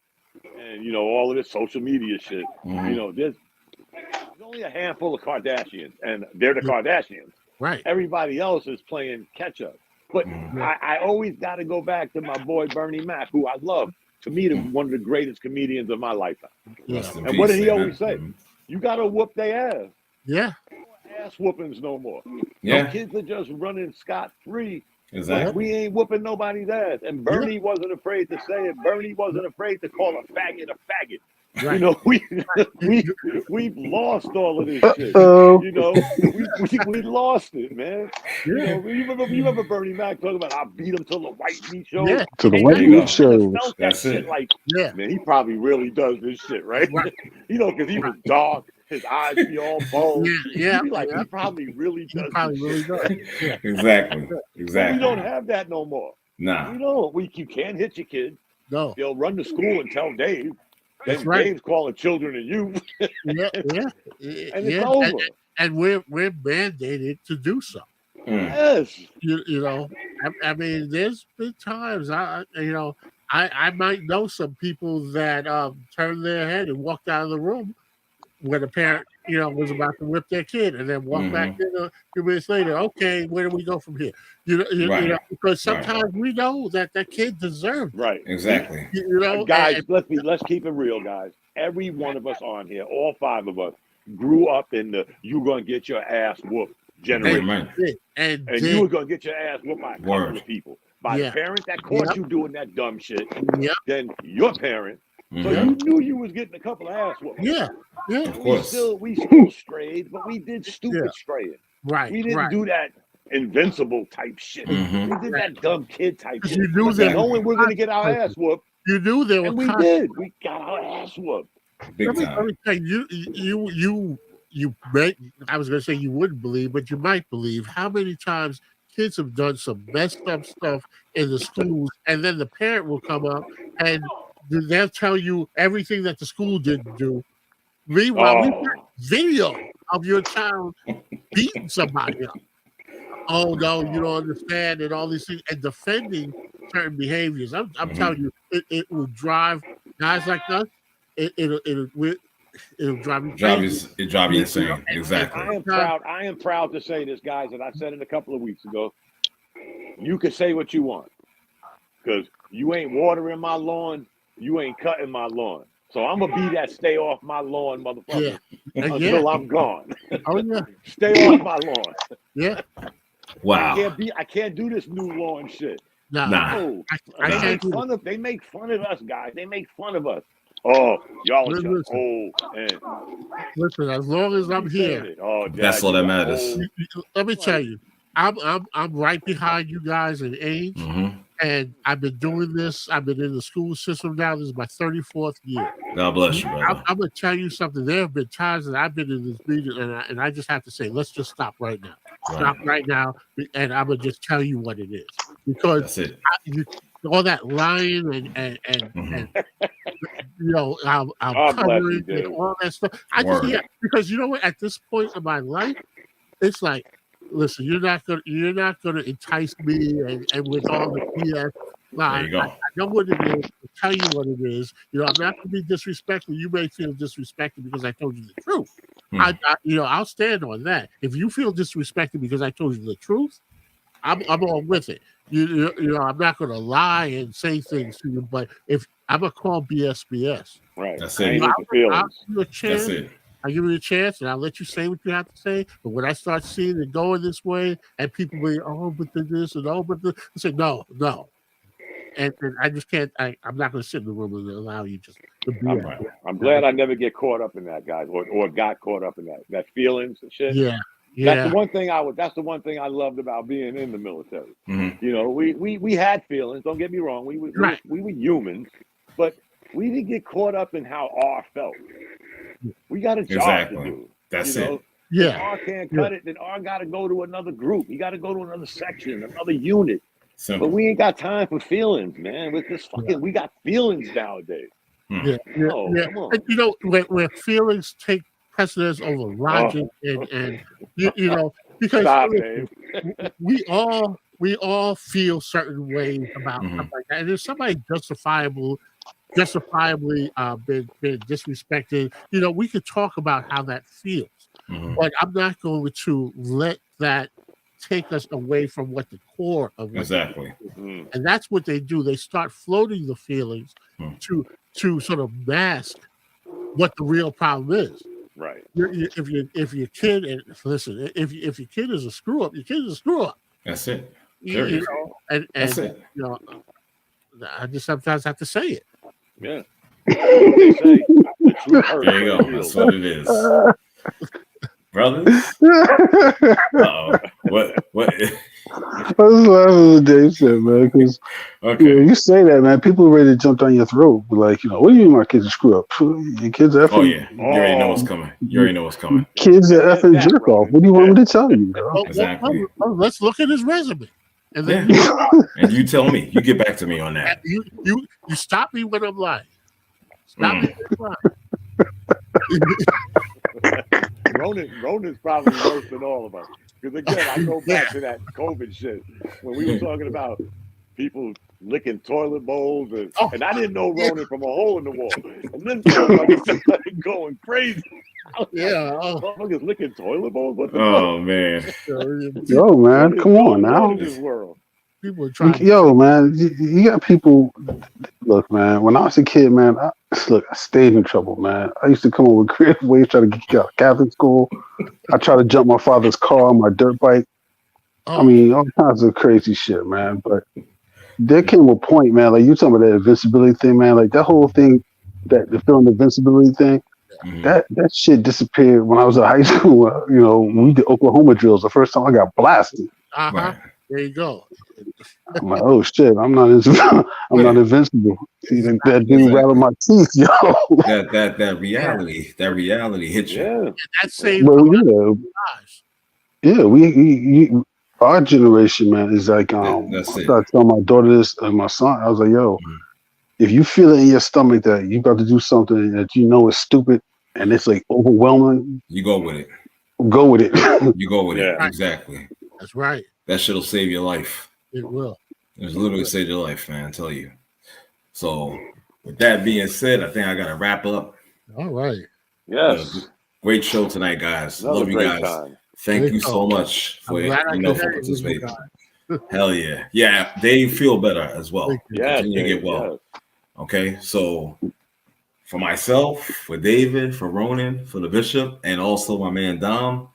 and, you know, all of this social media shit. You know, there's only a handful of Kardashians, and they're the Kardashians. Right. Everybody else is playing catch up. But I always got to go back to my boy Bernie Mac, who I love. To me, one of the greatest comedians of my lifetime. And what did he always say? You got to whoop their ass. Yeah. No ass whoopings no more. No kids are just running scot-free. Exactly. Like, we ain't whooping nobody's ass. And Bernie wasn't afraid to say it. Bernie wasn't afraid to call a faggot a faggot. Right. You know, we've lost all of this shit. You know, we lost it, man. You know, you remember Bernie Mac talking about I beat him till the white meat shows? Yeah, to the white meat shows. That's it. Like, man, he probably really does this shit, right? You know, because he was dark. His eyes be all bold. He probably really does. Exactly. But we don't have that no more. Nah. You know, you can't hit your kid. No. They'll run to school and tell Dave. Then Dave's calling children and you. And it's over. And we're mandated to do so. Yes. You know, I mean, there's been times I might know some people that turned their head and walked out of the room when a parent, you know, was about to whip their kid, and then walk back in a few minutes later. Okay, where do we go from here? You know, because sometimes we know that kid deserved it. Right. Exactly. You know, guys, let's keep it real, guys. Every one of us on here, all 5 of us, grew up in the "you gonna get your ass whooped" generation, and you were gonna get your ass whooped by a couple of people, by the parent that caught you doing that dumb shit, then your parent. So you knew you was getting a couple of ass whoopings. Yeah. Of course. We still strayed, but we did stupid straying. Right. We didn't do that invincible type shit. Mm-hmm. We did that dumb kid type shit. You knew that. Knowing we're gonna get our ass whooped. You knew there were. And we did. We got our ass whooped. Big Let time. me tell you may, I was going to say you wouldn't believe, but you might believe how many times kids have done some messed up stuff in the schools, and then the parent will come up and they'll tell you everything that the school didn't do. Meanwhile, we got video of your child beating somebody up. Oh no, you don't understand, and all these things, and defending certain behaviors. I'm telling you, it will drive guys like us. It'll drive you crazy. It drive you insane. Exactly. I am proud to say this, guys, and I said it a couple of weeks ago. You can say what you want, because you ain't watering my lawn, you ain't cutting my lawn. So I'm gonna be that stay off my lawn, motherfucker, until I'm gone. Oh yeah, stay off my lawn. Yeah. Wow. I can't do this new lawn shit. Nah. No. They make fun of us, guys. They make fun of us. Oh, y'all are just old. Listen, as long as I'm here, that's all that matters. Let me tell you, I'm right behind you guys in age, and I've been doing this. I've been in the school system now. This is my 34th year. God bless you, brother. I'm gonna tell you something. There have been times that I've been in this meeting, and I just have to say, let's just stop right now. Stop right now, and I'm gonna just tell you what it is, because all that lying and you know, I'm covering and all that stuff. Because you know what? At this point in my life, it's like, listen, you're not gonna entice me and with all the BS. There you go. I know what it is. I'll tell you what it is. You know, I'm not gonna be disrespectful. You may feel disrespected because I told you the truth. I'll stand on that. If you feel disrespected because I told you the truth, I'm all with it. You know, I'm not gonna lie and say things to you, but if I'm gonna call BS. Right. That's it. I'll give you a chance. That's it. I'll give you a chance, and I'll let you say what you have to say. But when I start seeing it going this way, and people be, oh, but this and oh, but this, I say, no. And I just can't. I'm not going to sit in the room and allow you just to be. I'm glad I never get caught up in that, guys, or got caught up in that feelings and shit. Yeah. That's the one thing That's the one thing I loved about being in the military. Mm-hmm. You know, we had feelings. Don't get me wrong. We were humans, but we didn't get caught up in how R felt. We got a job to do. That's it. Yeah. If R can't cut it, then R got to go to another group. He got to go to another section, another unit. Simple. But we ain't got time for feelings, man. With this we got feelings nowadays. Yeah. Come on. And, you know, where feelings take precedence over logic and you know, because we all feel certain ways about stuff like that. And if somebody justifiably been disrespected, you know, we could talk about how that feels. But I'm not going to let that take us away from what the core of what exactly. And that's what they do. They start floating the feelings to sort of mask what the real problem is. Right. If your kid, and listen, if your kid is a screw up, your kid is a screw up. That's it. You know, and that's it. You know, I just sometimes have to say it. Yeah. They say, there you go. That's what it is. Brothers? What? I was laughing at Dave said, man, because you say that, man, people are ready to jump down your throat. Like, you know, what do you mean my kids are screw up? Your kids are effing. Oh, yeah. You already know what's coming. Kids are effing jerk off. What do you want me to tell you, bro? Exactly. Well, let's look at his resume. And then and you tell me. You get back to me on that. You stop me when I'm lying. Stop me when I'm lying. Ronan's probably worse than all of us. Because again, I go back to that COVID shit when we were talking about people licking toilet bowls, and I didn't know Ronan from a hole in the wall. And then motherfuckers started going crazy. Motherfuckers licking toilet bowls. What the fuck? Man. Yo, man, come on now. This world. People are trying. Yo, man, you got people. Look, man, when I was a kid, man, I stayed in trouble, man. I used to come up with creative ways, try to get out of Catholic school. I tried to jump my father's car on my dirt bike. I mean, all kinds of crazy shit, man. But there came a point, man, like you talking about that invincibility thing, man. Like that whole thing, the film invincibility thing, that shit disappeared when I was in high school. You know, when we did Oklahoma drills. The first time I got blasted. Right. There you go. I'm like, oh shit, I'm not not invincible. See, that dude rattled my teeth, yo. that reality hit you. Yeah. That saved Well, lives. yeah, we our generation, man, is like That's I it. started telling my daughter this and my son. I was like, yo, if you feel it in your stomach that you about to do something that you know is stupid and it's like overwhelming, you go with it. Go with it. You go with it. Yeah. Exactly. That's right. That shit'll save your life. It will. It's literally save your life, man. I tell you. So, with that being said, I think I gotta wrap up. All right. Yes. Great show tonight, guys. Another Love you great guys. time. Thank you so much for I'm glad I could for hear you participating. guys. Hell yeah. Yeah, they feel better as well. Yeah, Continue to get well. Okay, so for myself, for David, for Ronan, for the Bishop, and also my man Dom,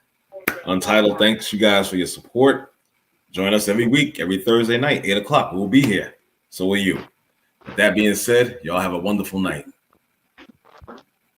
Untitled, thanks you guys for your support. Join us every week, every Thursday night, 8 o'clock. We'll be here. So will you. With that being said, y'all have a wonderful night.